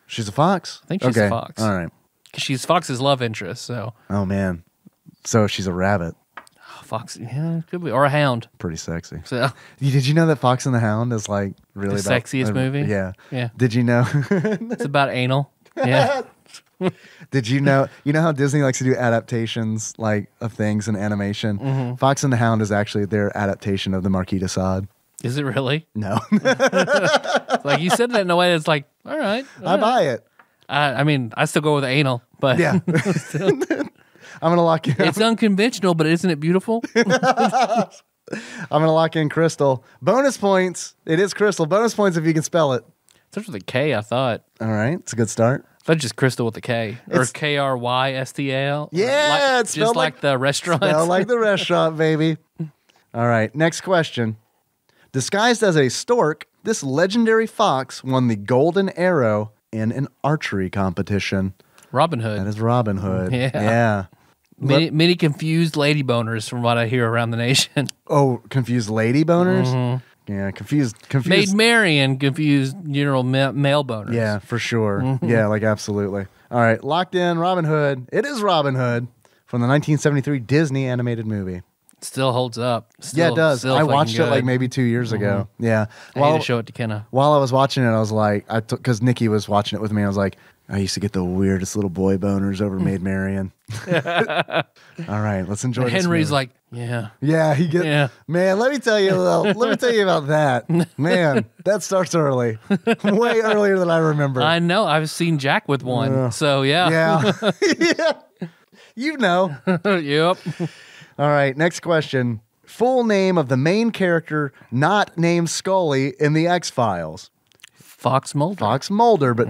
She's a fox? I think she's a fox. All right. She's Fox's love interest, so. Oh, man. So she's a rabbit. Fox, yeah, could be. Or a hound. Pretty sexy. So Did you know that Fox and the Hound is like really the sexiest movie? Yeah. Yeah. Did you know? It's about anal. Yeah. Did you know how Disney likes to do adaptations like of things in animation? Mm-hmm. Fox and the Hound is actually their adaptation of the Marquis de Sade. Is it really? No. Like you said that in a way that's like, all right. I buy it. I mean, I still go with anal, but Yeah. I'm going to lock in. it's unconventional, but isn't it beautiful? I'm going to lock in Crystal. Bonus points. It is Crystal. Bonus points if you can spell it. Starts with a K, I thought. All right. It's a good start. I thought just Crystal with a K. Or Krystal. Yeah, it's just spelled like the restaurant. Spelled like the restaurant, baby. All right. Next question. Disguised as a stork, this legendary fox won the Golden Arrow in an archery competition. Robin Hood. That is Robin Hood. Yeah. Many confused lady boners from what I hear around the nation. Oh, confused lady boners? Yeah, confused. Maid Marian confused general male boners. Yeah, for sure. Yeah, like absolutely. All right, locked in Robin Hood. It is Robin Hood from the 1973 Disney animated movie. Still holds up. Yeah, it does. I watched it like maybe 2 years ago. Yeah. I need to show it to Kenna. While I was watching it, I was like, because Nikki was watching it with me, I was like, I used to get the weirdest little boy boners over Maid Marian. All right, let's enjoy this Henry's movie. like, yeah. Yeah, man, let me tell you about that. Man, that starts early. Way earlier than I remember. I know. I've seen Jack with one. So, yeah. Yeah. You know. Yep. All right, next question. Full name of the main character not named Scully in the X-Files. Fox Mulder. Fox Mulder, but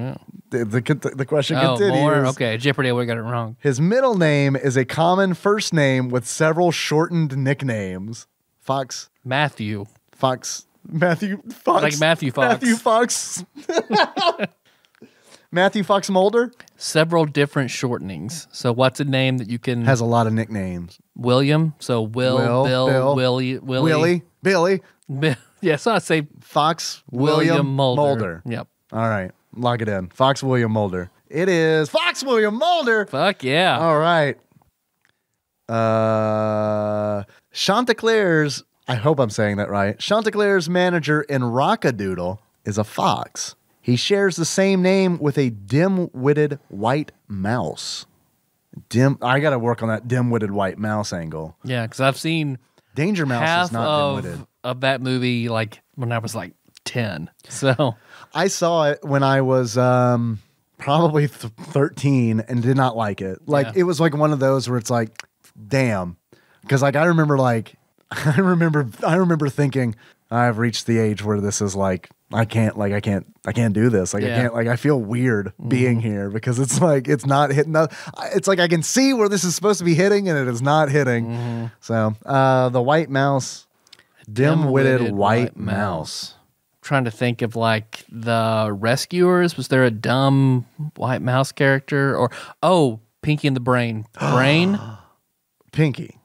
the question continues. More? Okay, Jeopardy, we got it wrong. His middle name is a common first name with several shortened nicknames. Matthew Fox. Like Matthew Fox. Matthew Fox. Matthew Fox Mulder Several different shortenings. So what's a name that you can... has a lot of nicknames. William. So Bill, Willie. Billy. Yeah, so I say Fox William Mulder. Yep. All right. Lock it in. Fox William Mulder. It is Fox William Mulder. Fuck yeah. All right. Chanticleer's, I hope I'm saying that right. Chanticleer's manager in Rockadoodle is a fox. He shares the same name with a dim-witted white mouse. I got to work on that dim-witted white mouse angle. Yeah, because I've seen Danger Mouse half is not dim-witted. of that movie like when I was like 10. So I saw it when I was probably 13 and did not like it. Like it was like one of those where it's like, damn, because like I remember thinking I've reached the age where this is like I can't do this. Like I feel weird being here because it's like it's not hitting. It's like I can see where this is supposed to be hitting and it is not hitting. So the white mouse, dim-witted white mouse. Trying to think of like the Rescuers. Was there a dumb white mouse character or Pinky and the Brain? Pinky.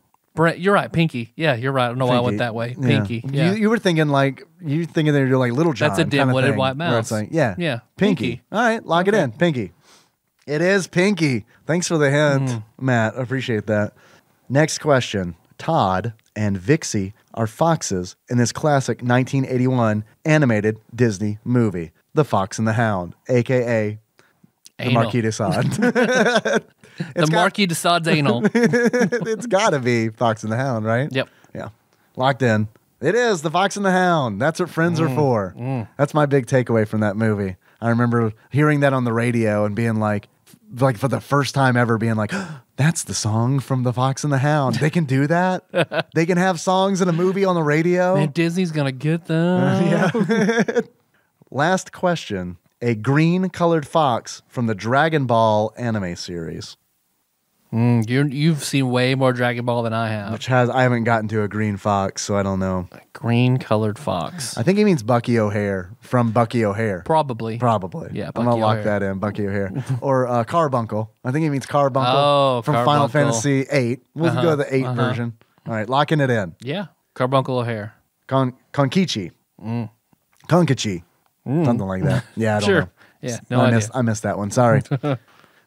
You're right, Pinky. Yeah, you're right. I don't know why I went that way. Pinky. Yeah. You were thinking that you're like Little John. That's a dim-witted white mouse. Like, yeah. Pinky. All right, lock it in. Pinky. It is Pinky. Thanks for the hint, Matt. Appreciate that. Next question. Todd and Vixie are foxes in this classic 1981 animated Disney movie, The Fox and the Hound, a.k.a. the Marquis de Sade. The Marquis de Sade's anal. It's got to be Fox and the Hound, right? Yep. Yeah. Locked in. It is The Fox and the Hound. That's what friends are for. That's my big takeaway from that movie. I remember hearing that on the radio and being like for the first time ever being like, that's the song from The Fox and the Hound. They can do that? They can have songs in a movie on the radio? Man, Disney's going to get them. Yeah. Last question. A green-colored fox from the Dragon Ball anime series. You've seen way more Dragon Ball than I have. I haven't gotten to a green fox, so I don't know. A green-colored fox. I think he means Bucky O'Hare from Bucky O'Hare. Probably. Yeah, Bucky I'm gonna lock that in, Bucky O'Hare. Or Carbuncle. I think he means Carbuncle from Final Fantasy VIII. We'll go to the 8 version. All right, locking it in. Yeah, Carbuncle O'Hare. Konkichi. Konkichi. Something like that. Yeah, I don't know. Yeah, no idea. I missed that one. Sorry.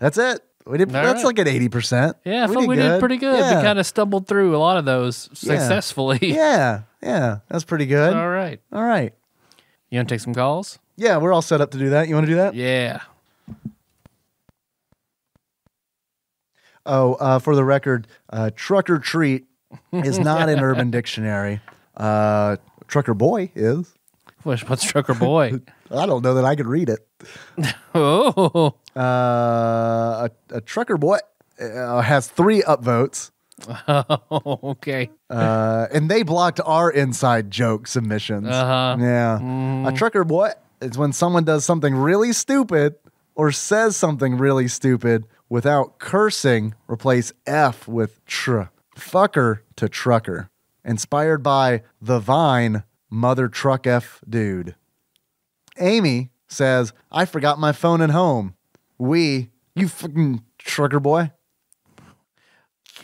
That's it. That's like at 80%. Yeah, I thought we did pretty good. Yeah. We kind of stumbled through a lot of those successfully. Yeah, that's pretty good. All right. You want to take some calls? Yeah, we're all set up to do that. You want to do that? Yeah. Oh, for the record, truck or treat is not in Urban Dictionary. Trucker boy is. What's trucker boy? I don't know that I could read it. Oh. A trucker boy has 3 upvotes. Oh, okay. And they blocked our inside joke submissions. Yeah. A trucker boy is when someone does something really stupid or says something really stupid without cursing. Replace F with tr. Fucker to trucker. Inspired by The Vine, Mother Truck F Dude. Amy says, I forgot my phone at home. You fucking trucker boy.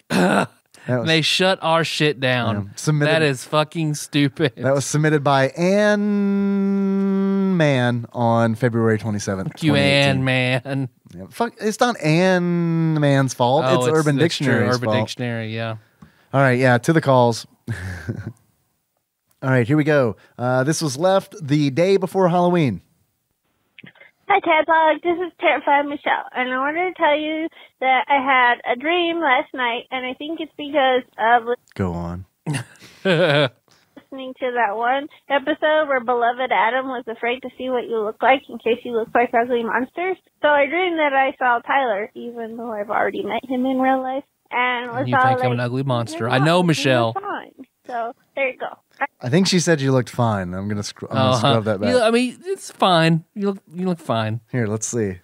They shut our shit down. That is fucking stupid. That was submitted by Ann Mann on February 27th. You Ann Man. Yeah, it's not Ann Mann's fault. It's Urban Dictionary's fault. Urban Dictionary, yeah. All right, yeah, to the calls. All right, here we go. This was left the day before Halloween. Hi, TADPOG. This is Terrified Michelle, and I wanted to tell you that I had a dream last night, and I think it's because of Go on. listening to that one episode where beloved Adam was afraid to see what you look like in case you look like ugly monsters. So I dreamed that I saw Tyler, even though I've already met him in real life, and was you all think like, I'm an ugly monster. I know, Michelle. Fine. So there you go. I think she said you looked fine. I'm gonna scrub that back. I mean, it's fine. You look fine. Here, let's see.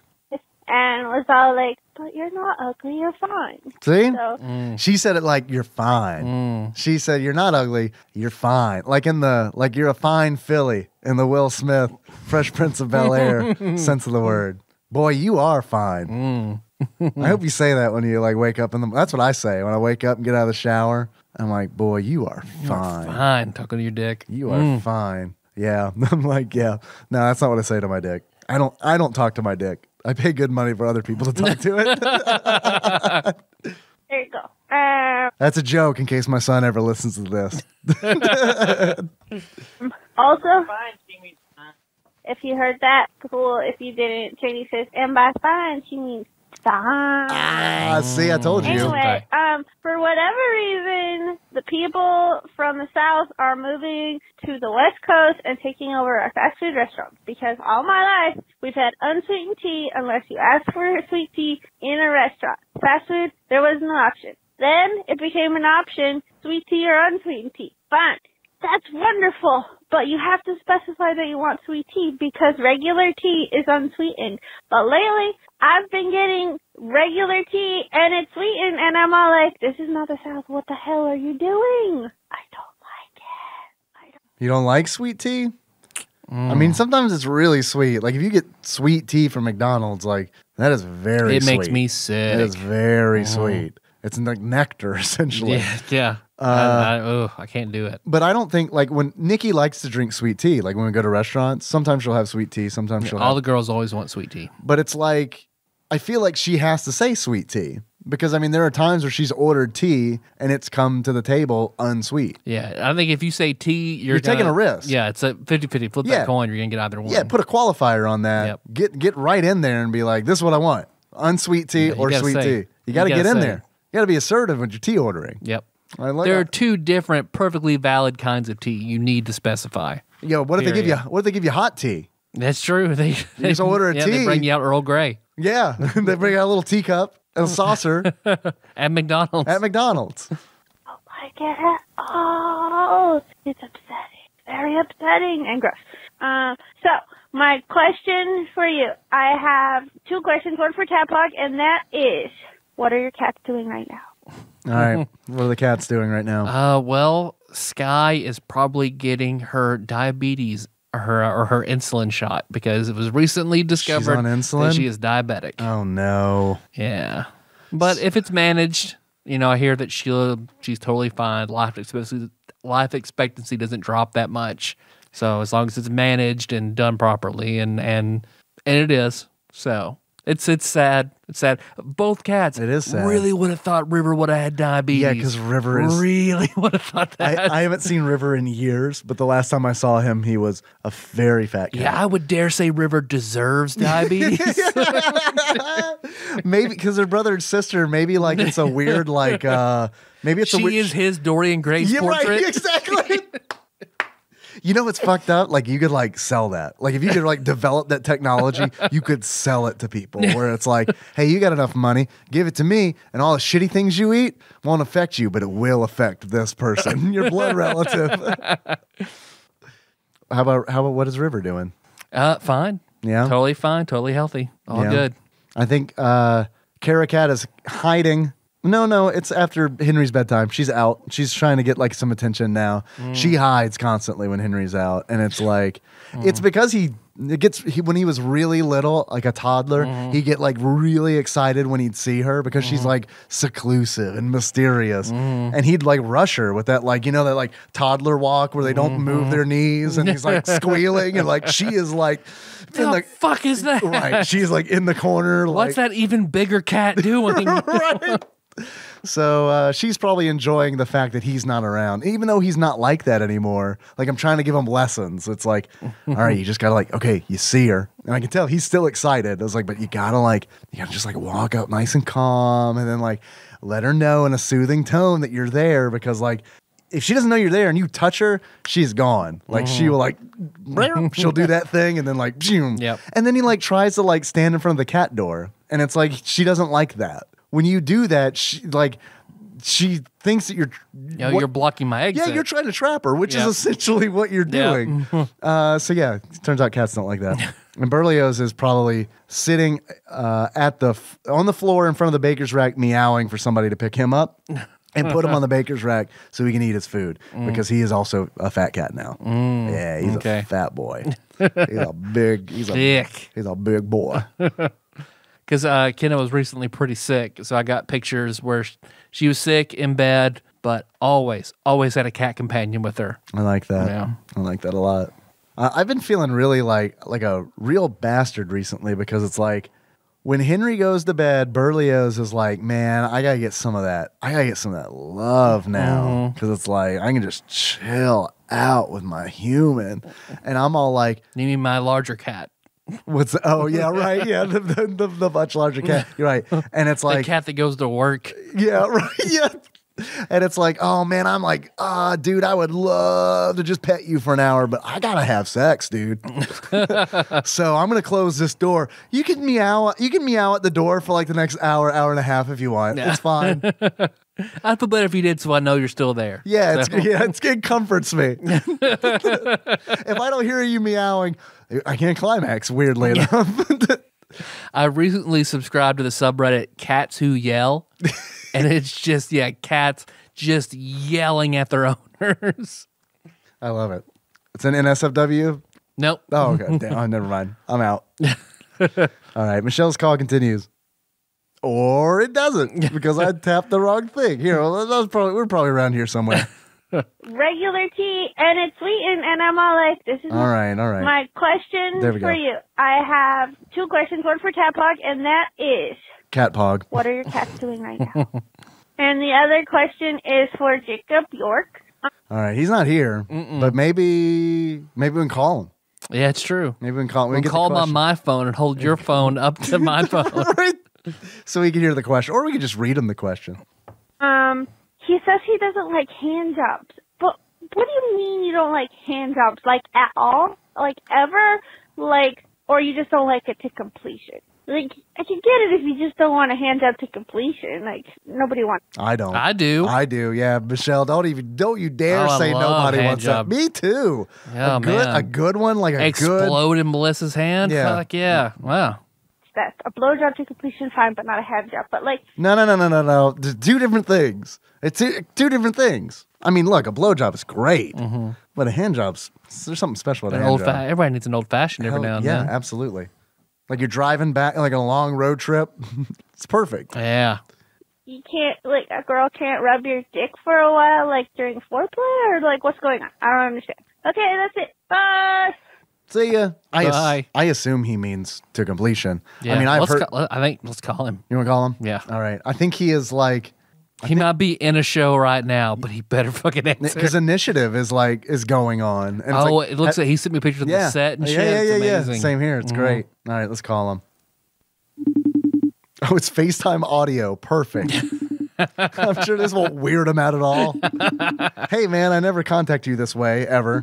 And was all like, but you're not ugly, you're fine. See? So, She said it like you're fine. She said you're not ugly, you're fine. Like you're a fine filly in the Will Smith Fresh Prince of Bel-Air sense of the word. Boy, you are fine. I hope you say that when you like wake up that's what I say when I wake up and get out of the shower. I'm like, boy, you are fine. Fine, talking to your dick. You are fine. Yeah. I'm like, yeah. No, that's not what I say to my dick. I don't talk to my dick. I pay good money for other people to talk to it. There you go. That's a joke in case my son ever listens to this. Also, if you heard that, cool. If you didn't, Trini says, and by fine, she means fine. See, I told you. Anyway, for whatever reason, the people from the South are moving to the West Coast and taking over our fast food restaurants because all my life we've had unsweetened tea unless you ask for sweet tea in a restaurant. Fast food, there was no option. Then it became an option, sweet tea or unsweetened tea. Fine. That's wonderful, but you have to specify that you want sweet tea because regular tea is unsweetened. But lately, I've been getting regular tea and it's sweetened, and I'm all like, this is not the South. What the hell are you doing? I don't like it. You don't like sweet tea? I mean, sometimes it's really sweet. Like if you get sweet tea from McDonald's, like that is very sweet. It makes me sick. It is very sweet. It's like nectar, essentially. Yeah. I can't do it. But I don't think, like, when Nikki likes to drink sweet tea, like when we go to restaurants, sometimes she'll have sweet tea, sometimes she'll all the girls always want sweet tea. But it's like, I feel like she has to say sweet tea. Because, I mean, there are times where she's ordered tea and it's come to the table unsweet. Yeah, I think if you say tea, you're taking a risk. Yeah, it's a 50-50. Flip that coin, you're going to get either one. Yeah, put a qualifier on that. Yep. Get right in there and be like, this is what I want. Unsweet tea or sweet tea. You got to get in there. You got to be assertive when you're tea ordering. Yep. There are two different, perfectly valid kinds of tea you need to specify. Yo, what if they give you hot tea? That's true. They just order a tea. They bring you out Earl Grey. Yeah, they bring out a little teacup and a saucer at McDonald's. Oh my god! Oh, it's upsetting. Very upsetting and gross. So my question for you, I have two questions. One for TADPOG, and that is, what are your cats doing right now? All right. What are the cats doing right now? Well, Sky is probably getting her diabetes or her insulin shot because it was recently discovered She's on insulin? that she is diabetic. Oh no. Yeah. But if it's managed, I hear that she's totally fine. Life expectancy doesn't drop that much. So as long as it's managed and done properly and it is. So It's sad. It's sad. Both cats. It is sad. Really would have thought River would have had diabetes. Yeah, because River is... Really would have thought that. I haven't seen River in years, but the last time I saw him, he was a very fat cat. Yeah, I would dare say River deserves diabetes. Maybe because they're brother and sister. Maybe like it's a weird maybe it's she is his Dorian Gray's portrait. Right, exactly. You know what's fucked up? Like you could sell that. Like if you could develop that technology, you could sell it to people where it's like, hey, you got enough money, give it to me, and all the shitty things you eat won't affect you, but it will affect this person, your blood relative. How about what is River doing? Fine. Yeah. Totally fine, totally healthy. All good. I think Kara Cat is hiding. No, it's after Henry's bedtime. She's out. She's trying to get some attention now. She hides constantly when Henry's out, and it's it's because when he was really little, like a toddler, he'd get really excited when he'd see her because she's seclusive and mysterious, and he'd rush her with that that toddler walk where they don't move their knees, and he's squealing, and she is What the fuck is that? Right, she's in the corner. What's that even bigger cat doing? Right. So she's probably enjoying the fact that he's not around, even though he's not like that anymore. I'm trying to give him lessons. It's all right, you just gotta okay, you see her, and I can tell he's still excited. I was but you gotta just walk up nice and calm, and then let her know in a soothing tone that you're there, because if she doesn't know you're there and you touch her, she's gone. She will she'll do that thing, and then boom. Yep. And then he tries to stand in front of the cat door, and it's she doesn't like that. When you do that, she thinks that you're blocking my exit. Yeah, you're trying to trap her, which is essentially what you're doing. So yeah, it turns out cats don't like that. And Berlioz is probably sitting on the floor in front of the baker's rack, meowing for somebody to pick him up and put him on the baker's rack so he can eat his food, because he is also a fat cat now. Yeah, he's a fat boy. He's a big boy. Because Kenna was recently pretty sick, so I got pictures where she was sick in bed, but always had a cat companion with her. I like that. Yeah. I like that a lot. I've been feeling really like a real bastard recently because it's like when Henry goes to bed, Berlioz is like, man, I gotta get some of that. I gotta get some of that love now because it's like I can just chill out with my human, and I'm all like, You mean my larger cat? Oh yeah, right, yeah, the much larger cat. You're right, and it's like The cat that goes to work. yeah, right, yeah. And it's like, oh man, I'm like, dude, I would love to just pet you for an hour, but I gotta have sex, dude. So I'm gonna close this door. You can meow at the door for like the next hour and a half if you want. Yeah. It's fine. I'd feel better if you did, so I know you're still there. Yeah, So- it comforts me. If I don't hear you meowing, I can't climax. Weirdly enough. I recently subscribed to the subreddit Cats Who Yell, and it's just cats just yelling at their owners. I love it. It's an NSFW. Nope. Oh, okay. Damn, oh, never mind. I'm out. All right. Michelle's call continues. Or it doesn't because I tapped the wrong thing. Here, we're probably around here somewhere. Regular tea, and it's sweetened, and I'm all like, this is All right. my question There we go. for you. I have two questions, one for TADPOG, and that is, Cat Pog. what are your cats doing right now? And the other question is for Jacob York. All right. He's not here, but maybe we can call him. Yeah, it's true. Maybe we can call him. We'll call him on my phone and hold your phone up to my phone. Right. So we can hear the question, or we can just read him the question. He says he doesn't like hand jobs. But what do you mean you don't like hand jobs? Like, at all? Like, ever? Like, or you just don't like it to completion? Like, I can get it if you just don't want a hand job to completion. Like, nobody wants. I don't. I do. Yeah, Michelle, don't you dare I say love nobody hand wants job. that. Me too. Yeah, A good one, like a Explode in Melissa's hand? Yeah. Fuck yeah. Wow. That a blowjob to completion, fine, but not a hand job. But like, No. Two different things. It's two different things. I mean, look, a blowjob is great, but a hand job's there's something special about a hand job. Everybody needs an old fashioned every now and Yeah, then. absolutely. Like you're driving back, like on a long road trip. It's perfect. Yeah. you can't, like, a girl can't rub your dick for a while, like during foreplay, or like what's going on? I don't understand. Okay, that's it. Bye. See ya. Bye. I assume he means to completion. Yeah. I mean, I've heard. Let's call him. You want to call him? Yeah. All right. I think he is like. He might be in a show right now, but he better fucking answer. Because initiative is going on. And it's like, it looks like he sent me pictures of the set and shit. It's amazing. Same here. It's great. All right, let's call him. Oh, it's FaceTime audio. Perfect. I'm sure this won't weird him out at all. Hey, man, I never contact you this way, ever.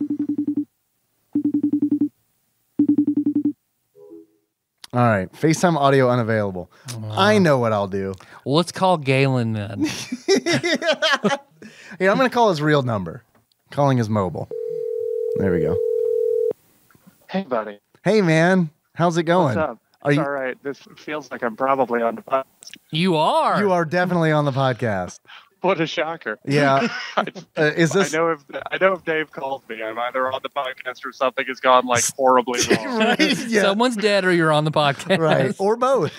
All right, FaceTime audio unavailable. I know what I'll do. Well, let's call Galen then. Hey, I'm going to call his real number. Calling his mobile. There we go. Hey, buddy. Hey, man. How's it going? What's up? It's all right. This feels like I'm probably on the podcast. You are. You are definitely on the podcast. What a shocker. Yeah. Is this... I know if Dave calls me, I'm either on the podcast or something has gone like horribly wrong. Right? Yeah. Someone's dead or you're on the podcast. Right. Or both.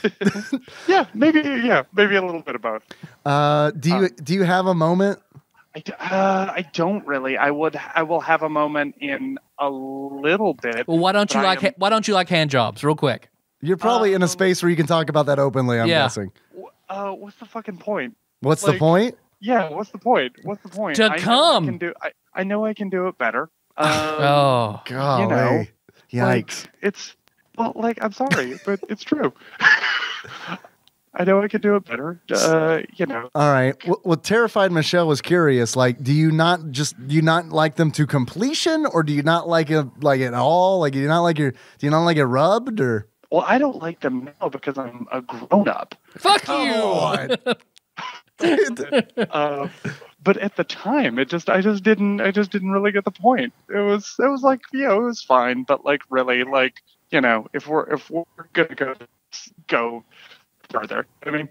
Maybe a little bit of both. Do you have a moment? I don't really. I will have a moment in a little bit. Well, why don't you like hand jobs real quick? You're probably in a space where you can talk about that openly, I'm guessing. What's the fucking point? What's the point? Yeah, what's the point? What's the point? To come. I know I can do it better. Oh, God. You know, yikes. I'm sorry, but it's true. I know I can do it better. All right. Well, terrified Michelle was curious. Like, do you not like them to completion, or do you not like it at all? Like, do you not like it rubbed, or? Well, I don't like them now because I'm a grown up. fuck you. But at the time, I just didn't really get the point. It was like, it was fine, but like really, like, if we're gonna go further. I mean,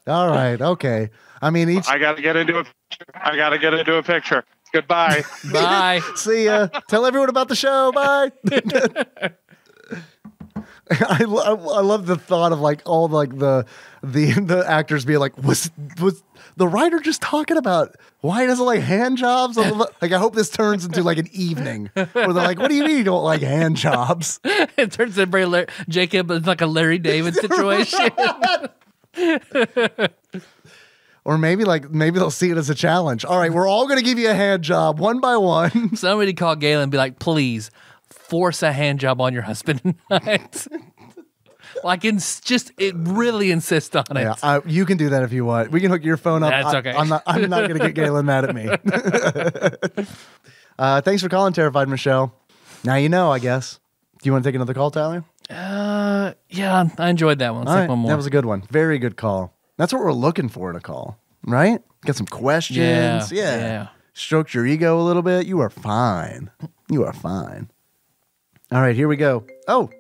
all right, okay. I mean, I gotta get into a picture. It's Goodbye. Bye. See ya. Tell everyone about the show. Bye. I love the thought of like all like the actors being like, was the writer just talking about why he doesn't like hand jobs? Like, I hope this turns into like an evening where they're like, what do you mean you don't like hand jobs? It turns into Jacob is like a Larry David situation. Or maybe they'll see it as a challenge. All right, we're all going to give you a hand job one by one. Somebody call Galen and be like, please force a hand job on your husband tonight. Like, it really insist on it. Yeah, you can do that if you want. We can hook your phone up. That's okay. I'm not going to get Galen mad at me. Thanks for calling, Terrified Michelle. Now you know, I guess. Do you want to take another call, Tyler? Yeah, I enjoyed that one. Let's take one more. That was a good one. Very good call. That's what we're looking for in a call, right? Get some questions. Yeah. Stroked your ego a little bit. You are fine. You are fine. All right, here we go. Oh.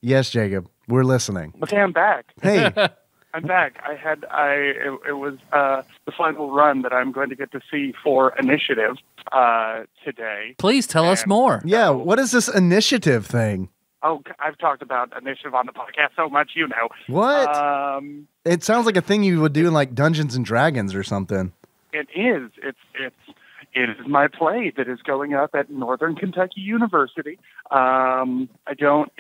Yes, Jacob. We're listening. Okay, I'm back. Hey. I'm back. It was the final run that I'm going to get to see for Initiative today. Please tell us more. Yeah, what is this initiative thing? Oh, I've talked about Initiative on the podcast so much, you know. What? It sounds like a thing you would do in like Dungeons and Dragons or something. It is. It is my play that is going up at Northern Kentucky University. I don't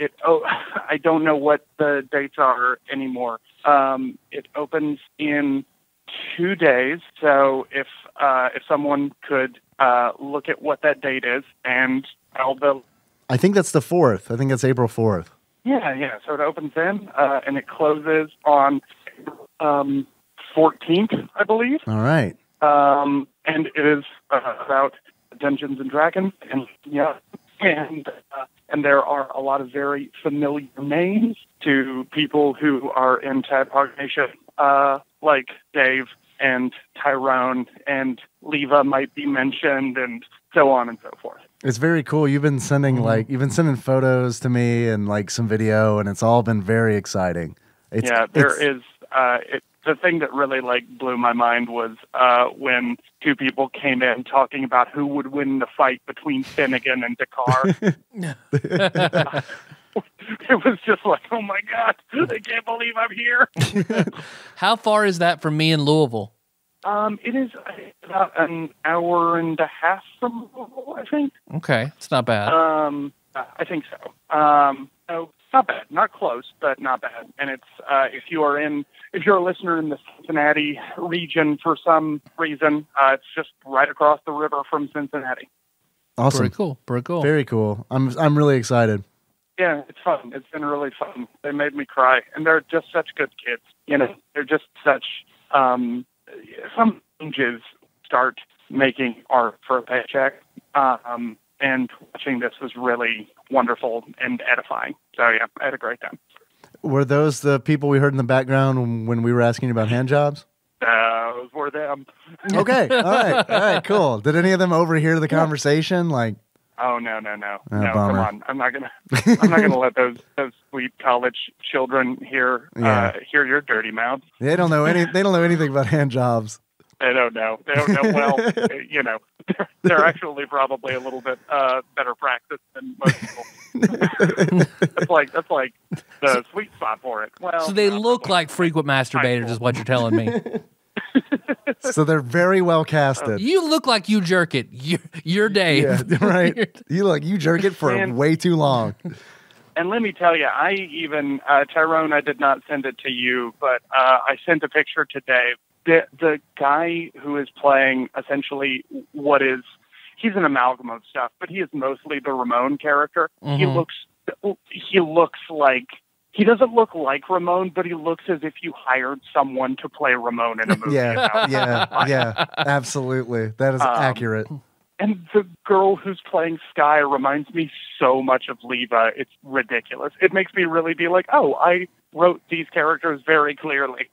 know what the dates are anymore. It opens in 2 days. So if someone could look at what that date is and I think that's the 4th. I think that's April 4th. Yeah. So it opens then, and it closes on 14th, I believe. All right. And it is about Dungeons and Dragons, and there are a lot of very familiar names to people who are in TADPOG Nation, like Dave and Tyrone and Leva might be mentioned, and so on and so forth. It's very cool. You've been sending photos to me and like some video, and it's all been very exciting. The thing that really blew my mind was when two people came in talking about who would win the fight between Finnegan and Dakar. It was just like, oh my God, I can't believe I'm here. How far is that from me in Louisville? It is about an hour and a half from Louisville, I think. Okay, it's not bad. I think so. No, not bad, not close, but not bad. And it's if you're a listener in the Cincinnati region for some reason, it's just right across the river from Cincinnati. Awesome, pretty cool, very cool. I'm really excited. Yeah, it's fun. It's been really fun. They made me cry, and they're just such good kids. You know, they're just such. Some changes start making art for a paycheck, and watching this was really wonderful and edifying. So yeah, I had a great time. Were those the people we heard in the background when we were asking you about hand jobs? Those were them. Okay, all right, cool. Did any of them overhear the conversation? Oh no! Oh, No, bummer. come on! I'm not gonna let those sweet college children hear your dirty mouth. They don't know anything about hand jobs. They don't know. Well, you know, they're actually probably a little bit better practice than most people. That's like the sweet spot for it. Well, so they look like frequent masturbators, is what you're telling me. So they're very well casted. You look like you jerk it. You're Dave. Yeah, right. You jerk it for way too long. And let me tell you, I even Tyrone, I did not send it to you, but I sent a picture to Dave. The guy who is playing essentially he's an amalgam of stuff, but he is mostly the Ramon character. Mm-hmm. He looks like. He doesn't look like Ramon, but he looks as if you hired someone to play Ramon in a movie. Yeah, absolutely. That is accurate. And the girl who's playing Sky reminds me so much of Leva. It's ridiculous. It makes me really be like, oh, I wrote these characters very clearly.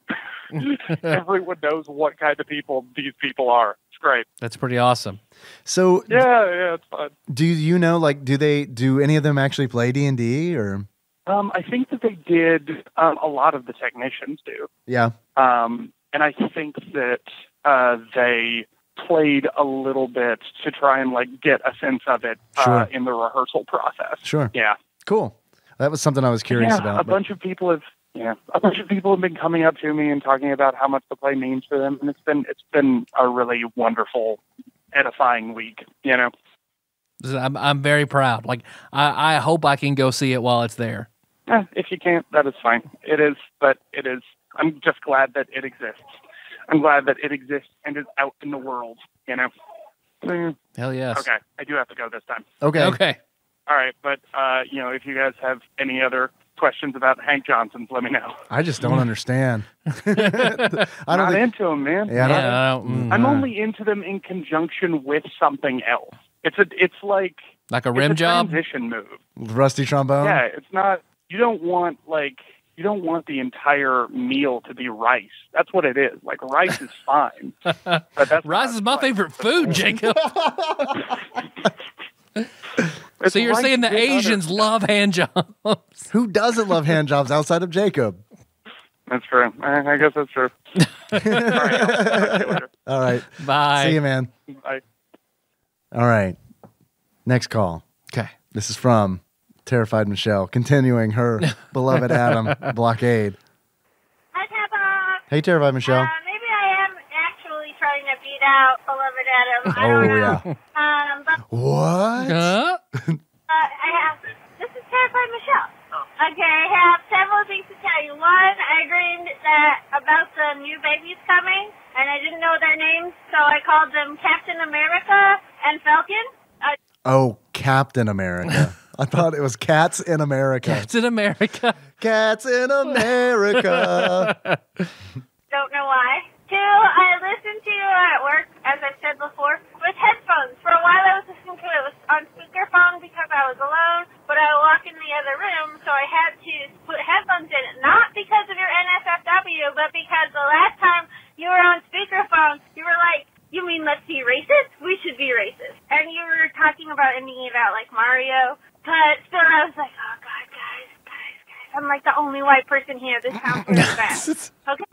Everyone knows what kind of people these people are. It's great. That's pretty awesome. So yeah, it's fun. Do you know, do any of them actually play D&D or? I think that they did. A lot of the technicians do. Yeah. And I think that they played a little bit to try and like get a sense of it Sure. in the rehearsal process. Sure. Yeah. Cool. That was something I was curious Yeah, about. a bunch of people have been coming up to me and talking about how much the play means to them, and it's been a really wonderful, edifying week. You know, I'm very proud. Like I hope I can go see it while it's there. if you can't, that is fine. It is, but it is. I'm just glad that it exists. I'm glad that it exists and is out in the world. You know. Hell yes. Okay, I do have to go this time. Okay. Okay. All right, but if you guys have any other questions about Hank Johnson's, let me know. I just don't understand. I'm not into them, man. Yeah, I'm only into them in conjunction with something else. It's like a rim job, transition move. Rusty trombone. Yeah, it's not. You don't want the entire meal to be rice. That's what it is. Like rice is fine, but that's rice is my favorite food, Jacob. So you're saying the Asians love hand jobs? Who doesn't love hand jobs outside of Jacob? That's true. I guess that's true. All right. Bye. See you, man. Bye. All right. Next call. Okay. This is from Terrified Michelle, continuing her beloved Adam blockade. Hi, Papa. Hey, Terrified Michelle. Maybe I am actually trying to beat out beloved Adam. I don't know. But What? I have. This is Terrified Michelle. Okay, I have several things to tell you. One, I dreamed that about the new babies coming, and I didn't know their names, so I called them Captain America and Falcon. Oh, Captain America. I thought it was Cats in America. Cats in America. Cats in America. Don't know why. Two, I listened to you at work, as I've said before, with headphones. For a while I was listening to it on speakerphone because I was alone, but I walk in the other room, so I had to put headphones in. Not because of your NSFW, but because the last time you were on speakerphone, you were like, you mean let's be racist? We should be racist. And you were talking about ending it out like Mario, but still I was like, oh God, guys. I'm like the only white person here. This sounds really bad. Okay?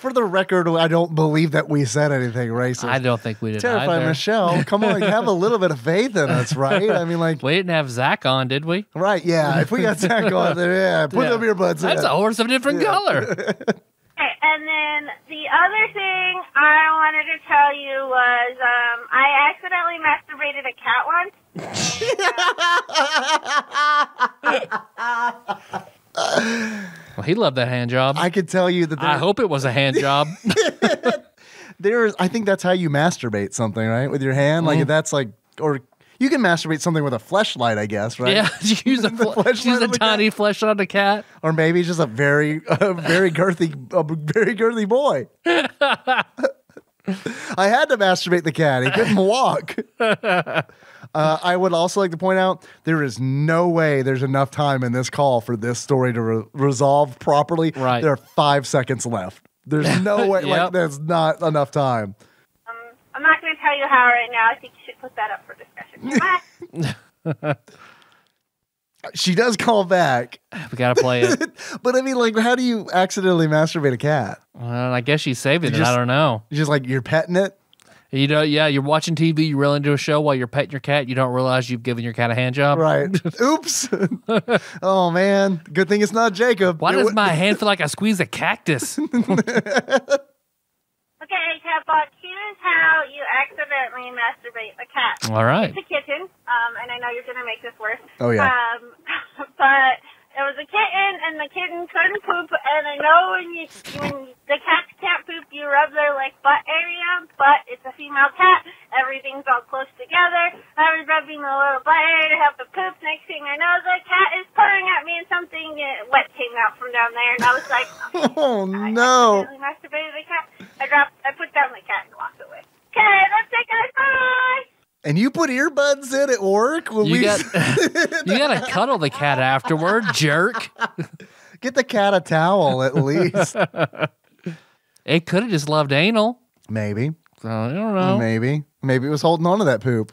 For the record, I don't believe that we said anything racist. I don't think we did Terrified either. Michelle, come on, have a little bit of faith in us, right? I mean, like, We didn't have Zach on, did we? right? Yeah, if we got Zach on there, yeah, put them earbuds in. That's a horse of a different color. Okay, and then the other thing I wanted to tell you was I accidentally masturbated a cat once. Well, he loved that hand job. I could tell you that. I hope it was a hand job. I think that's how you masturbate something, right? With your hand, like that's like, or you can masturbate something with a fleshlight, I guess, right? Yeah, you use a tiny fleshlight on a cat. Or maybe just a very girthy boy. I had to masturbate the cat. He couldn't walk. I would also like to point out there is no way there's enough time in this call for this story to resolve properly. Right. There are 5 seconds left. There's no way. Like, there's not enough time. I'm not going to tell you how right now. I think you should put that up for discussion. Bye. She does call back. We got to play it. But I mean, like, how do you accidentally masturbate a cat? Well, I guess she's saving it. just- I don't know. You're just like, you're petting it? You know, yeah, you're watching TV, you reel into a show while you're petting your cat, you don't realize you've given your cat a hand job. Right. Oops. Oh, man. Good thing it's not Jacob. Why does my hand feel like I squeezed a cactus? Okay, Catbot, here's how you accidentally masturbate a cat. All right. It's a kitten, and I know you're going to make this worse. Oh, yeah. But it was a kitten, and the kitten couldn't poop, and I know when the cats can't poop, you rub their, like, butt area, but it's a female cat. Everything's all close together. I was rubbing the little butt area to help it poop. Next thing I know, the cat is purring at me, and something wet came out from down there, and I was like, Oh, I no. accidentally masturbated the cat. I put down the cat and walked away. Okay, that's it, guys. Bye! And you put earbuds in at work? When You got to cuddle the cat afterward, jerk. Get the cat a towel at least. It could have just loved anal. Maybe. So, I don't know. Maybe it was holding on to that poop.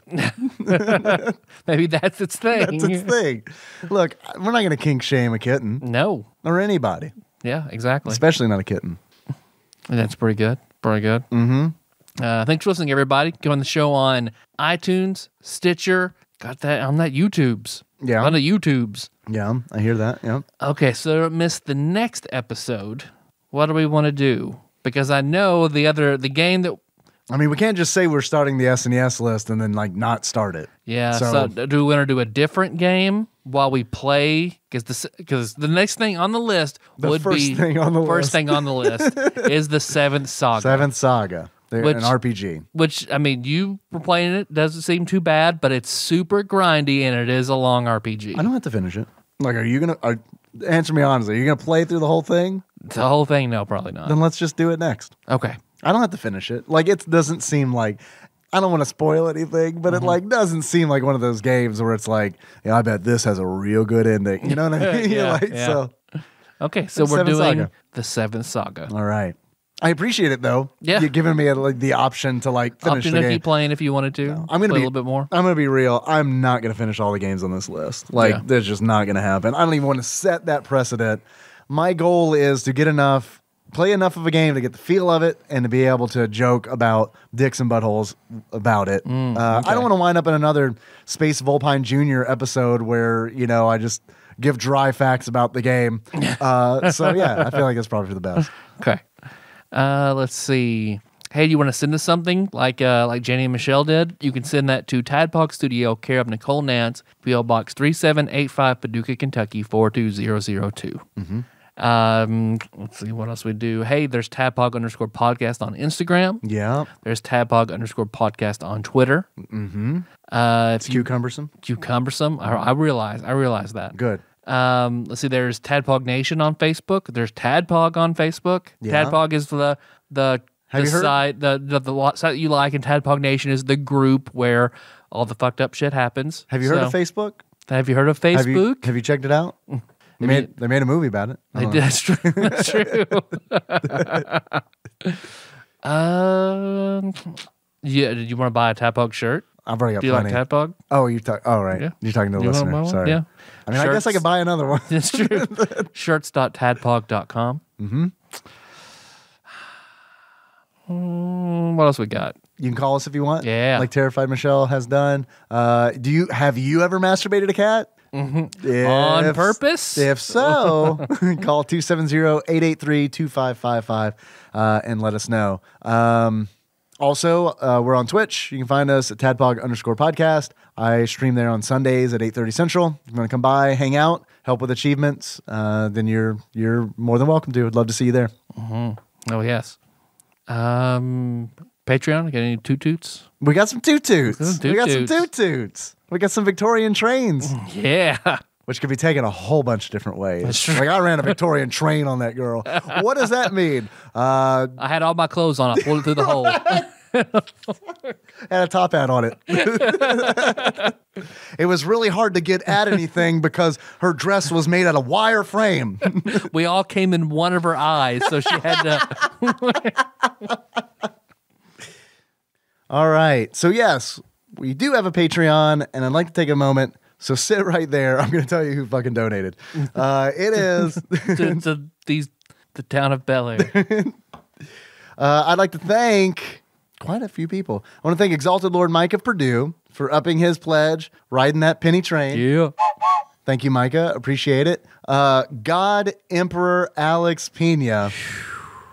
Maybe that's its thing. That's its thing. Look, we're not going to kink shame a kitten No. or anybody, Yeah, exactly. especially not a kitten. And that's pretty good. Very good. Mm-hmm. Thanks for listening, everybody. Go on the show on iTunes, Stitcher. Got that on that YouTubes. Yeah. On the YouTubes. Yeah, I hear that. Yeah. Okay, so don't miss the next episode. What do we want to do? Because I know the game that... I mean, we can't just say we're starting the SNES list and then like not start it. Yeah, so do we want to do a different game while we play? Because the next thing on the list first thing on the list is the Seventh Saga. Seventh Saga. An RPG. Which, I mean, you were playing it. Doesn't seem too bad, but it's super grindy and it is a long RPG. I don't have to finish it. Like, are you going to... Answer me honestly. Are you going to play through the whole thing? The whole thing? No, probably not. Then let's just do it next. Okay. I don't have to finish it. Like, it doesn't seem like... I don't want to spoil anything, but it like doesn't seem like one of those games where it's like, I bet this has a real good ending. You know what I mean? Yeah. So okay, so we're doing Saga. the Seventh Saga. All right. I appreciate it though. Yeah. You're giving me the option to like finish Option the to game. keep playing if you wanted to. I'm gonna play be a little bit more. I'm gonna be real. I'm not gonna finish all the games on this list. Like that's just not gonna happen. I don't even want to set that precedent. My goal is to play enough of a game to get the feel of it and to be able to joke about dicks and buttholes about it. Okay. I don't want to wind up in another Space Volpine Jr. episode where, I just give dry facts about the game. So yeah, I feel like it's probably for the best. Okay. Let's see. Hey, do you want to send us something like Jenny and Michelle did? You can send that to Tadpog Studio, care of Nicole Nance, P.O. Box 3785, Paducah, Kentucky 42002. Mm-hmm. Let's see what else we do. Hey, there's Tadpog_podcast on Instagram. Yeah. There's Tadpog_podcast on Twitter. Mm-hmm. It's cucumbersome. Cucumbersome. I realize that. Good. Let's see. There's Tadpog Nation on Facebook. There's Tadpog on Facebook. Yeah. Tadpog is the site the site you like, and Tadpog Nation is the group where all the fucked up shit happens. Have you heard of Facebook? Have you heard of Facebook? Have you checked it out? They made a movie about it. They did. That's true. That's true. Yeah. Did you want to buy a Tadpog shirt? I've already got Do you plenty. like Tadpog? Oh, right. Yeah. You're talking to the You wanna buy listener. one? Sorry. Yeah. I mean, I guess I could buy another one. That's true. Shirts.tadpog.com. Mm-hmm. What else we got? You can call us if you want. Yeah. Like Terrified Michelle has done. Have you ever masturbated a cat? Mm-hmm. On purpose? If so, call 270-883-2555 and let us know. Also, we're on Twitch. You can find us at Tadpog_podcast. I stream there on Sundays at 8:30 Central. If you want to come by, hang out, help with achievements, then you're more than welcome to. I'd love to see you there. Mm-hmm. Oh, yes. Patreon, got any toot-toots? We got some toot-toots. We got some toot-toots. We got some Victorian trains. Yeah. Which could be taken a whole bunch of different ways. That's true. Like, I ran a Victorian train on that girl. What does that mean? I had all my clothes on. I pulled it through the hole. Had a top hat on it. It was really hard to get at anything because her dress was made out of wire frame. We all came in one of her eyes, so she had to... All right. So, yes, we do have a Patreon, and I'd like to take a moment. So sit right there. I'm going to tell you who fucking donated. It is... to the town of Bel Air. I'd like to thank quite a few people. I want to thank Exalted Lord Mike of Purdue for upping his pledge, riding that penny train. Yeah. Thank you, Micah. Appreciate it. God Emperor Alex Pena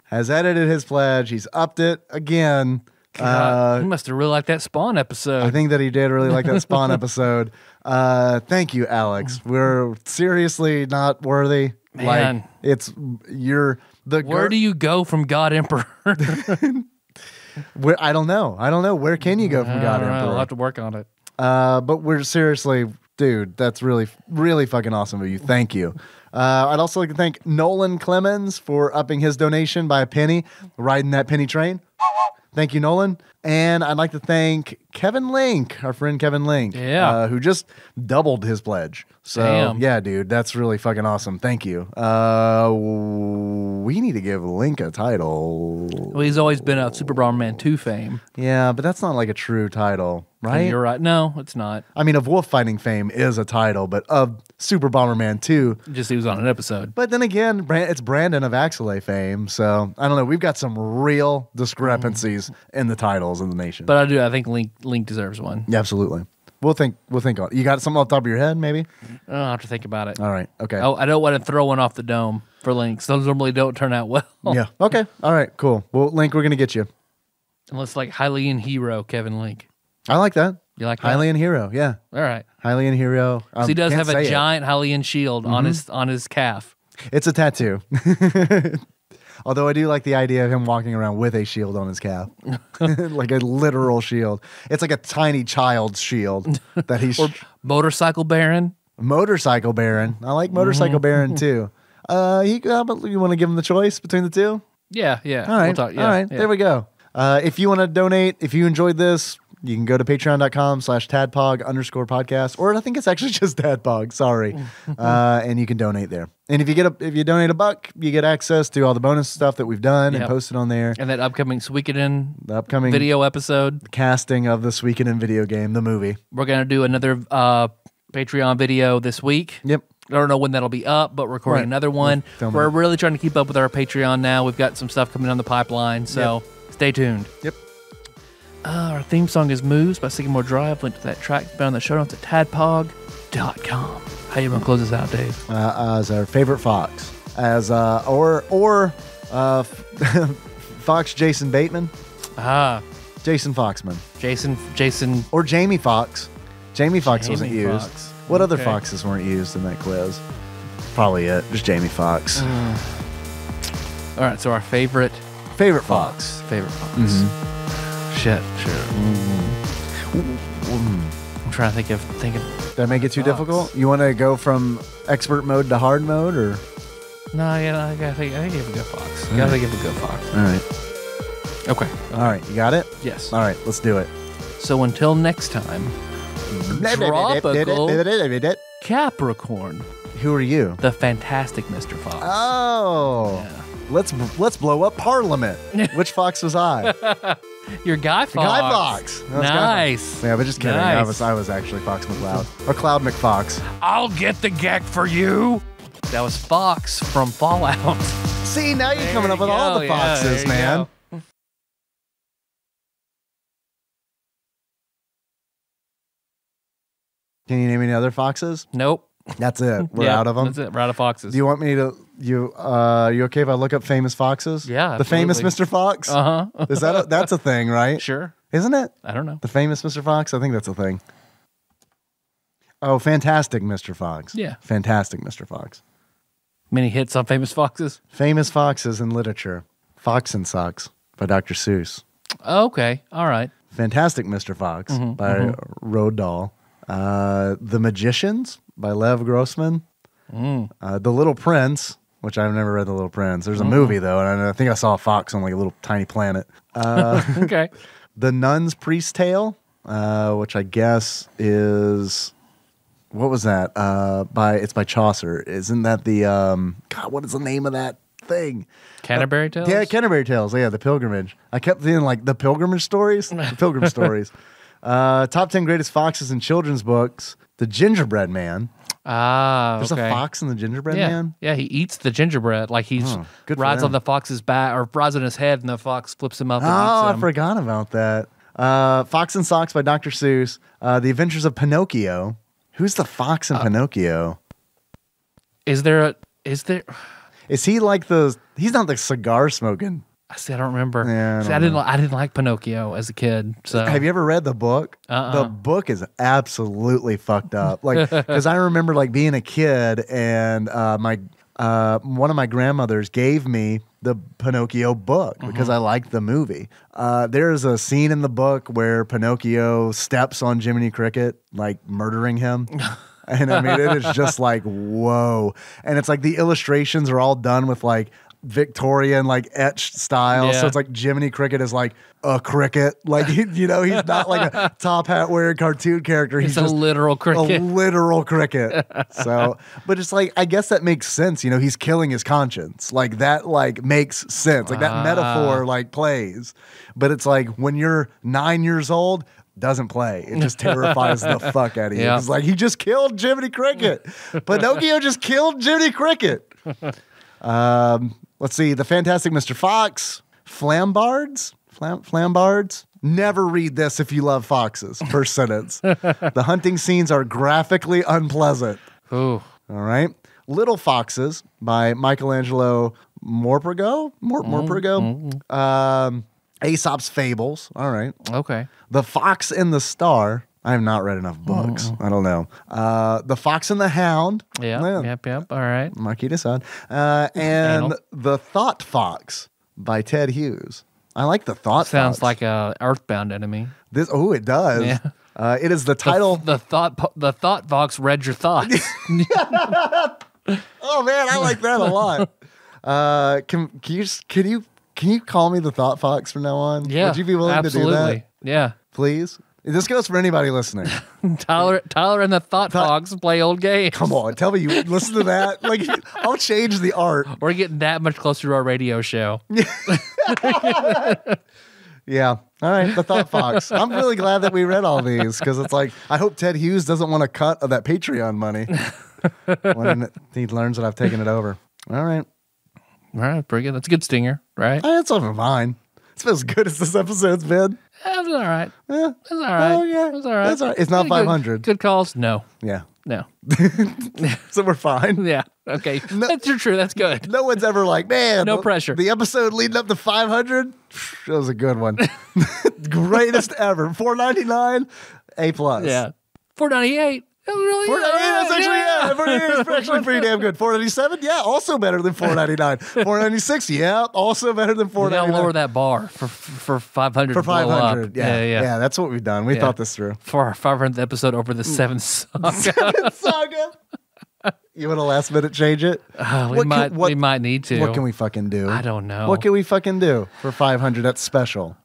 has edited his pledge. He's upped it again. God, he must have really liked that Spawn episode. I think that he did really like that Spawn episode. Thank you, Alex. We're seriously not worthy. Man. Like, you're the Where do you go from God Emperor? I don't know. Where can you go from God Emperor? I'll have to work on it. But we're seriously, dude, that's really, really fucking awesome of you. Thank you. I'd also like to thank Nolan Clemens for upping his donation by a penny, riding that penny train. Thank you, Nolan. And I'd like to thank Kevin Link, our friend Kevin Link, who just doubled his pledge. So, Damn. yeah, dude, that's really fucking awesome. Thank you. We need to give Link a title. Well, he's always been a Super Bomberman 2 fame. Yeah, but that's not like a true title, right? You're right. No, it's not. I mean, of wolf fighting fame is a title, but of Super Bomberman 2. Just he was on an episode. But then again, it's Brandon of Axelay fame. So, I don't know. We've got some real discrepancies in the titles in the nation. But I think Link deserves one. Yeah, absolutely. We'll think on it. You got something off the top of your head, maybe? I'll have to think about it. All right. Okay. Oh, I don't want to throw one off the dome for Links. Those normally don't turn out well. Yeah. Okay. All right. Cool. Well, Link, we're going to get you. Unless like Hylian Hero, Kevin Link. I like that. You like that? Hylian Hero. Yeah. All right. Hylian Hero. 'Cause he does Can't have a say it. giant Hylian shield on his calf. It's a tattoo. Although I do like the idea of him walking around with a shield on his calf. Like a literal shield. It's like a tiny child's shield that he's... Or Motorcycle Baron. Motorcycle Baron. I like Motorcycle Baron too. How about you want to give him the choice between the two? Yeah. All right. We'll talk, yeah, All right. yeah. There we go. If you want to donate, if you enjoyed this, you can go to patreon.com/tadpog_podcast, or I think it's actually just tadpog. Sorry. And you can donate there. And if you donate $1, you get access to all the bonus stuff that we've done and posted on there. And that upcoming Suikoden The upcoming video episode. casting of the Suikoden video game, the movie. We're going to do another Patreon video this week. Yep. I don't know when that'll be up, but we're recording Right. another one. Film We're it. really trying to keep up with our Patreon now. We've got some stuff coming down the pipeline, so stay tuned. Yep. Our theme song is Moves by Sycamore Drive. Link to that track found in the show notes at tadpog.com. How you want to close this out, Dave? As our favorite fox, as Fox Jason Bateman, Jason Foxman, Jason. or Jamie Fox. Jamie Fox Jamie wasn't used. Fox. What other Okay. foxes weren't used in that quiz? Probably it. Just Jamie Fox. All right, so our favorite Favorite fox. Favorite fox. Shit. I'm trying to think of. Did I make it too Fox. difficult? You want to go from expert mode to hard mode, or? No, I think you have a good fox. You gotta give a good fox. All right. Okay. All right. You got it? Yes. All right. Let's do it. So until next time, Tropical Capricorn, Who are you? the fantastic Mr. Fox. Oh. Let's blow up Parliament. Which fox was I? Your Guy Fox. Guy Fox. That was Guy Nice. Fox. Yeah, but just kidding. Nice. I was actually Fox McCloud or Cloud McFox. I'll get the gag for you. That was Fox from Fallout. See, now you're coming up with There you all go. the Yeah, foxes, there you man. go. Can you name any other foxes? Nope. That's it. We're Yeah, out of them. That's it. We're out of foxes. Do you want me to? You okay if I look up famous foxes? Yeah, The famous absolutely. Mr. Fox. Uh-huh. Is that that's a thing, right? Sure. Isn't it? I don't know. The famous Mr. Fox. I think that's a thing. Oh, fantastic, Mr. Fox. Yeah. Fantastic, Mr. Fox. Many hits on famous foxes. Famous foxes in literature. Fox and Socks by Dr. Seuss. Okay. All right. Fantastic Mr. Fox by Roald Dahl. The Magicians by Lev Grossman. The Little Prince, which I've never read The Little Prince. There's a movie, though, and I think I saw a fox on like a little tiny planet. Okay. The Nun's Priest Tale, which I guess is... What was that? It's by Chaucer. Isn't that the... God, what is the name of that thing? Canterbury Tales? Yeah, Canterbury Tales. Yeah, The Pilgrimage. I kept thinking like The Pilgrimage Stories. The Pilgrim Stories. Top 10 Greatest Foxes in Children's Books. The Gingerbread Man. Ah, There's okay. a fox in The Gingerbread Yeah. Man? Yeah, he eats the gingerbread. Like he's good for rides on them. the fox's back or rides on his head and the fox flips him up and Oh, eats I him. forgot about that. Fox and Socks by Dr. Seuss. The Adventures of Pinocchio. Who's the fox in Pinocchio? Is there Is he like he's not the cigar smoking. I don't remember. Yeah, I See, don't know. I didn't like Pinocchio as a kid. So Have you ever read the book? The book is absolutely fucked up. Like, because I remember like being a kid and one of my grandmothers gave me the Pinocchio book because I liked the movie. There is a scene in the book where Pinocchio steps on Jiminy Cricket, like murdering him. And I mean, it is just like, whoa. And it's like the illustrations are all done with like Victorian like etched style. Yeah. So it's like Jiminy Cricket is like a cricket. Like he's not like a top hat wearing cartoon character. He's a just literal cricket. A literal cricket. So, but it's like I guess that makes sense. He's killing his conscience. Like that like makes sense. Like that metaphor like plays. But it's like when you're 9 years old, doesn't play. It just terrifies the fuck out of you. It's like he just killed Jiminy Cricket. Pinocchio just killed Jiminy Cricket. Let's see. The Fantastic Mr. Fox. Flambards. Flambards. Never read this if you love foxes. First sentence. The hunting scenes are graphically unpleasant. Ooh. All right. Little Foxes by Michelangelo Morpurgo. Aesop's Fables. All right. Okay. The Fox and the Star. I have not read enough books. I don't know. The Fox and the Hound. Yep. All right. Marquis de Sade. And The Thought Fox by Ted Hughes. I like The Thought Fox. Sounds like a Earthbound enemy. It does. Yeah. It is the title. The Thought Fox read your thoughts. Oh man, I like that a lot. Can you call me the Thought Fox from now on? Yeah. Would you be willing to do that? Yeah. Please. This goes for anybody listening. Tyler and the Thought Fox play old games. Come on, tell me you listen to that. Like, I'll change the art. We're getting that much closer to our radio show. Yeah. All right, the Thought Fox. I'm really glad that we read all these because it's like I hope Ted Hughes doesn't want a cut of that Patreon money when he learns that I've taken it over. All right. All right, pretty good. That's a good stinger, right? It's over fine. It's as good as this episode's been. That's all right. Yeah. That's all right. Oh, yeah. That's all right. That's all right. It's not 500. Good calls? No. Yeah. No. So we're fine. Yeah. Okay. That's true. That's good. No one's ever like, man. No pressure. The episode leading up to 500, that was a good one. Greatest ever. $4.99, A plus. Yeah. $4.98. That was really good. It's actually pretty damn good. $4.97, yeah, also better than $4.99. $4.96, yeah, also better than $4.99. We gotta lower that bar for 500. For 500, yeah. Yeah, that's what we've done. We thought this through. For our 500th episode over the 7th saga. Seventh saga. You want to last minute change it? We might need to. What can we fucking do? I don't know. What can we fucking do for 500? That's special.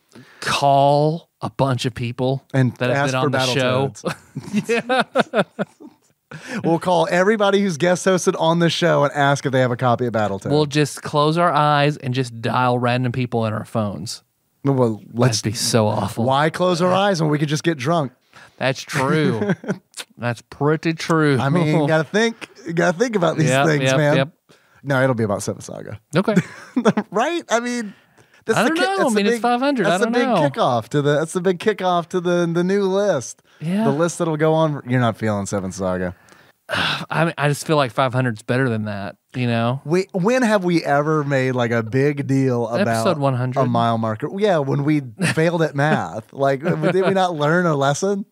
Call a bunch of people and that have been on the show. Yeah. We'll call everybody who's guest hosted on the show and ask if they have a copy of Battletoads. We'll just close our eyes and just dial random people in our phones. Well, that'd be so awful. Why close our eyes when we could just get drunk? That's true. That's pretty true. I mean, you gotta think about these things, man. Yep. No, it'll be about 7th Saga. Okay. Right? I mean, I don't know. I mean, it's 500. That's the big kickoff to the. That's the big kickoff to the new list. Yeah. The list that'll go on. You're not feeling 7th Saga. I mean, I just feel like 500 is better than that. You know. When have we ever made like a big deal about episode 100? A mile marker? Yeah, when we failed at math. Like, did we not learn a lesson?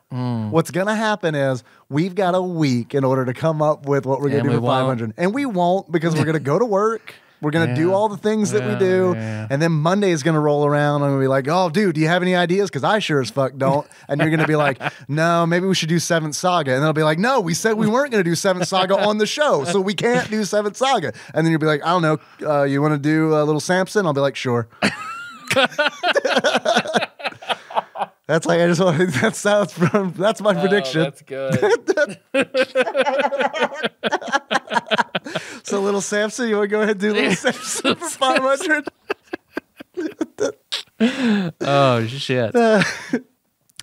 What's gonna happen is we've got a week in order to come up with what we're gonna do for 500, and we won't because we're gonna go to work. We're going to do all the things that we do. Yeah. And then Monday is going to roll around and we'll be like, oh, dude, do you have any ideas? Because I sure as fuck don't. And you're going to be like, no, maybe we should do 7th Saga. And then I'll be like, no, we said we weren't going to do 7th Saga on the show. So we can't do 7th Saga. And then you'll be like, I don't know. You want to do a little Samson? I'll be like, sure. That's like, I just want to, that's my prediction. That's good. So little Samson, you want to go ahead and do little Samson for 500? Oh, shit.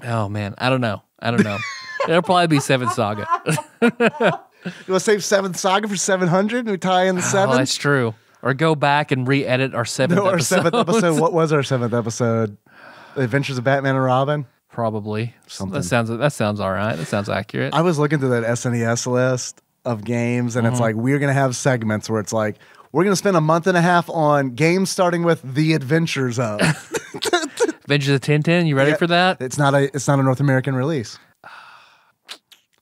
Oh, man. I don't know. It'll probably be 7th Saga. You want to save 7th Saga for 700 and we tie in the 7? Oh, that's true. Or go back and re-edit our 7th episode. Our 7th episode. What was our 7th episode? The Adventures of Batman and Robin? Probably. Something. That sounds all right. That sounds accurate. I was looking through that SNES list of games, and it's like we're going to have segments where it's like we're going to spend a month and a half on games starting with The Adventures of. Adventures of Tintin. You ready for that? It's not a North American release.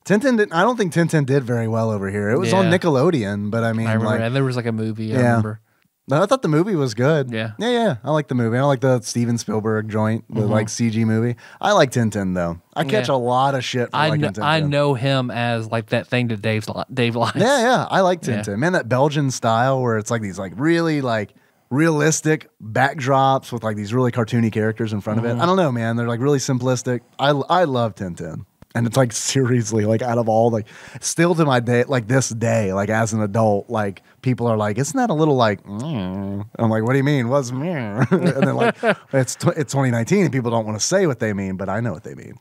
Tintin I don't think Tintin did very well over here. It was on Nickelodeon, but I mean, I remember, like, and there was like a movie. I remember. No, I thought the movie was good. Yeah. Yeah. I like the movie. I like the Steven Spielberg joint, the like CG movie. I like Tintin though. I catch a lot of shit for liking Tintin. I know him as like that thing that Dave likes. Yeah. I like Tintin. Man, that Belgian style where it's like these like really like realistic backdrops with like these really cartoony characters in front of it. I don't know, man. They're like really simplistic. I love Tintin. And it's like seriously, like out of all, like still to my day, like this day, like as an adult, like people are like, isn't that a little like, I'm like, what do you mean? What's and then like, it's 2019 and people don't want to say what they mean, but I know what they mean.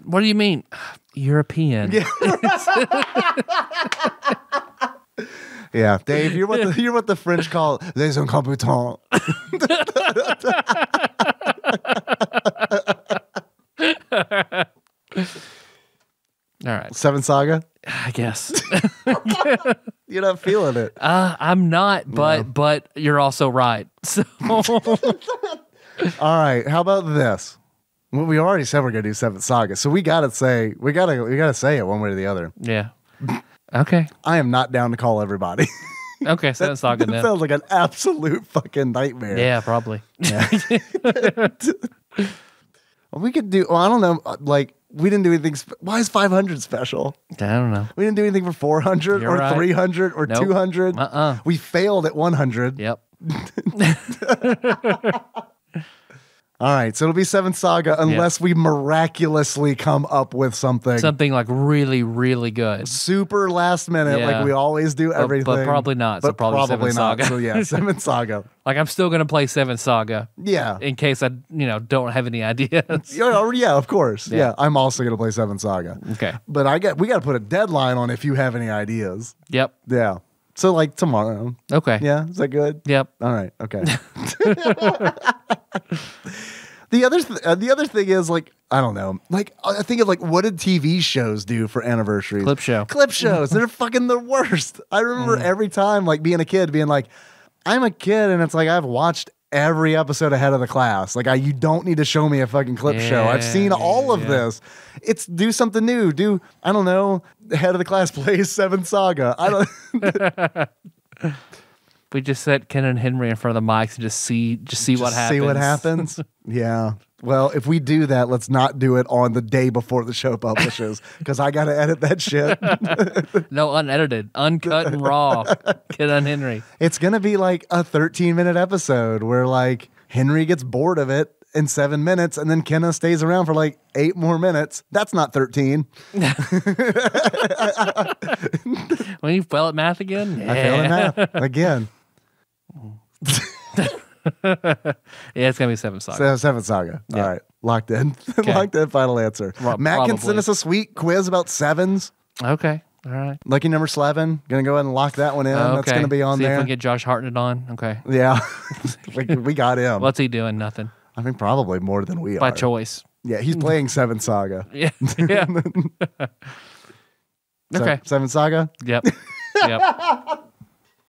What do you mean? European. Yeah. Yeah, Dave, you're what the French call les incompetents. All right. Seven Saga? I guess. You're not feeling it. I'm not, but you're also right. So all right, how about this? Well, we already said we're gonna do Seventh Saga, so we gotta say it one way or the other. yeah. Okay. I am not down to call everybody. Okay, Seventh Saga That then. sounds like an absolute fucking nightmare. Yeah, probably. Yeah. We could do. Well, I don't know. Like we didn't do anything. Why is 500 special? I don't know. We didn't do anything for 400 You're or right. 300 or Nope. 200. We failed at 100. Yep. All right, so it'll be Seventh Saga unless we miraculously come up with something Something like really, really good. super last minute, Yeah. like we always do everything. But probably not. So But probably Seventh not. Saga. So yeah, Seventh Saga. Like I'm still gonna play Seventh Saga Yeah. in case I, don't have any ideas. Yeah, of course. Yeah. Yeah, I'm also gonna play Seventh Saga. Okay. But we got to put a deadline on if you have any ideas. Yep. Yeah. So like tomorrow. Okay. Yeah, is that good? Yep. All right. Okay. The other thing is like I don't know. Like I think of like what did TV shows do for anniversaries? Clip show. Clip shows. They're fucking the worst. I remember every time like being a kid being like, I'm a kid and it's like I've watched every episode ahead of the class. Like you don't need to show me a fucking clip show. I've seen all of this. It's do something new. I don't know. The head of the class plays Seventh Saga. I don't. We just set Ken and Henry in front of the mics and just see what happens. See what happens. Yeah. Well, if we do that, let's not do it on the day before the show publishes because I got to edit that shit. No, unedited, uncut and raw. Ken and Henry. It's going to be like a 13-minute episode where like Henry gets bored of it in 7 minutes and then Kenna stays around for like 8 more minutes. That's not 13. When you fail at math again? Yeah. I failed in math again. Yeah, it's going to be Seventh Saga. So, Seventh Saga. Yeah. All right. Locked in. Locked in. Final answer. Matt can send us a sweet quiz about sevens. Okay. All right. Lucky number 11. Gonna go ahead and lock that one in. Okay. That's gonna be on See there. if we get Josh Hartnett on. Okay. Yeah. we got him. What's he doing? Nothing. I think probably more than we By are. choice. Yeah, he's playing Seventh Saga. Yeah. Yeah. Okay. Seventh Saga? Yep. Yep.